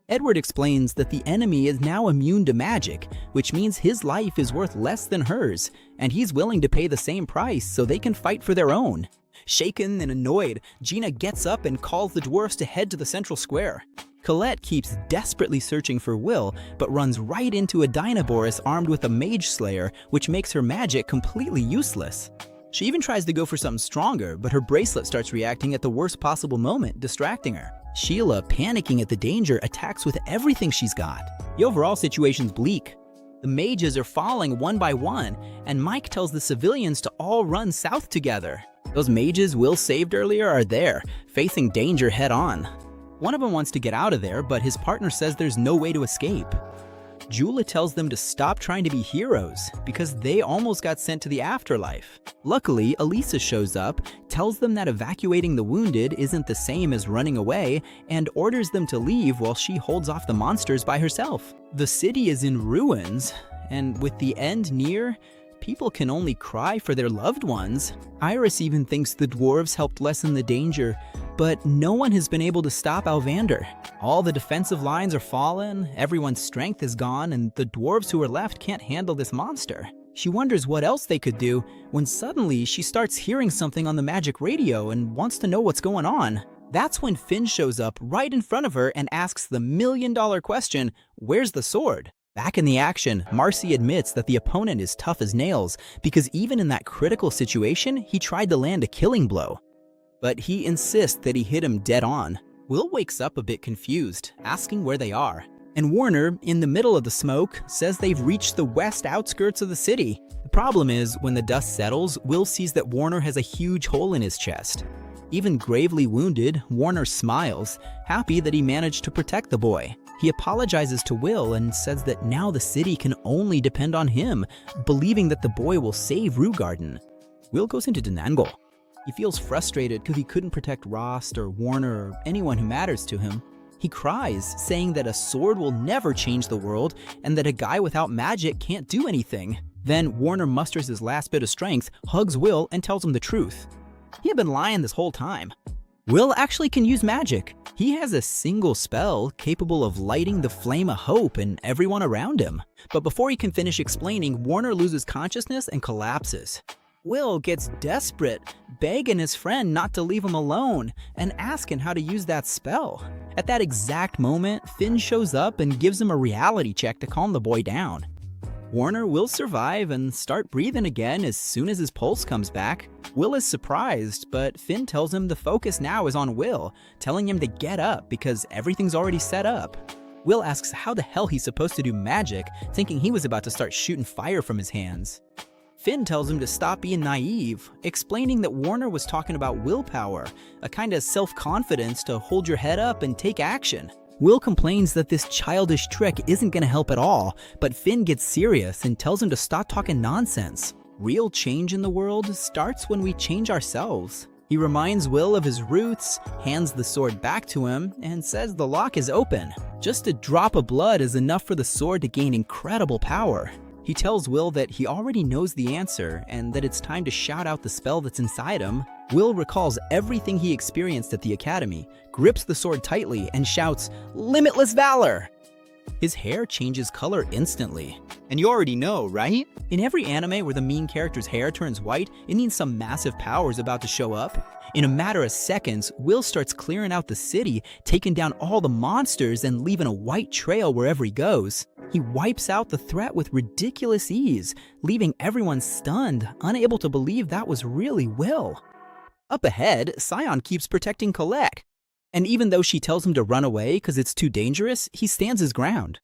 Edward explains that the enemy is now immune to magic, which means his life is worth less than hers, and he's willing to pay the same price so they can fight for their own. Shaken and annoyed, Gina gets up and calls the dwarfs to head to the central square. Colette keeps desperately searching for Will, but runs right into a Dinosaurus armed with a Mage Slayer, which makes her magic completely useless. She even tries to go for something stronger, but her bracelet starts reacting at the worst possible moment, distracting her. Sheila, panicking at the danger, attacks with everything she's got. The overall situation's bleak. The mages are falling one by one, and Mike tells the civilians to all run south together. Those mages Will saved earlier are there, facing danger head on. One of them wants to get out of there, but his partner says there's no way to escape. Jula tells them to stop trying to be heroes, because they almost got sent to the afterlife. Luckily, Elisa shows up, tells them that evacuating the wounded isn't the same as running away, and orders them to leave while she holds off the monsters by herself. The city is in ruins, and with the end near, people can only cry for their loved ones. Iris even thinks the dwarves helped lessen the danger, But no one has been able to stop Alvander. All the defensive lines are fallen, everyone's strength is gone, and the dwarves who are left can't handle this monster. She wonders what else they could do when suddenly she starts hearing something on the magic radio and wants to know what's going on. That's when Finn shows up right in front of her and asks the million-dollar question, "Where's the sword?" Back in the action, Marcy admits that the opponent is tough as nails because even in that critical situation, he tried to land a killing blow. But he insists that he hit him dead on. Will wakes up a bit confused, asking where they are. And Warner, in the middle of the smoke, says they've reached the west outskirts of the city. The problem is, when the dust settles, Will sees that Warner has a huge hole in his chest. Even gravely wounded, Warner smiles, happy that he managed to protect the boy. He apologizes to Will and says that now the city can only depend on him, believing that the boy will save Rue Garden. Will goes into denial. He feels frustrated because he couldn't protect Rost or Warner or anyone who matters to him. He cries, saying that a sword will never change the world and that a guy without magic can't do anything. Then Warner musters his last bit of strength, hugs Will, and tells him the truth. He had been lying this whole time. Will actually can use magic. He has a single spell capable of lighting the flame of hope in everyone around him. But before he can finish explaining, Warner loses consciousness and collapses. Will gets desperate, begging his friend not to leave him alone and asking how to use that spell. At that exact moment, Finn shows up and gives him a reality check to calm the boy down. Warner will survive and start breathing again as soon as his pulse comes back. Will is surprised, but Finn tells him the focus now is on Will, telling him to get up because everything's already set up. Will asks how the hell he's supposed to do magic, thinking he was about to start shooting fire from his hands. Finn tells him to stop being naive, explaining that Warner was talking about willpower, a kind of self-confidence to hold your head up and take action. Will complains that this childish trick isn't going to help at all, but Finn gets serious and tells him to stop talking nonsense. Real change in the world starts when we change ourselves. He reminds Will of his roots, hands the sword back to him, and says the lock is open. Just a drop of blood is enough for the sword to gain incredible power. He tells Will that he already knows the answer and that it's time to shout out the spell that's inside him. Will recalls everything he experienced at the academy, grips the sword tightly, and shouts, "Limitless Valor!" His hair changes color instantly. And you already know, right? In every anime where the main character's hair turns white, it means some massive power is about to show up. In a matter of seconds, Will starts clearing out the city, taking down all the monsters and leaving a white trail wherever he goes. He wipes out the threat with ridiculous ease, leaving everyone stunned, unable to believe that was really Will. Up ahead, Scion keeps protecting Colette. And even though she tells him to run away because it's too dangerous, he stands his ground.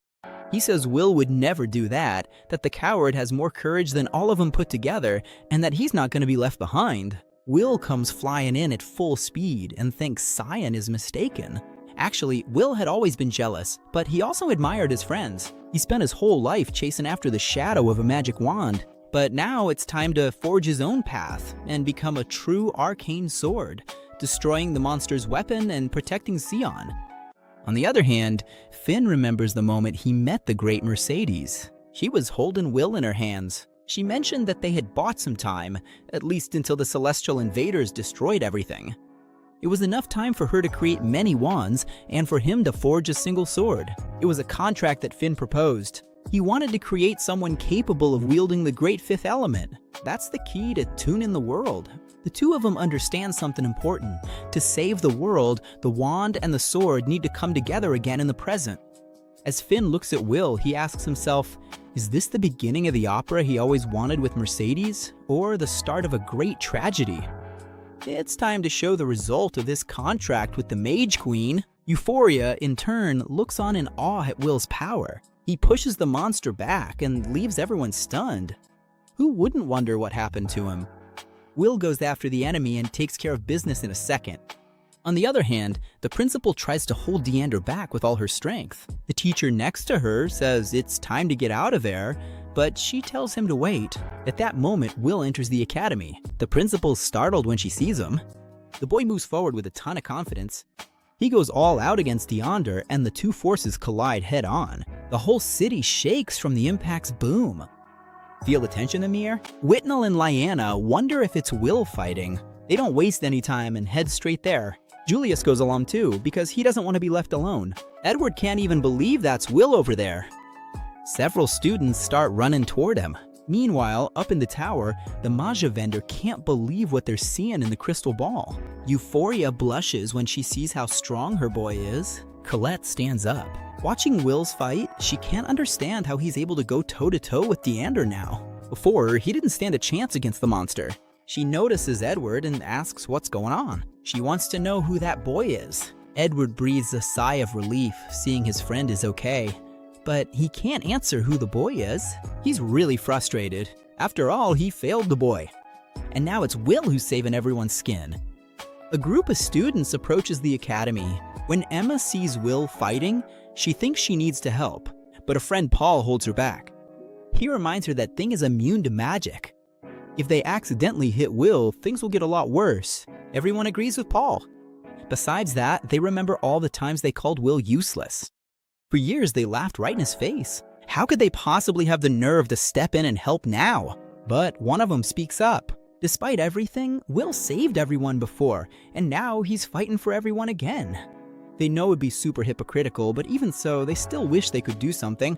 He says Will would never do that the coward has more courage than all of them put together, and that he's not going to be left behind. Will comes flying in at full speed and thinks Scion is mistaken. Actually, Will had always been jealous, but he also admired his friends. He spent his whole life chasing after the shadow of a magic wand. But now it's time to forge his own path and become a true arcane sword, destroying the monster's weapon and protecting Sion. On the other hand, Finn remembers the moment he met the great Mercedes. She was holding Will in her hands. She mentioned that they had bought some time, at least until the celestial invaders destroyed everything. It was enough time for her to create many wands and for him to forge a single sword. It was a contract that Finn proposed. He wanted to create someone capable of wielding the great fifth element. That's the key to tuning the world. The two of them understand something important. To save the world, the wand and the sword need to come together again in the present. As Finn looks at Will, he asks himself, is this the beginning of the opera he always wanted with Mercedes, or the start of a great tragedy? It's time to show the result of this contract with the Mage Queen. Euphoria, in turn, looks on in awe at Will's power. He pushes the monster back and leaves everyone stunned. Who wouldn't wonder what happened to him? Will goes after the enemy and takes care of business in a second. On the other hand, the principal tries to hold Deander back with all her strength. The teacher next to her says it's time to get out of there, but she tells him to wait. At that moment, Will enters the academy. The principal's startled when she sees him. The boy moves forward with a ton of confidence. He goes all out against Deander, and the two forces collide head-on. The whole city shakes from the impact's boom. Feel the tension in the air? Whitnell and Lyanna wonder if it's Will fighting. They don't waste any time and head straight there. Julius goes along too, because he doesn't want to be left alone. Edward can't even believe that's Will over there. Several students start running toward him. Meanwhile, up in the tower, the Maja vendor can't believe what they're seeing in the crystal ball. Euphoria blushes when she sees how strong her boy is. Colette stands up. Watching Will's fight, she can't understand how he's able to go toe-to-toe with Deander now. Before, he didn't stand a chance against the monster. She notices Edward and asks what's going on. She wants to know who that boy is. Edward breathes a sigh of relief, seeing his friend is okay. But he can't answer who the boy is. He's really frustrated. After all, he failed the boy. And now it's Will who's saving everyone's skin. A group of students approaches the academy. When Emma sees Will fighting, she thinks she needs to help, but a friend Paul holds her back. He reminds her that Thing is immune to magic. If they accidentally hit Will, things will get a lot worse. Everyone agrees with Paul. Besides that, they remember all the times they called Will useless. For years, they laughed right in his face. How could they possibly have the nerve to step in and help now? But one of them speaks up. Despite everything, Will saved everyone before, and now he's fighting for everyone again. They know it'd be super hypocritical, but even so, they still wish they could do something.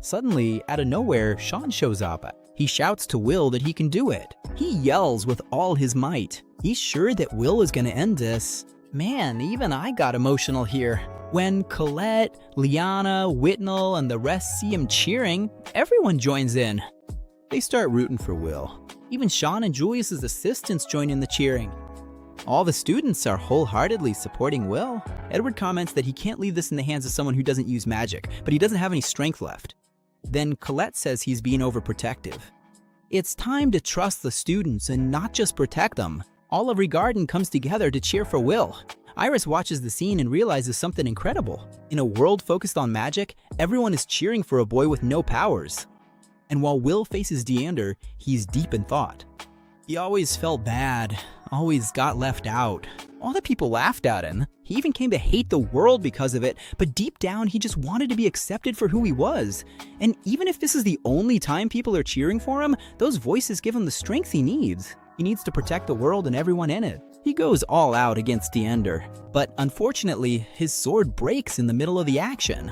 Suddenly, out of nowhere, Sean shows up. He shouts to Will that he can do it. He yells with all his might. He's sure that Will is gonna end this. Man, even I got emotional here. When Colette, Liana, Whitnell, and the rest see him cheering, everyone joins in. They start rooting for Will. Even Sean and Julius's assistants join in the cheering. All the students are wholeheartedly supporting Will. Edward comments that he can't leave this in the hands of someone who doesn't use magic, but he doesn't have any strength left. Then Colette says he's being overprotective. It's time to trust the students and not just protect them. All of Regarden comes together to cheer for Will. Iris watches the scene and realizes something incredible. In a world focused on magic, everyone is cheering for a boy with no powers. And while Will faces Deander, he's deep in thought. He always felt bad, always got left out. All the people laughed at him. He even came to hate the world because of it, but deep down he just wanted to be accepted for who he was. And even if this is the only time people are cheering for him, those voices give him the strength he needs. He needs to protect the world and everyone in it. He goes all out against Deander, but unfortunately, his sword breaks in the middle of the action.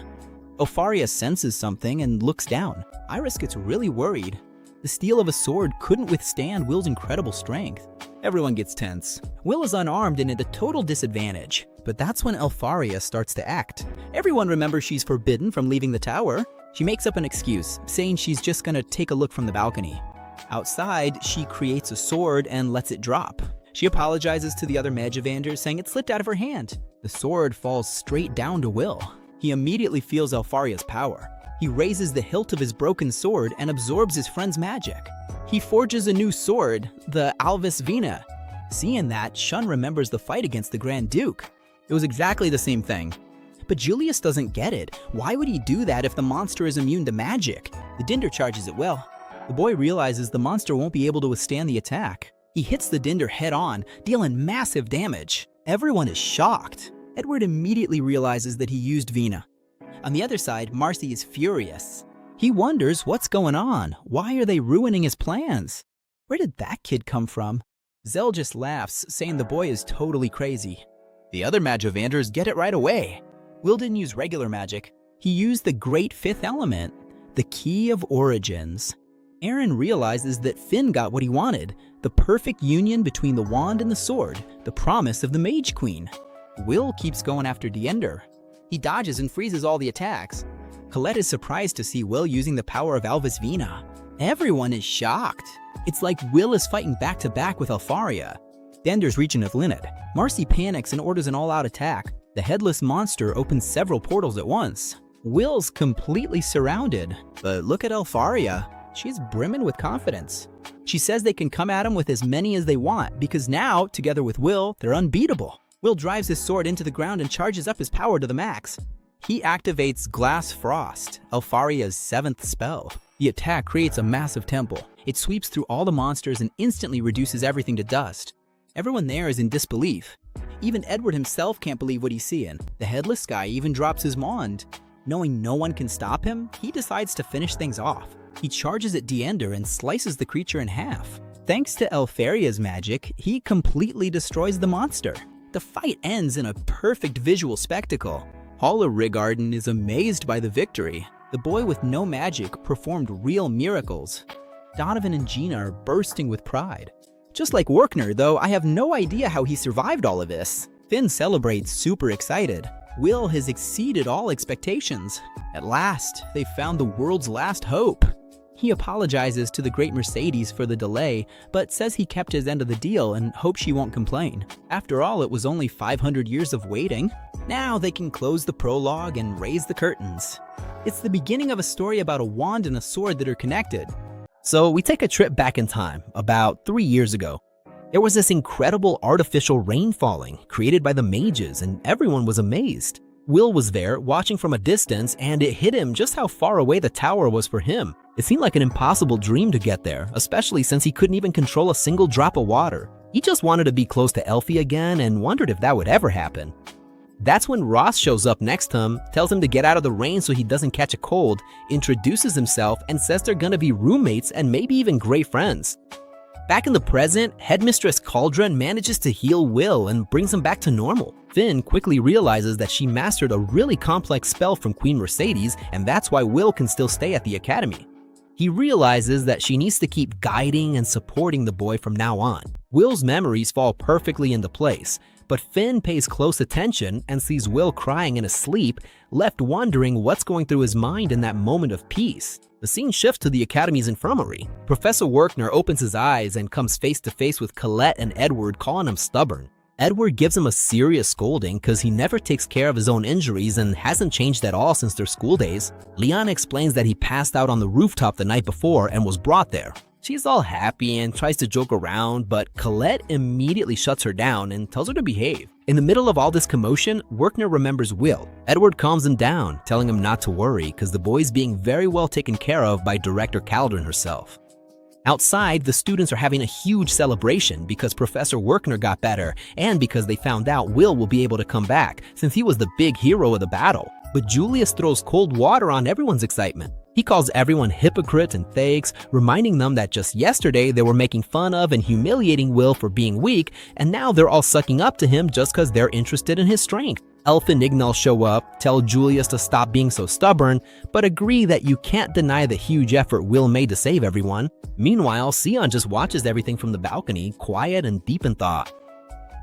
Opharia senses something and looks down. Iris gets really worried. The steel of a sword couldn't withstand Will's incredible strength. Everyone gets tense. Will is unarmed and at a total disadvantage, but that's when Elfaria starts to act. Everyone remembers she's forbidden from leaving the tower. She makes up an excuse, saying she's just gonna take a look from the balcony. Outside, she creates a sword and lets it drop. She apologizes to the other Magivanders, saying it slipped out of her hand. The sword falls straight down to Will. He immediately feels Elfaria's power. He raises the hilt of his broken sword and absorbs his friend's magic. He forges a new sword, the Alvis Vina. Seeing that, Shun remembers the fight against the Grand Duke. It was exactly the same thing. But Julius doesn't get it. Why would he do that if the monster is immune to magic? The Dinder charges it well. The boy realizes the monster won't be able to withstand the attack. He hits the Dinder head on, dealing massive damage. Everyone is shocked. Edward immediately realizes that he used Vina. On the other side, Marcy is furious. He wonders what's going on. Why are they ruining his plans? Where did that kid come from? Zell just laughs, saying the boy is totally crazy. The other Magivanders get it right away. Will didn't use regular magic. He used the Great Fifth Element, the Key of Origins. Aaron realizes that Finn got what he wanted, the perfect union between the wand and the sword, the promise of the Mage Queen. Will keeps going after Deander. He dodges and freezes all the attacks. Colette is surprised to see Will using the power of Alvis Vina. Everyone is shocked. It's like Will is fighting back-to-back with Elfaria. Deander's reaching his limit. Marcy panics and orders an all-out attack. The headless monster opens several portals at once. Will's completely surrounded, but look at Elfaria. She's brimming with confidence. She says they can come at him with as many as they want because now, together with Will, they're unbeatable. Will drives his sword into the ground and charges up his power to the max. He activates Glass Frost, Elfaria's 7th spell. The attack creates a massive temple. It sweeps through all the monsters and instantly reduces everything to dust. Everyone there is in disbelief. Even Edward himself can't believe what he's seeing. The headless guy even drops his wand. Knowing no one can stop him, he decides to finish things off. He charges at Deander and slices the creature in half. Thanks to Elfaria's magic, he completely destroys the monster. The fight ends in a perfect visual spectacle. Paula Rigarden is amazed by the victory. The boy with no magic performed real miracles. Donovan and Gina are bursting with pride. Just like Werkner, though, I have no idea how he survived all of this. Finn celebrates super excited. Will has exceeded all expectations. At last, they found the world's last hope. He apologizes to the Great Mercedes for the delay, but says he kept his end of the deal and hopes she won't complain. After all, it was only 500 years of waiting. Now they can close the prologue and raise the curtains. It's the beginning of a story about a wand and a sword that are connected. So we take a trip back in time, about 3 years ago. There was this incredible artificial rain falling, created by the mages, and everyone was amazed. Will was there, watching from a distance, and it hit him just how far away the tower was for him. It seemed like an impossible dream to get there, especially since he couldn't even control a single drop of water. He just wanted to be close to Elfie again and wondered if that would ever happen. That's when Ross shows up next to him, tells him to get out of the rain so he doesn't catch a cold, introduces himself, and says they're gonna be roommates and maybe even great friends. Back in the present, Headmistress Cauldron manages to heal Will and brings him back to normal. Finn quickly realizes that she mastered a really complex spell from Queen Mercedes, and that's why Will can still stay at the academy. He realizes that she needs to keep guiding and supporting the boy from now on. Will's memories fall perfectly into place, but Finn pays close attention and sees Will crying in his sleep, left wondering what's going through his mind in that moment of peace. The scene shifts to the Academy's infirmary. Professor Werkner opens his eyes and comes face to face with Colette and Edward, calling him stubborn. Edward gives him a serious scolding because he never takes care of his own injuries and hasn't changed at all since their school days. Leon explains that he passed out on the rooftop the night before and was brought there. She's all happy and tries to joke around, but Colette immediately shuts her down and tells her to behave. In the middle of all this commotion, Werkner remembers Will. Edward calms him down, telling him not to worry because the boy's being very well taken care of by Director Cauldron herself. Outside, the students are having a huge celebration because Professor Werkner got better and because they found out Will will be able to come back since he was the big hero of the battle. But Julius throws cold water on everyone's excitement. He calls everyone hypocrites and fakes, reminding them that just yesterday they were making fun of and humiliating Will for being weak, and now they're all sucking up to him just because they're interested in his strength. Elf and Ignal show up, tell Julius to stop being so stubborn, but agree that you can't deny the huge effort Will made to save everyone. Meanwhile, Sion just watches everything from the balcony, quiet and deep in thought.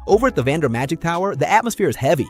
Over at the Vander Magic Tower, the atmosphere is heavy.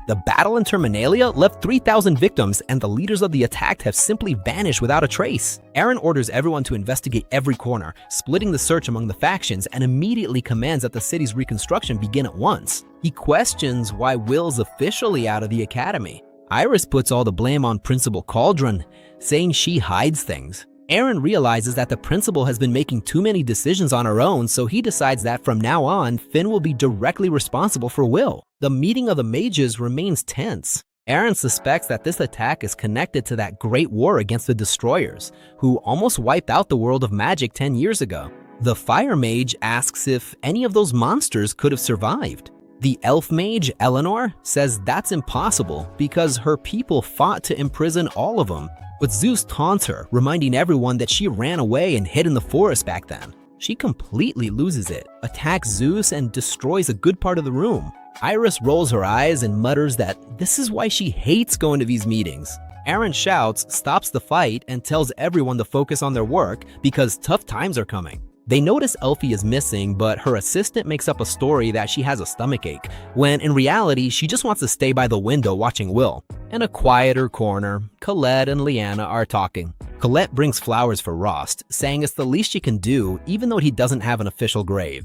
The battle in Terminalia left 3,000 victims, and the leaders of the attack have simply vanished without a trace. Aaron orders everyone to investigate every corner, splitting the search among the factions, and immediately commands that the city's reconstruction begin at once. He questions why Will's officially out of the academy. Iris puts all the blame on Principal Cauldron, saying she hides things. Aaron realizes that the principal has been making too many decisions on her own, so he decides that from now on, Finn will be directly responsible for Will. The meeting of the mages remains tense. Aaron suspects that this attack is connected to that great war against the Destroyers, who almost wiped out the world of magic 10 years ago. The Fire Mage asks if any of those monsters could have survived. The Elf Mage, Eleanor, says that's impossible because her people fought to imprison all of them. But Zeus taunts her, reminding everyone that she ran away and hid in the forest back then. She completely loses it, attacks Zeus, and destroys a good part of the room. Iris rolls her eyes and mutters that this is why she hates going to these meetings. Aaron shouts, stops the fight, and tells everyone to focus on their work because tough times are coming. They notice Elfie is missing, but her assistant makes up a story that she has a stomachache, when in reality, she just wants to stay by the window watching Will. In a quieter corner, Colette and Leanna are talking. Colette brings flowers for Rost, saying it's the least she can do, even though he doesn't have an official grave.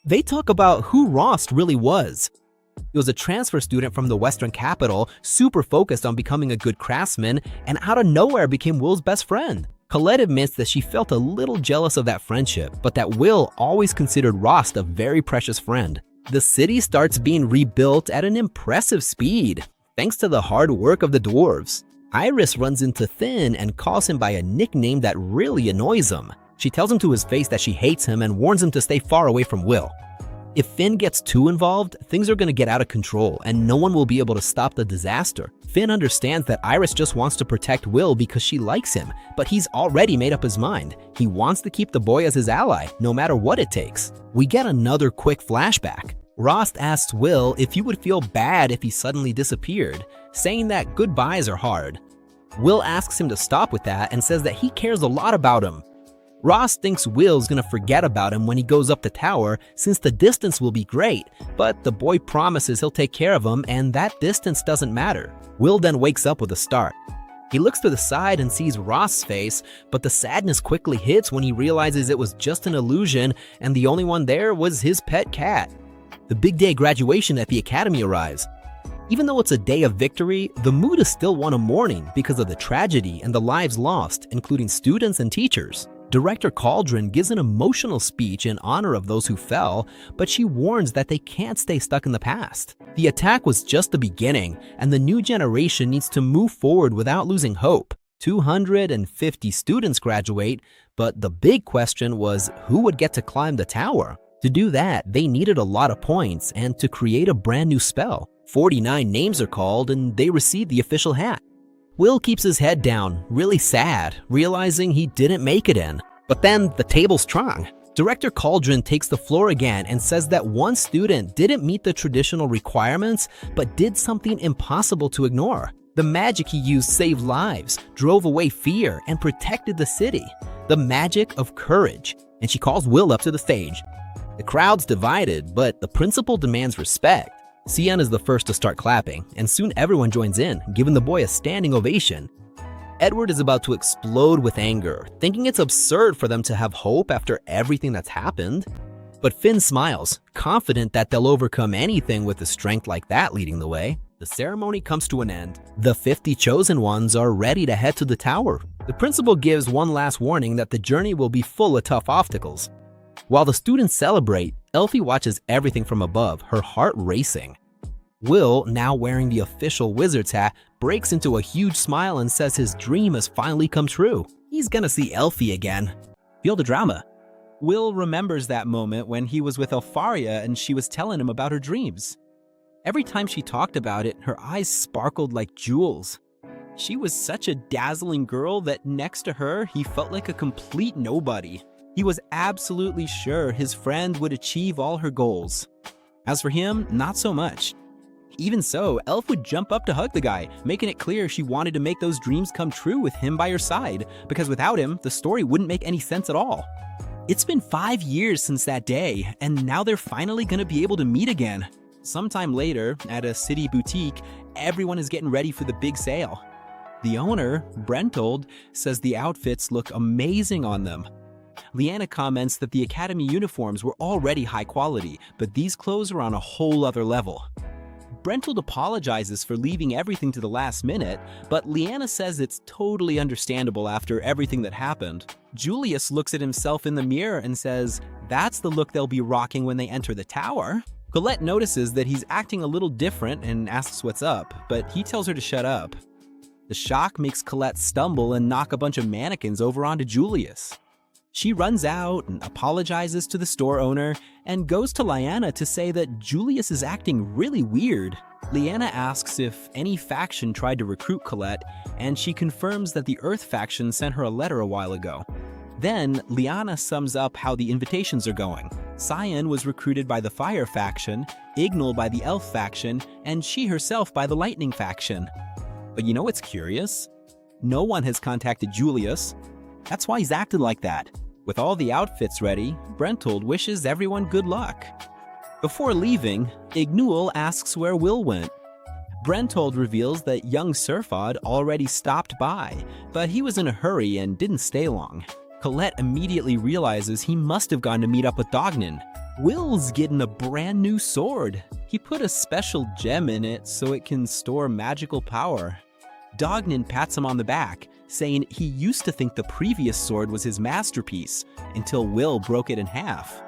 They talk about who Rost really was. He was a transfer student from the Western capital, super focused on becoming a good craftsman, and out of nowhere became Will's best friend. Colette admits that she felt a little jealous of that friendship, but that Will always considered Rost a very precious friend. The city starts being rebuilt at an impressive speed, thanks to the hard work of the dwarves. Iris runs into Finn and calls him by a nickname that really annoys him. She tells him to his face that she hates him and warns him to stay far away from Will. If Finn gets too involved, things are going to get out of control and no one will be able to stop the disaster. Finn understands that Iris just wants to protect Will because she likes him, but he's already made up his mind. He wants to keep the boy as his ally, no matter what it takes. We get another quick flashback. Rost asks Will if he would feel bad if he suddenly disappeared, saying that goodbyes are hard. Will asks him to stop with that and says that he cares a lot about him. Rost thinks Will's gonna forget about him when he goes up the tower since the distance will be great, but the boy promises he'll take care of him and that distance doesn't matter. Will then wakes up with a start. He looks to the side and sees Rost's face, but the sadness quickly hits when he realizes it was just an illusion and the only one there was his pet cat. The big day graduation at the academy arrives. Even though it's a day of victory, the mood is still one of mourning because of the tragedy and the lives lost, including students and teachers. Director Cauldron gives an emotional speech in honor of those who fell, but she warns that they can't stay stuck in the past. The attack was just the beginning, and the new generation needs to move forward without losing hope. 250 students graduate, but the big question was who would get to climb the tower? To do that, they needed a lot of points and to create a brand new spell. 49 names are called and they receive the official hat. Will keeps his head down, really sad, realizing he didn't make it in. But then the table's turn. Director Cauldron takes the floor again and says that one student didn't meet the traditional requirements, but did something impossible to ignore. The magic he used saved lives, drove away fear, and protected the city. The magic of courage. And she calls Will up to the stage. The crowd's divided, but the principal demands respect. Xian is the first to start clapping, and soon everyone joins in, giving the boy a standing ovation. Edward is about to explode with anger, thinking it's absurd for them to have hope after everything that's happened. But Finn smiles, confident that they'll overcome anything with a strength like that leading the way. The ceremony comes to an end. The 50 chosen ones are ready to head to the tower. The principal gives one last warning that the journey will be full of tough obstacles. While the students celebrate, Elfie watches everything from above, her heart racing. Will, now wearing the official wizard's hat, breaks into a huge smile and says his dream has finally come true. He's gonna see Elfie again. Feel the drama. Will remembers that moment when he was with Elfaria and she was telling him about her dreams. Every time she talked about it, her eyes sparkled like jewels. She was such a dazzling girl that next to her, he felt like a complete nobody. He was absolutely sure his friend would achieve all her goals. As for him, not so much. Even so, Elf would jump up to hug the guy, making it clear she wanted to make those dreams come true with him by her side, because without him, the story wouldn't make any sense at all. It's been 5 years since that day, and now they're finally gonna be able to meet again. Sometime later, at a city boutique, everyone is getting ready for the big sale. The owner, Brentold, says the outfits look amazing on them. Leanna comments that the academy uniforms were already high quality, but these clothes are on a whole other level. Brentold apologizes for leaving everything to the last minute, but Leanna says it's totally understandable after everything that happened. Julius looks at himself in the mirror and says, that's the look they'll be rocking when they enter the tower. Colette notices that he's acting a little different and asks what's up, but he tells her to shut up. The shock makes Colette stumble and knock a bunch of mannequins over onto Julius. She runs out and apologizes to the store owner and goes to Lyanna to say that Julius is acting really weird. Leanna asks if any faction tried to recruit Colette, and she confirms that the Earth faction sent her a letter a while ago. Then, Liana sums up how the invitations are going. Cyan was recruited by the Fire faction, Ignal by the Elf faction, and she herself by the Lightning faction. But you know what's curious? No one has contacted Julius. That's why he's acted like that. With all the outfits ready, Brentold wishes everyone good luck. Before leaving, Ignul asks where Will went. Brentold reveals that young Surfod already stopped by, but he was in a hurry and didn't stay long. Colette immediately realizes he must have gone to meet up with Dognan. Will's getting a brand new sword. He put a special gem in it so it can store magical power. Dognan pats him on the back, saying he used to think the previous sword was his masterpiece, until Will broke it in half.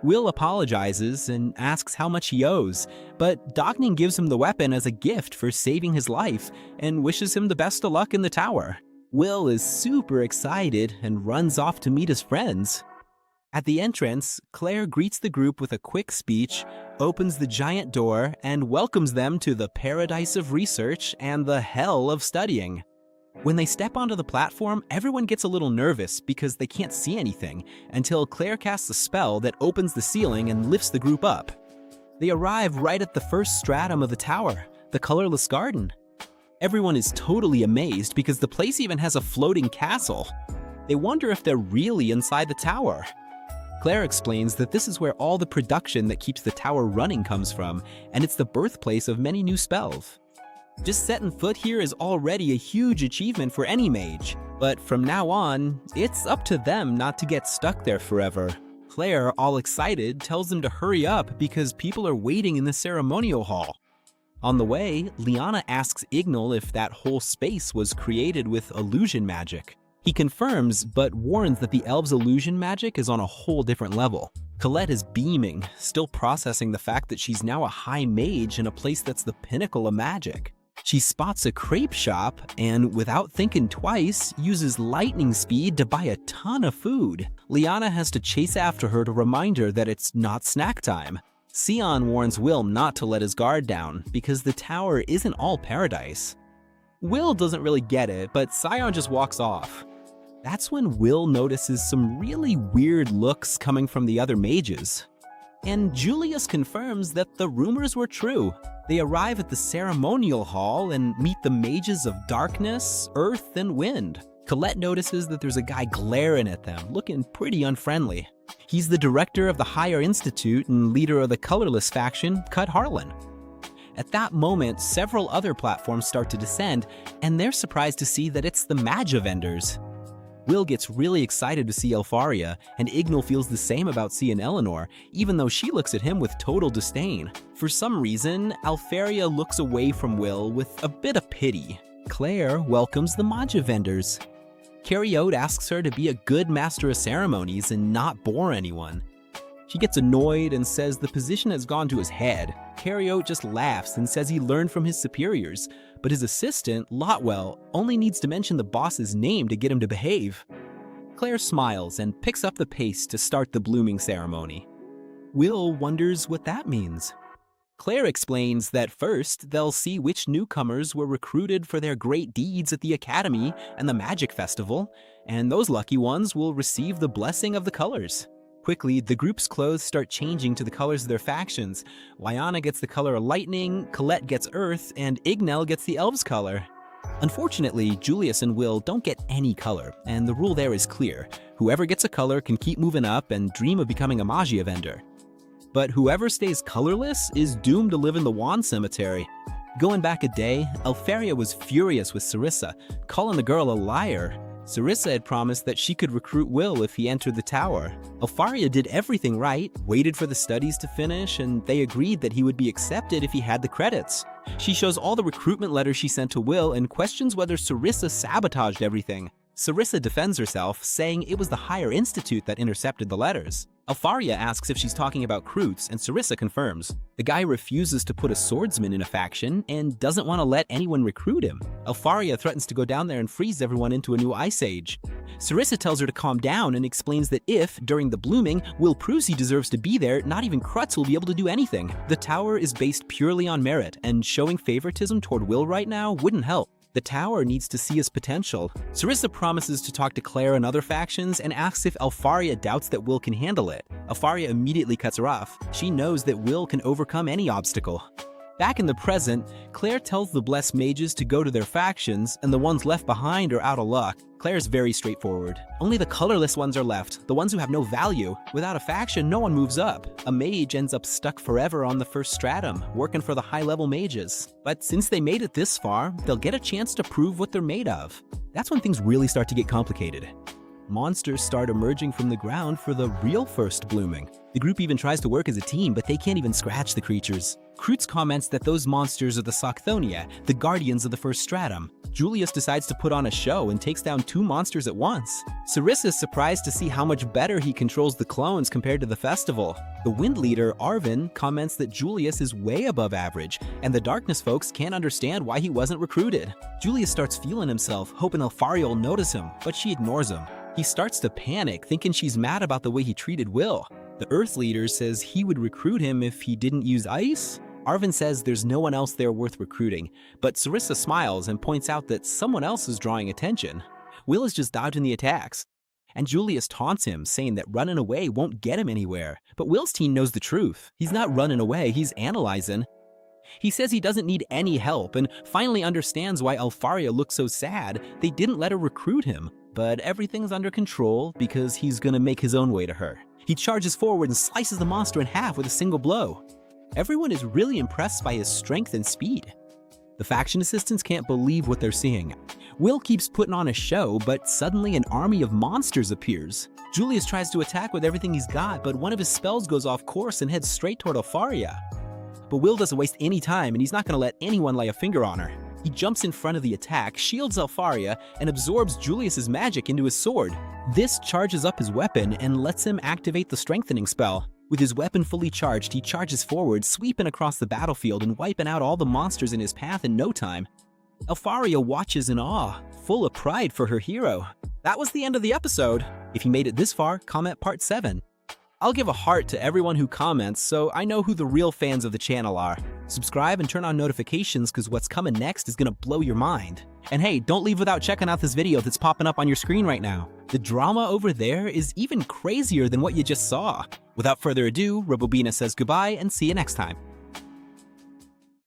Will apologizes and asks how much he owes, but Dognan gives him the weapon as a gift for saving his life and wishes him the best of luck in the tower. Will is super excited and runs off to meet his friends. At the entrance, Claire greets the group with a quick speech, opens the giant door, and welcomes them to the paradise of research and the hell of studying. When they step onto the platform, everyone gets a little nervous because they can't see anything until Claire casts a spell that opens the ceiling and lifts the group up. They arrive right at the first stratum of the tower, the colorless garden. Everyone is totally amazed because the place even has a floating castle. They wonder if they're really inside the tower. Claire explains that this is where all the production that keeps the tower running comes from, and it's the birthplace of many new spells. Just setting foot here is already a huge achievement for any mage, but from now on, it's up to them not to get stuck there forever. Claire, all excited, tells them to hurry up because people are waiting in the ceremonial hall. On the way, Liana asks Ignal if that whole space was created with illusion magic. He confirms, but warns that the elves' illusion magic is on a whole different level. Colette is beaming, still processing the fact that she's now a high mage in a place that's the pinnacle of magic. She spots a crepe shop and, without thinking twice, uses lightning speed to buy a ton of food. Liana has to chase after her to remind her that it's not snack time. Sion warns Will not to let his guard down, because the tower isn't all paradise. Will doesn't really get it, but Sion just walks off. That's when Will notices some really weird looks coming from the other mages. And Julius confirms that the rumors were true. They arrive at the ceremonial hall and meet the mages of darkness, earth, and wind. Colette notices that there's a guy glaring at them, looking pretty unfriendly. He's the director of the Higher Institute and leader of the colorless faction, Cut Harlan. At that moment, several other platforms start to descend, and they're surprised to see that it's the Magia vendors. Will gets really excited to see Elfaria, and Ignal feels the same about seeing Eleanor, even though she looks at him with total disdain. For some reason, Elfaria looks away from Will with a bit of pity. Claire welcomes the Magia vendors. Carriote asks her to be a good master of ceremonies and not bore anyone. She gets annoyed and says the position has gone to his head. Carriote just laughs and says he learned from his superiors, but his assistant, Lotwell, only needs to mention the boss's name to get him to behave. Claire smiles and picks up the pace to start the blooming ceremony. Will wonders what that means. Claire explains that first, they'll see which newcomers were recruited for their great deeds at the Academy and the Magic Festival, and those lucky ones will receive the blessing of the colors. Quickly, the group's clothes start changing to the colors of their factions. Liana gets the color of lightning, Colette gets earth, and Ignal gets the elves' color. Unfortunately, Julius and Will don't get any color, and the rule there is clear. Whoever gets a color can keep moving up and dream of becoming a magia vendor. But whoever stays colorless is doomed to live in the Wand Cemetery. Going back a day, Elfaria was furious with Sarissa, calling the girl a liar. Sarissa had promised that she could recruit Will if he entered the tower. Elfaria did everything right, waited for the studies to finish, and they agreed that he would be accepted if he had the credits. She shows all the recruitment letters she sent to Will and questions whether Sarissa sabotaged everything. Sarissa defends herself, saying it was the Higher Institute that intercepted the letters. Elfaria asks if she's talking about Kroots, and Sarissa confirms. The guy refuses to put a swordsman in a faction and doesn't want to let anyone recruit him. Elfaria threatens to go down there and freeze everyone into a new ice age. Sarissa tells her to calm down and explains that if, during the blooming, Will proves he deserves to be there, not even Krutz will be able to do anything. The tower is based purely on merit, and showing favoritism toward Will right now wouldn't help. The tower needs to see his potential. Sarissa promises to talk to Claire and other factions and asks if Elfaria doubts that Will can handle it. Elfaria immediately cuts her off. She knows that Will can overcome any obstacle. Back in the present, Claire tells the blessed mages to go to their factions, and the ones left behind are out of luck. Claire's very straightforward. Only the colorless ones are left, the ones who have no value. Without a faction, no one moves up. A mage ends up stuck forever on the first stratum, working for the high-level mages. But since they made it this far, they'll get a chance to prove what they're made of. That's when things really start to get complicated. Monsters start emerging from the ground for the real first blooming. The group even tries to work as a team, but they can't even scratch the creatures. Kroots comments that those monsters are the Sochthonia, the guardians of the first stratum. Julius decides to put on a show and takes down 2 monsters at once. Sarissa's surprised to see how much better he controls the clones compared to the festival. The wind leader, Arvin, comments that Julius is way above average, and the darkness folks can't understand why he wasn't recruited. Julius starts feeling himself, hoping Elfaria will notice him, but she ignores him. He starts to panic, thinking she's mad about the way he treated Will. The Earth leader says he would recruit him if he didn't use ice. Arvin says there's no one else there worth recruiting, but Sarissa smiles and points out that someone else is drawing attention. Will is just dodging the attacks. And Julius taunts him, saying that running away won't get him anywhere. But Will's team knows the truth. He's not running away, he's analyzing. He says he doesn't need any help and finally understands why Alfaria looks so sad. They didn't let her recruit him. But everything's under control because he's gonna make his own way to her. He charges forward and slices the monster in half with a single blow. Everyone is really impressed by his strength and speed. The faction assistants can't believe what they're seeing. Will keeps putting on a show, but suddenly an army of monsters appears. Julius tries to attack with everything he's got, but one of his spells goes off course and heads straight toward Alfaria. But Will doesn't waste any time and he's not going to let anyone lay a finger on her. He jumps in front of the attack, shields Alfaria, and absorbs Julius's magic into his sword. This charges up his weapon and lets him activate the strengthening spell. With his weapon fully charged, he charges forward, sweeping across the battlefield and wiping out all the monsters in his path in no time. Alfaria watches in awe, full of pride for her hero. That was the end of the episode. If you made it this far, comment part 7. I'll give a heart to everyone who comments so I know who the real fans of the channel are. Subscribe and turn on notifications because what's coming next is gonna blow your mind. And hey, don't leave without checking out this video that's popping up on your screen right now. The drama over there is even crazier than what you just saw. Without further ado, Rebobina says goodbye and see you next time.